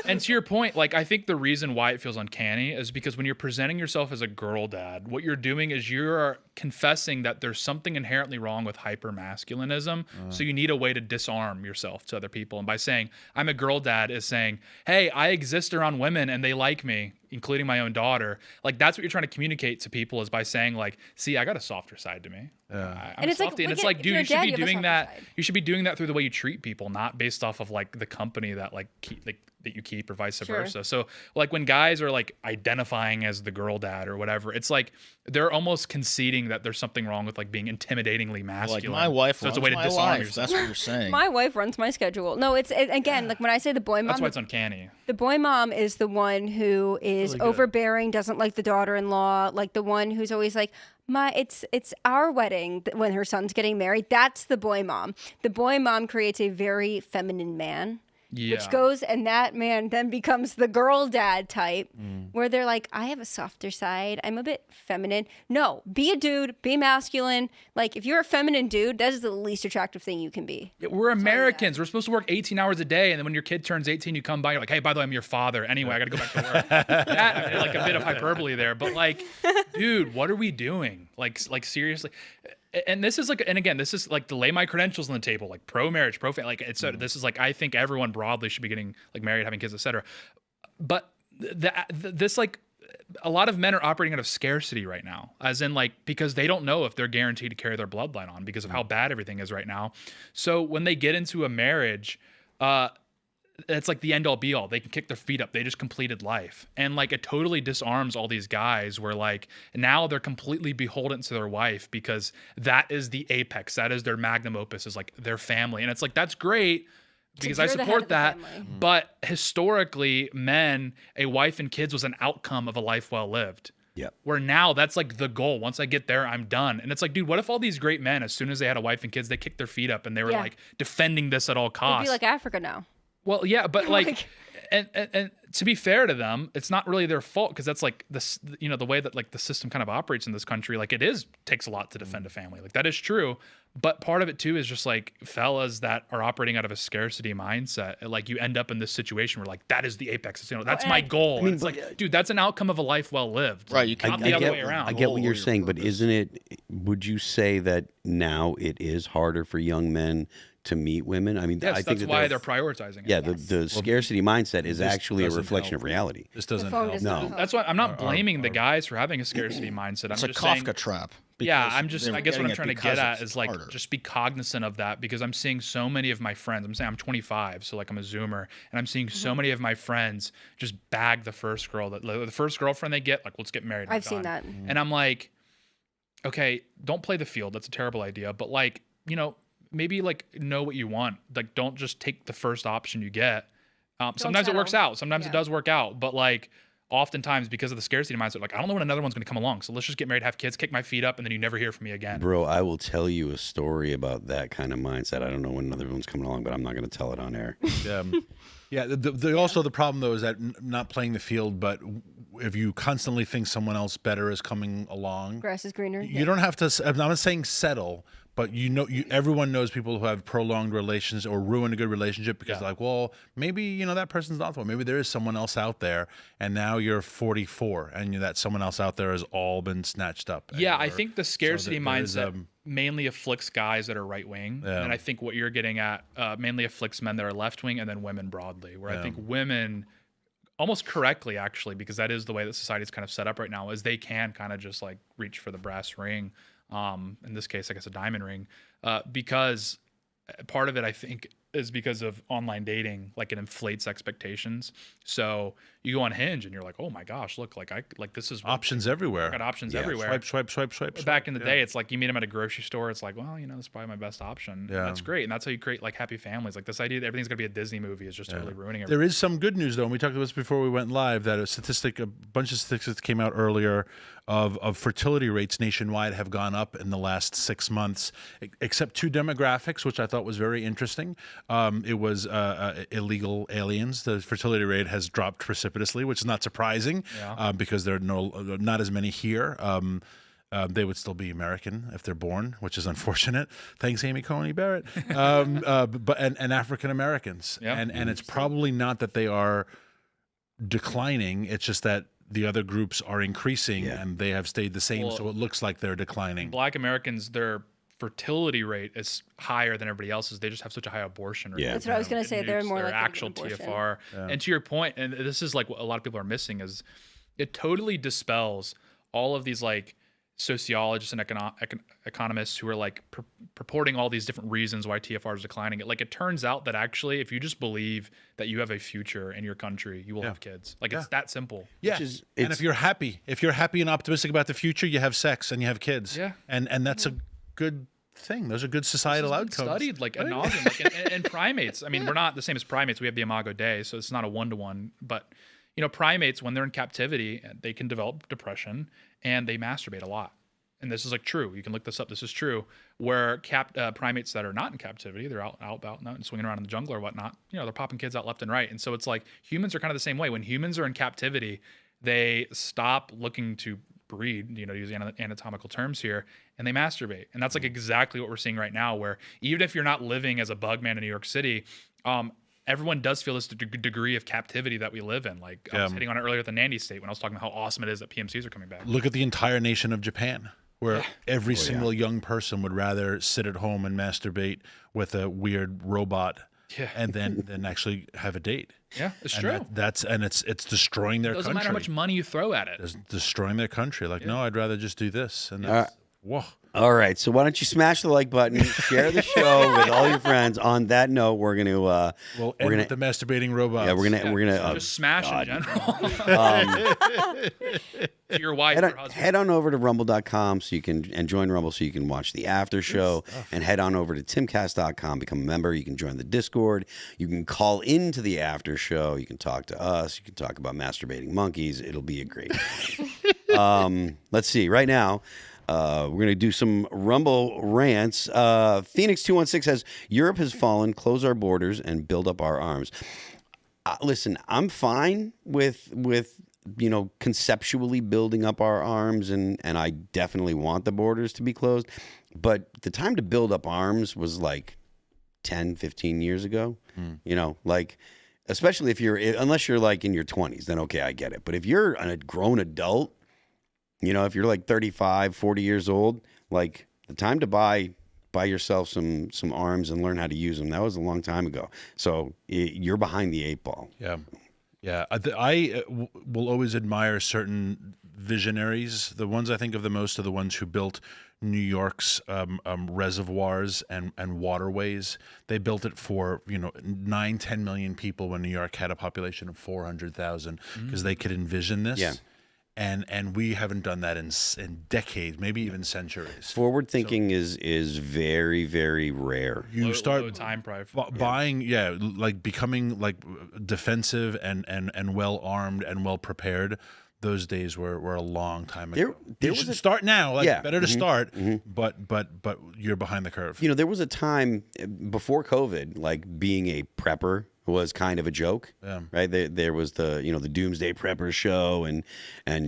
And to your point, like, I think the reason why it feels uncanny is because when you're presenting yourself as a girl dad, what you're doing is you're confessing that there's something inherently wrong with hyper-masculinism. So you need a way to disarm yourself to other people. And by saying, I'm a girl dad is saying, hey, I exist around women and they like me, including my own daughter. Like, that's what you're trying to communicate to people is by saying, like, see, I got a softer side to me. I'm And it's like, softy. And it's look like, at- if dude, you're you a should dad, be you have a doing softer that. side. You should be doing that through the way you treat people, not based off of like the company that like keep like that you keep or vice versa. So like when guys are like identifying as the girl dad or whatever, it's like they're almost conceding that there's something wrong with like being intimidatingly like masculine. my wife so it's runs a way to my disarm life. yourself. That's what you're saying. My wife runs my schedule. No, again, like when I say the boy mom, That's why it's uncanny. the boy mom is the one who is overbearing, doesn't like the daughter-in-law, like the one who's always like, it's our wedding when her son's getting married. That's the boy mom. The boy mom creates a very feminine man. Yeah. Which goes, and that man then becomes the girl dad type, where they're like, I have a softer side. I'm a bit feminine. No, be a dude, be masculine. Like, if you're a feminine dude, that is the least attractive thing you can be. We're Americans. We're supposed to work 18 hours a day, and then when your kid turns 18, you come by, you're like, hey, by the way, I'm your father. Anyway, I got to go back to work. That, like a bit of hyperbole there, but like, dude, what are we doing? Like seriously. And this is like, and again, this is like to lay my credentials on the table, like pro marriage, pro family, like it's this is like I think everyone broadly should be getting like married, having kids, etc. But this like a lot of men are operating out of scarcity right now, as in like because they don't know if they're guaranteed to carry their bloodline on because of how bad everything is right now. So when they get into a marriage, it's like the end all be all. They can kick their feet up. They just completed life. And like it totally disarms all these guys where like now they're completely beholden to their wife because that is the apex. That is their magnum opus, is like their family. And it's like, that's great because I you're the head support of the that. family. But historically, men, a wife and kids was an outcome of a life well lived. Yeah. Where now that's like the goal. Once I get there, I'm done. And it's like, dude, what if all these great men, as soon as they had a wife and kids, they kicked their feet up and they were Yeah. like defending this at all It'd costs? be like Africa now. Well, yeah, but like, and to be fair to them, it's not really their fault because that's like this, you know, the way that like the system kind of operates in this country. Like takes a lot to defend a family. Like that is true, but part of it too is just like fellas that are operating out of a scarcity mindset. Like you end up in this situation where like that is the apex. It's, you know, that's my goal. mean, it's like, dude, that's an outcome of a life well lived. Right, you Not can't- the other get, way around. I get what Goal you're or your saying, but purpose. isn't it? Would you say that now it is harder for young men to meet women? I mean, Yes, I think that's that why they're prioritizing it. Yeah, the scarcity mindset is actually a doesn't reflection help. of reality. This doesn't phone help. does not No. help. That's why I'm not blaming the guys for having a scarcity mindset. It's I'm a just Kafka saying, trap. yeah, because I'm just, they're I guess what I'm getting trying it to get because at it's is like, harder. just be cognizant of that because I'm seeing so many of my friends, I'm saying I'm 25, so like I'm a Zoomer, and I'm seeing so many of my friends just bag the first girl, the first girlfriend they get, like, let's get married. I've seen done. that. And I'm like, okay, don't play the field. That's a terrible idea. But like, you know, maybe like know what you want. Like, don't just take the first option you get. Sometimes it works settle. out. Sometimes it Yeah. does work out. But like, oftentimes because of the scarcity mindset, like I don't know when another one's going to come along. So let's just get married, have kids, kick my feet up, and then you never hear from me again. Bro, I will tell you a story about that kind of mindset. I don't know when another one's coming along, but I'm not going to tell it on air. Yeah. Also the problem though is that not playing the field, but if you constantly think someone else better is coming along, Grass is greener. you don't have to. I'm not saying settle, but everyone knows people who have prolonged relations or ruined a good relationship because like, well, maybe that person's not the one. Maybe there is someone else out there, and now you're 44, and that someone else out there has all been snatched up. Yeah, I think the scarcity there is, mindset mainly afflicts guys that are right wing, and I think what you're getting at mainly afflicts men that are left wing, and then women broadly. Where I think women almost correctly, actually, because that is the way that society is kind of set up right now, is they can kind of just like reach for the brass ring. In this case, I guess a diamond ring, because part of it, I think, is because of online dating. Like, it inflates expectations. So you go on Hinge and you're like, oh my gosh, look, this is Options everywhere. I got options everywhere. Swipe. Back in the day, it's like you meet them at a grocery store. It's like, well, this is probably my best option. Yeah. And that's great. And that's how you create like happy families. Like, this idea that everything's going to be a Disney movie is just totally ruining everything. There is some good news, though, and we talked about this before we went live, that a bunch of statistics came out earlier of fertility rates nationwide have gone up in the last 6 months, except 2 demographics, which I thought was very interesting. It was illegal aliens. The fertility rate has dropped precipitously, which is not surprising because there are not as many here. They would still be American if they're born, which is unfortunate. Thanks, Amy Coney Barrett. But African Americans, and it's probably not that they are declining. It's just that the other groups are increasing and they have stayed the same. So it looks like they're declining. Black Americans, their fertility rate is higher than everybody else's. They just have such a high abortion rate. That's what I was going to say. They're more their like actual TFR. And to your point, and this is like what a lot of people are missing, is it totally dispels all of these like sociologists and economists who are like purporting all these different reasons why TFR is declining. It turns out that actually, if you just believe that you have a future in your country, you will have kids. It's that simple. Yeah. And if you're happy and optimistic about the future, you have sex and you have kids. Yeah. And that's a good thing. Those are good societal outcomes. Studied ad nauseum. And primates. I mean, we're not the same as primates. We have the Imago Dei, so it's not a 1-to-1. But primates, when they're in captivity, they can develop depression and they masturbate a lot. And this is like true. You can look this up. This is true. Where primates that are not in captivity, they're out and swinging around in the jungle or whatnot. They're popping kids out left and right. And so it's like humans are kind of the same way. When humans are in captivity, they stop looking to breed, using anatomical terms here, and they masturbate. And that's like exactly what we're seeing right now, where even if you're not living as a bug man in New York City, everyone does feel this degree of captivity that we live in. Like I was hitting on it earlier at the Nandy State when I was talking about how awesome it is that PMCs are coming back. Look at the entire nation of Japan, where every single young person would rather sit at home and masturbate with a weird robot and then actually have a date. Yeah, it's true. It's destroying their country. It doesn't matter how much money you throw at it. It's destroying their country. No, I'd rather just do this. And whoa. All right, so why don't you smash the like button, share the show with all your friends. On that note, we're gonna we'll end with the masturbating robots. Yeah, we're gonna just smash in general. Your wife, head on over to rumble.com and join Rumble so you can watch the after show, and head on over to timcast.com, become a member. You can join the Discord. You can call into the after show. You can talk to us. You can talk about masturbating monkeys. It'll be a great night. Let's see. Right now, we're going to do some Rumble rants. Phoenix216 says, Europe has fallen, close our borders, and build up our arms. Listen, I'm fine with conceptually building up our arms, and I definitely want the borders to be closed. But the time to build up arms was like 10, 15 years ago. Especially unless you're like in your 20s, then okay, I get it. But if you're a grown adult, if you're like 35, 40 years old, like the time to buy yourself some arms and learn how to use them, that was a long time ago. So you're behind the 8 ball. Yeah. Yeah. I will always admire certain visionaries. The ones I think of the most are the ones who built New York's reservoirs and waterways. They built it for 9-10 million people when New York had a population of 400,000 because they could envision this. Yeah. And we haven't done that in decades, maybe even centuries. Forward thinking is very, very rare. You start low time probably buying, like becoming like defensive and well armed and well prepared. Those days were a long time ago. You should start now. Better to start, but you're behind the curve. There was a time before COVID, like being a prepper was kind of a joke, right? There was the the Doomsday Prepper show, and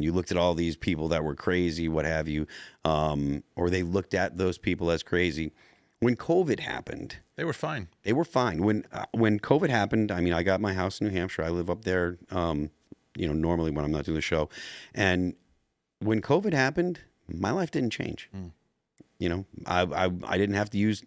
you looked at all these people that were crazy, what have you, or they looked at those people as crazy. When COVID happened, they were fine. They were fine. When COVID happened, I mean, I got my house in New Hampshire. I live up there. Normally when I'm not doing the show, and when COVID happened, my life didn't change. I didn't have to use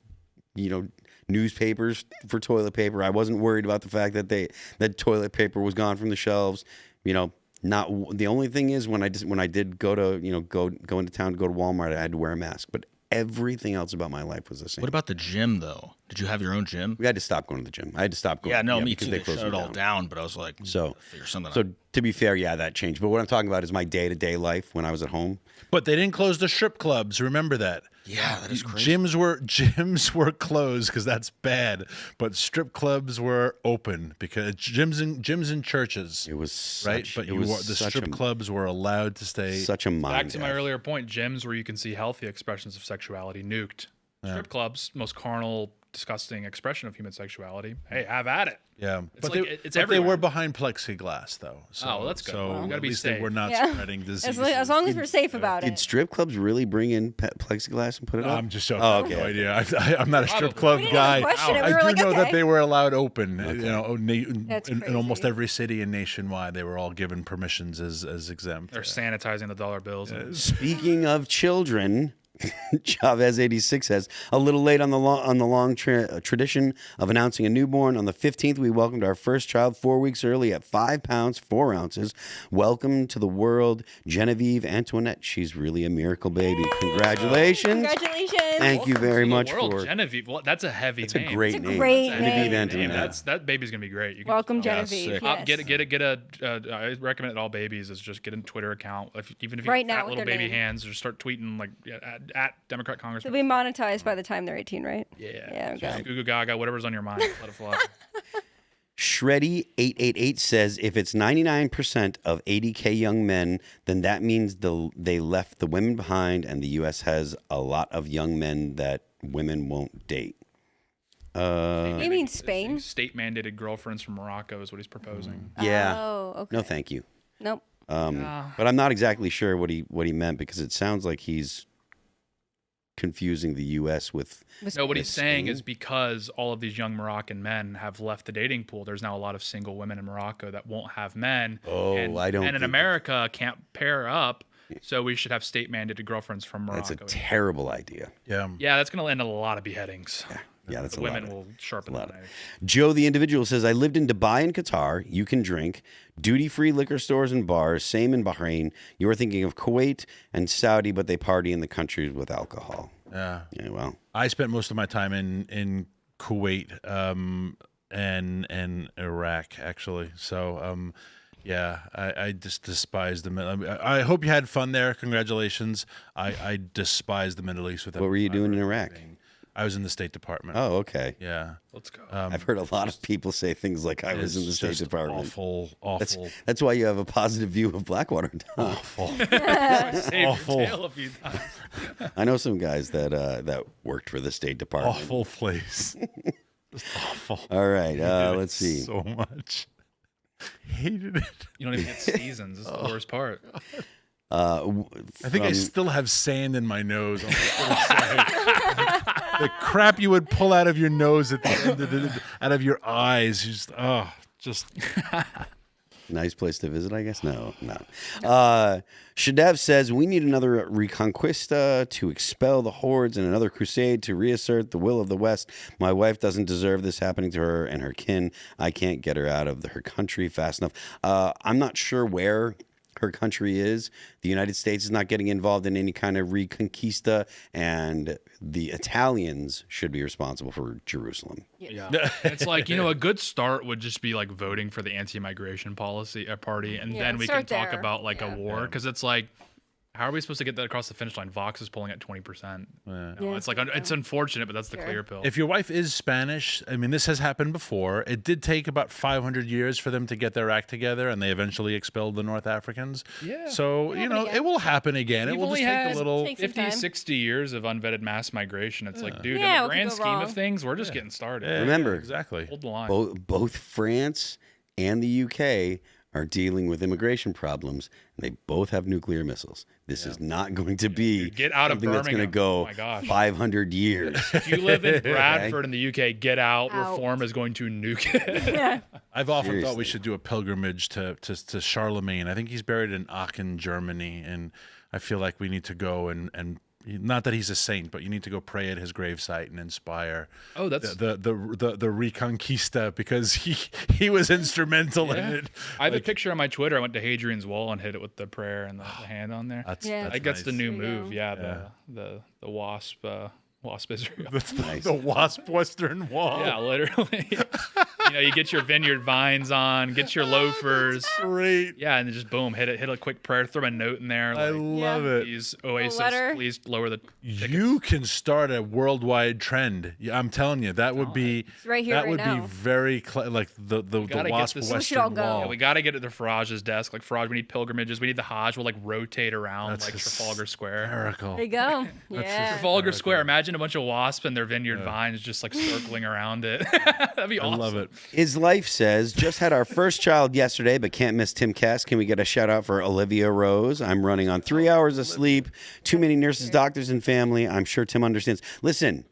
newspapers for toilet paper. I wasn't worried about the fact that toilet paper was gone from the shelves. You know, not the only thing is when I did go to go into town to go to Walmart, I had to wear a mask. But everything else about my life was the same. What about the gym, though? Did you have your own gym? We had to stop going to the gym. I had to stop going. Yeah, no, me because too. They shut it all down. down, but I was like, So, figure something so out. to be fair, yeah, that changed. But what I'm talking about is my day-to-day life when I was at home. But they didn't close the strip clubs. Remember that. Yeah, that is crazy. Gyms were closed because that's bad. But strip clubs were open because gyms and churches. It was right. such, But it was the such strip a, clubs were allowed to stay. such a mind. Back to my earlier point, gyms where you can see healthy expressions of sexuality nuked. Strip clubs, most carnal, disgusting expression of human sexuality. Hey, have at it. Yeah, It's but like- they, it's but they everywhere. were behind plexiglass though. So, Oh, well, that's good. So Well, you gotta at be least they safe. were not Yeah. spreading diseases. As long as we're safe about Did it. strip clubs really bring in plexiglass and put it up? I'm just joking. Oh, I have okay. no idea. I'm not a strip Probably. club We didn't guy. even question it. We I were do like, know that okay. they were allowed open. You know, That's in almost crazy. every city and nationwide, they were all given permissions as exempt. They're sanitizing the dollar bills. Speaking of children, Chavez 86 says a little late on the long tradition of announcing a newborn. On the 15th, we welcomed our first child 4 weeks early at 5 pounds 4 ounces. Welcome to the world, Genevieve Antoinette. She's really a miracle baby. Congratulations! Congratulations. Thank you very much world, for. Genevieve. Well, that's a heavy It's a name. great It's a name. great Genevieve name. Antoinette. That baby's gonna be great. You can Welcome, just- Genevieve. sick. Yes. Get a. I recommend it all babies is just get a Twitter account. Even if you Right have now fat with little their baby name. hands, or start tweeting like at Democrat They'll Congressman. be monetized by the time they're 18, right? Yeah. Okay. Goo goo gaga, whatever's on your mind, let it fly. Shreddy888 says if it's 99% of 80K young men, then that means they left the women behind, and the U.S. has a lot of young men that women won't date. You mean Spain? State mandated girlfriends from Morocco is what he's proposing. Yeah. Oh, okay. No, thank you. Nope. But I'm not exactly sure what he meant because it sounds like he's confusing the U.S. with. No, what he's with saying Spain. is because all of these young Moroccan men have left the dating pool, there's now a lot of single women in Morocco that won't have men. Oh, and, I don't And in think America can't pair up, so we should have state mandated girlfriends from That's Morocco. a terrible idea. Yeah. Yeah, that's going to end a lot of beheadings. Yeah, that's The a lot. women will sharpen the knife. Joe, the individual, says, I lived in Dubai and Qatar. You can drink. Duty-free liquor stores and bars. Same in Bahrain. You are thinking of Kuwait and Saudi, but they party in the countries with alcohol. Yeah. Yeah, well. I spent most of my time in Kuwait and Iraq, actually. So, yeah, I just despise the Middle East. I hope you had fun there. Congratulations. I despise the Middle East. What were you doing in Iraq? I was in the State Department. Oh, okay. Yeah. Let's go. I've heard a lot of people say things like I was in the It's State just Department. Awful. That's why you have a positive view of Blackwater. Awful. Save your awful. tail a few times. I know some guys that worked for the State Department. Awful place. Just awful. All right, Hated let's it see. So much. Hated it. You don't even get seasons. This is the worst part. I think I still have sand in my nose. I'm so sorry. The crap you would pull out of your nose at the end of out of your eyes. Just Nice place to visit, I guess. No. Shadev says we need another Reconquista to expel the hordes and another crusade to reassert the will of the West. My wife doesn't deserve this happening to her and her kin. I can't get her out of her country fast enough. I'm not sure where her country is. The United States is not getting involved in any kind of Reconquista, and the Italians should be responsible for Jerusalem. Yeah. It's like, a good start would just be like voting for the anti-migration policy party, and Yeah, then we can start talk there. about like a war, because it's like, how are we supposed to get that across the finish line? Vox is polling at 20%. It's like it's unfortunate, but that's the clear pill. if your wife is Spanish, I mean, this has happened before. It did take about 500 years for them to get their act together, and they eventually expelled the North Africans. Yeah. So, it will happen again. It We've will just only take had a little. Take some 50, time. 60 years of unvetted mass migration. It's like, dude, Yeah, in what the could grand go scheme wrong? of things, we're just getting started. Yeah, Remember, exactly. Hold the line. Both France and the UK are dealing with immigration problems, and they both have nuclear missiles. This is not going to be Get out of something that's going to Birmingham. go Oh my gosh. 500 years. If you live in Bradford in the UK, get out. Out. Reform is going to nuke it. Yeah. I've often thought Seriously. we should do a pilgrimage to Charlemagne. I think he's buried in Aachen, Germany, and I feel like we need to go and not that he's a saint, but you need to go pray at his gravesite and inspire that's the Reconquista, because he was instrumental in it. I have a picture on my Twitter. I went to Hadrian's Wall and hit it with the prayer and the hand on there. That's I think that's the new There you move. go. The wasp. Wasp Israel. That's the Wasp Western Wall. Yeah, literally. You get your vineyard vines on, get your loafers. Great. Yeah, and then just boom, hit a quick prayer, throw a note in there. I love it. Please, Oasis, letter. please lower the tickets. You can start a worldwide trend. I'm telling you, that would be right here, that right would now. be very like the gotta get Wasp this- We should all Western go. Wall. Yeah, we got to get it to Faraj's desk. Like Faraj, we need pilgrimages. We need the Hajj. We'll like rotate around That's like Trafalgar Square. hysterical. There you go. Yeah. Trafalgar Square. Imagine a bunch of wasps and their vineyard vines just like circling around it. That'd be I awesome. love it. His life says, just had our first child yesterday, but can't miss Timcast. Can we get a shout out for Olivia Rose? I'm running on 3 hours of sleep, too many nurses, doctors, and family. I'm sure Tim understands. Listen,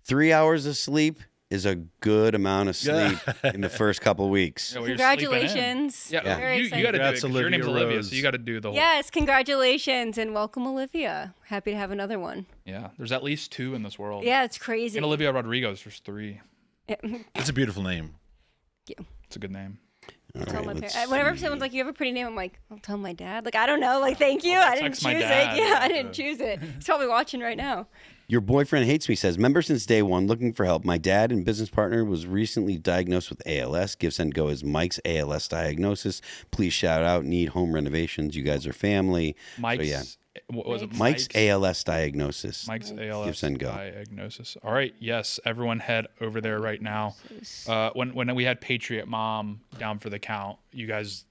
3 hours of sleep is a good amount of sleep in the first couple weeks. Yeah, well, you're sleeping in. Congratulations. Yeah, Very you excited. got to do it. Congrats, 'Cause your name's Olivia Olivia, Rose. so you got to do the whole. Yes, congratulations and welcome, Olivia. Happy to have another one. Yeah, there's at least 2 in this world. Yeah, it's crazy. And Olivia Rodrigo's, there's 3. It's a beautiful name. It's a good name. All Tell right, my let's parents. Whenever see. someone's like, "You have a pretty name," I'm like, "I'll tell my dad." Like, I don't know. Like, thank you. I'll I didn't text choose my it. dad. Yeah, I didn't choose it. He's probably watching right now. Your boyfriend hates me says, member since day one, looking for help. My dad and business partner was recently diagnosed with ALS. Give, Send, Go is Mike's ALS diagnosis. Please shout out. Need home renovations. You guys are family. Mike's. yeah. What was it? Mike's ALS diagnosis. Mike's ALS Give, Send, Go. diagnosis. All right, yes, everyone head over there right now. When we had Patriot Mom down for the count, you guys,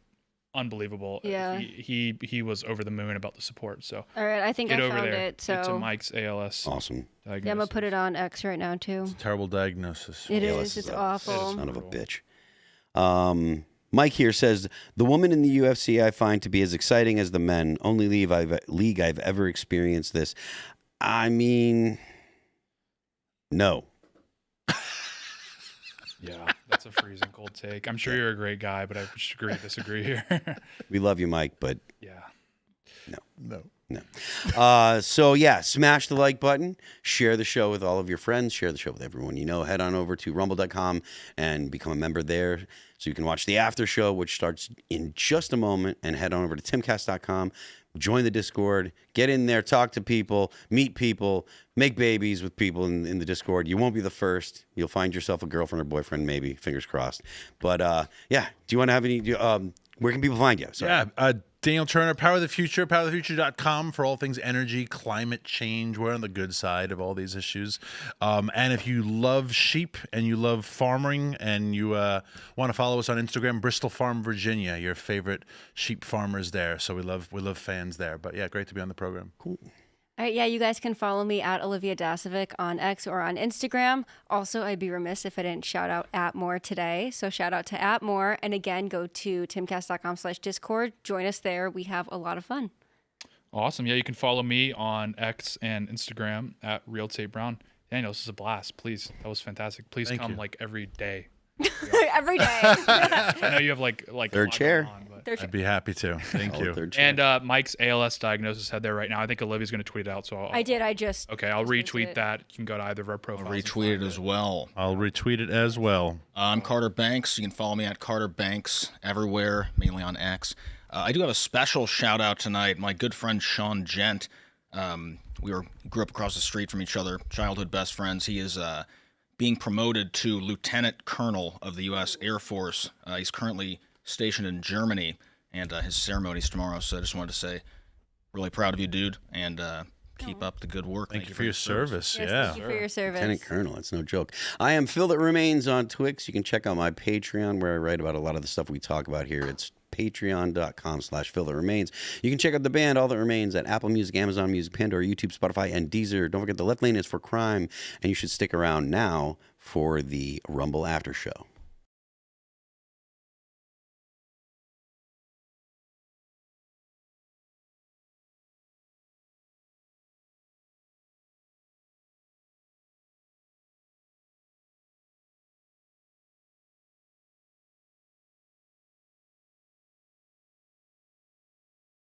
unbelievable. Yeah. He was over the moon about the support. So All right, I think get I over found there. it. So Get to Mike's ALS Awesome. diagnosis. yeah, I'm gonna put it on X right now too. Terrible diagnosis. It ALS is. It's a awful. Son of a bitch. Mike here says, the woman in the UFC I find to be as exciting as the men. Only league I've ever experienced this. I mean, no. Yeah, that's a freezing cold take. I'm sure you're a great guy, but I just agree to disagree here. We love you, Mike, but Yeah. No. no. So yeah, smash the like button, share the show with all of your friends, share the show with everyone you know. Head on over to rumble.com and become a member there so you can watch the after show, which starts in just a moment, and head on over to timcast.com, join the Discord, get in there, talk to people, meet people, make babies with people in the Discord. You won't be the first. You'll find yourself a girlfriend or boyfriend, maybe, fingers crossed. But yeah, do you want to have any where can people find you? Sorry. Yeah, Daniel Turner, Power of the Future, powerofthefuture.com for all things energy, climate change. We're on the good side of all these issues. And if you love sheep and you love farming and you want to follow us on Instagram, Bristol Farm, Virginia, your favorite sheep farmers there. So we love fans there. But yeah, great to be on the program. Cool. All right, yeah, you guys can follow me at Olivia Dasovic on X or on Instagram. Also, I'd be remiss if I didn't shout out @more today. So shout out to @more. And again, go to timcast.com/Discord. Join us there. We have a lot of fun. Awesome. Yeah, you can follow me on X and Instagram at Real Tate Brown. Daniel, this is a blast. Please, that was fantastic. Please Thank come you. like every day. Every day. I know you have like Third a lot chair. going on, but- I'd be happy to. Thank you. Third chair. And Mike's ALS diagnosis head there right now. I think Olivia's going to tweet it out. So I did. I just. Okay, I'll just posted retweet it. that. You can go to either of our profiles. and Retweet it find as well. I'll retweet it as well. I'm Carter Banks. You can follow me at Carter Banks everywhere, mainly on X. I do have a special shout out tonight. My good friend Sean Gent. We grew up across the street from each other, childhood best friends. He is being promoted to Lieutenant Colonel of the U.S. Air Force. He's currently stationed in Germany, and his ceremony's tomorrow. So I just wanted to say, really proud of you, dude, and keep up the good work. Thank you for your service. Yes, Yeah. thank you for your service. Lieutenant Colonel, that's no joke. I am Phil That Remains on Twix. You can check out my Patreon where I write about a lot of the stuff we talk about here. It's patreon.com/Phil That Remains. You can check out the band All That Remains at Apple Music, Amazon Music, Pandora, YouTube, Spotify, and Deezer. Don't forget the Left Lane is for Crime, and you should stick around now for the Rumble After Show.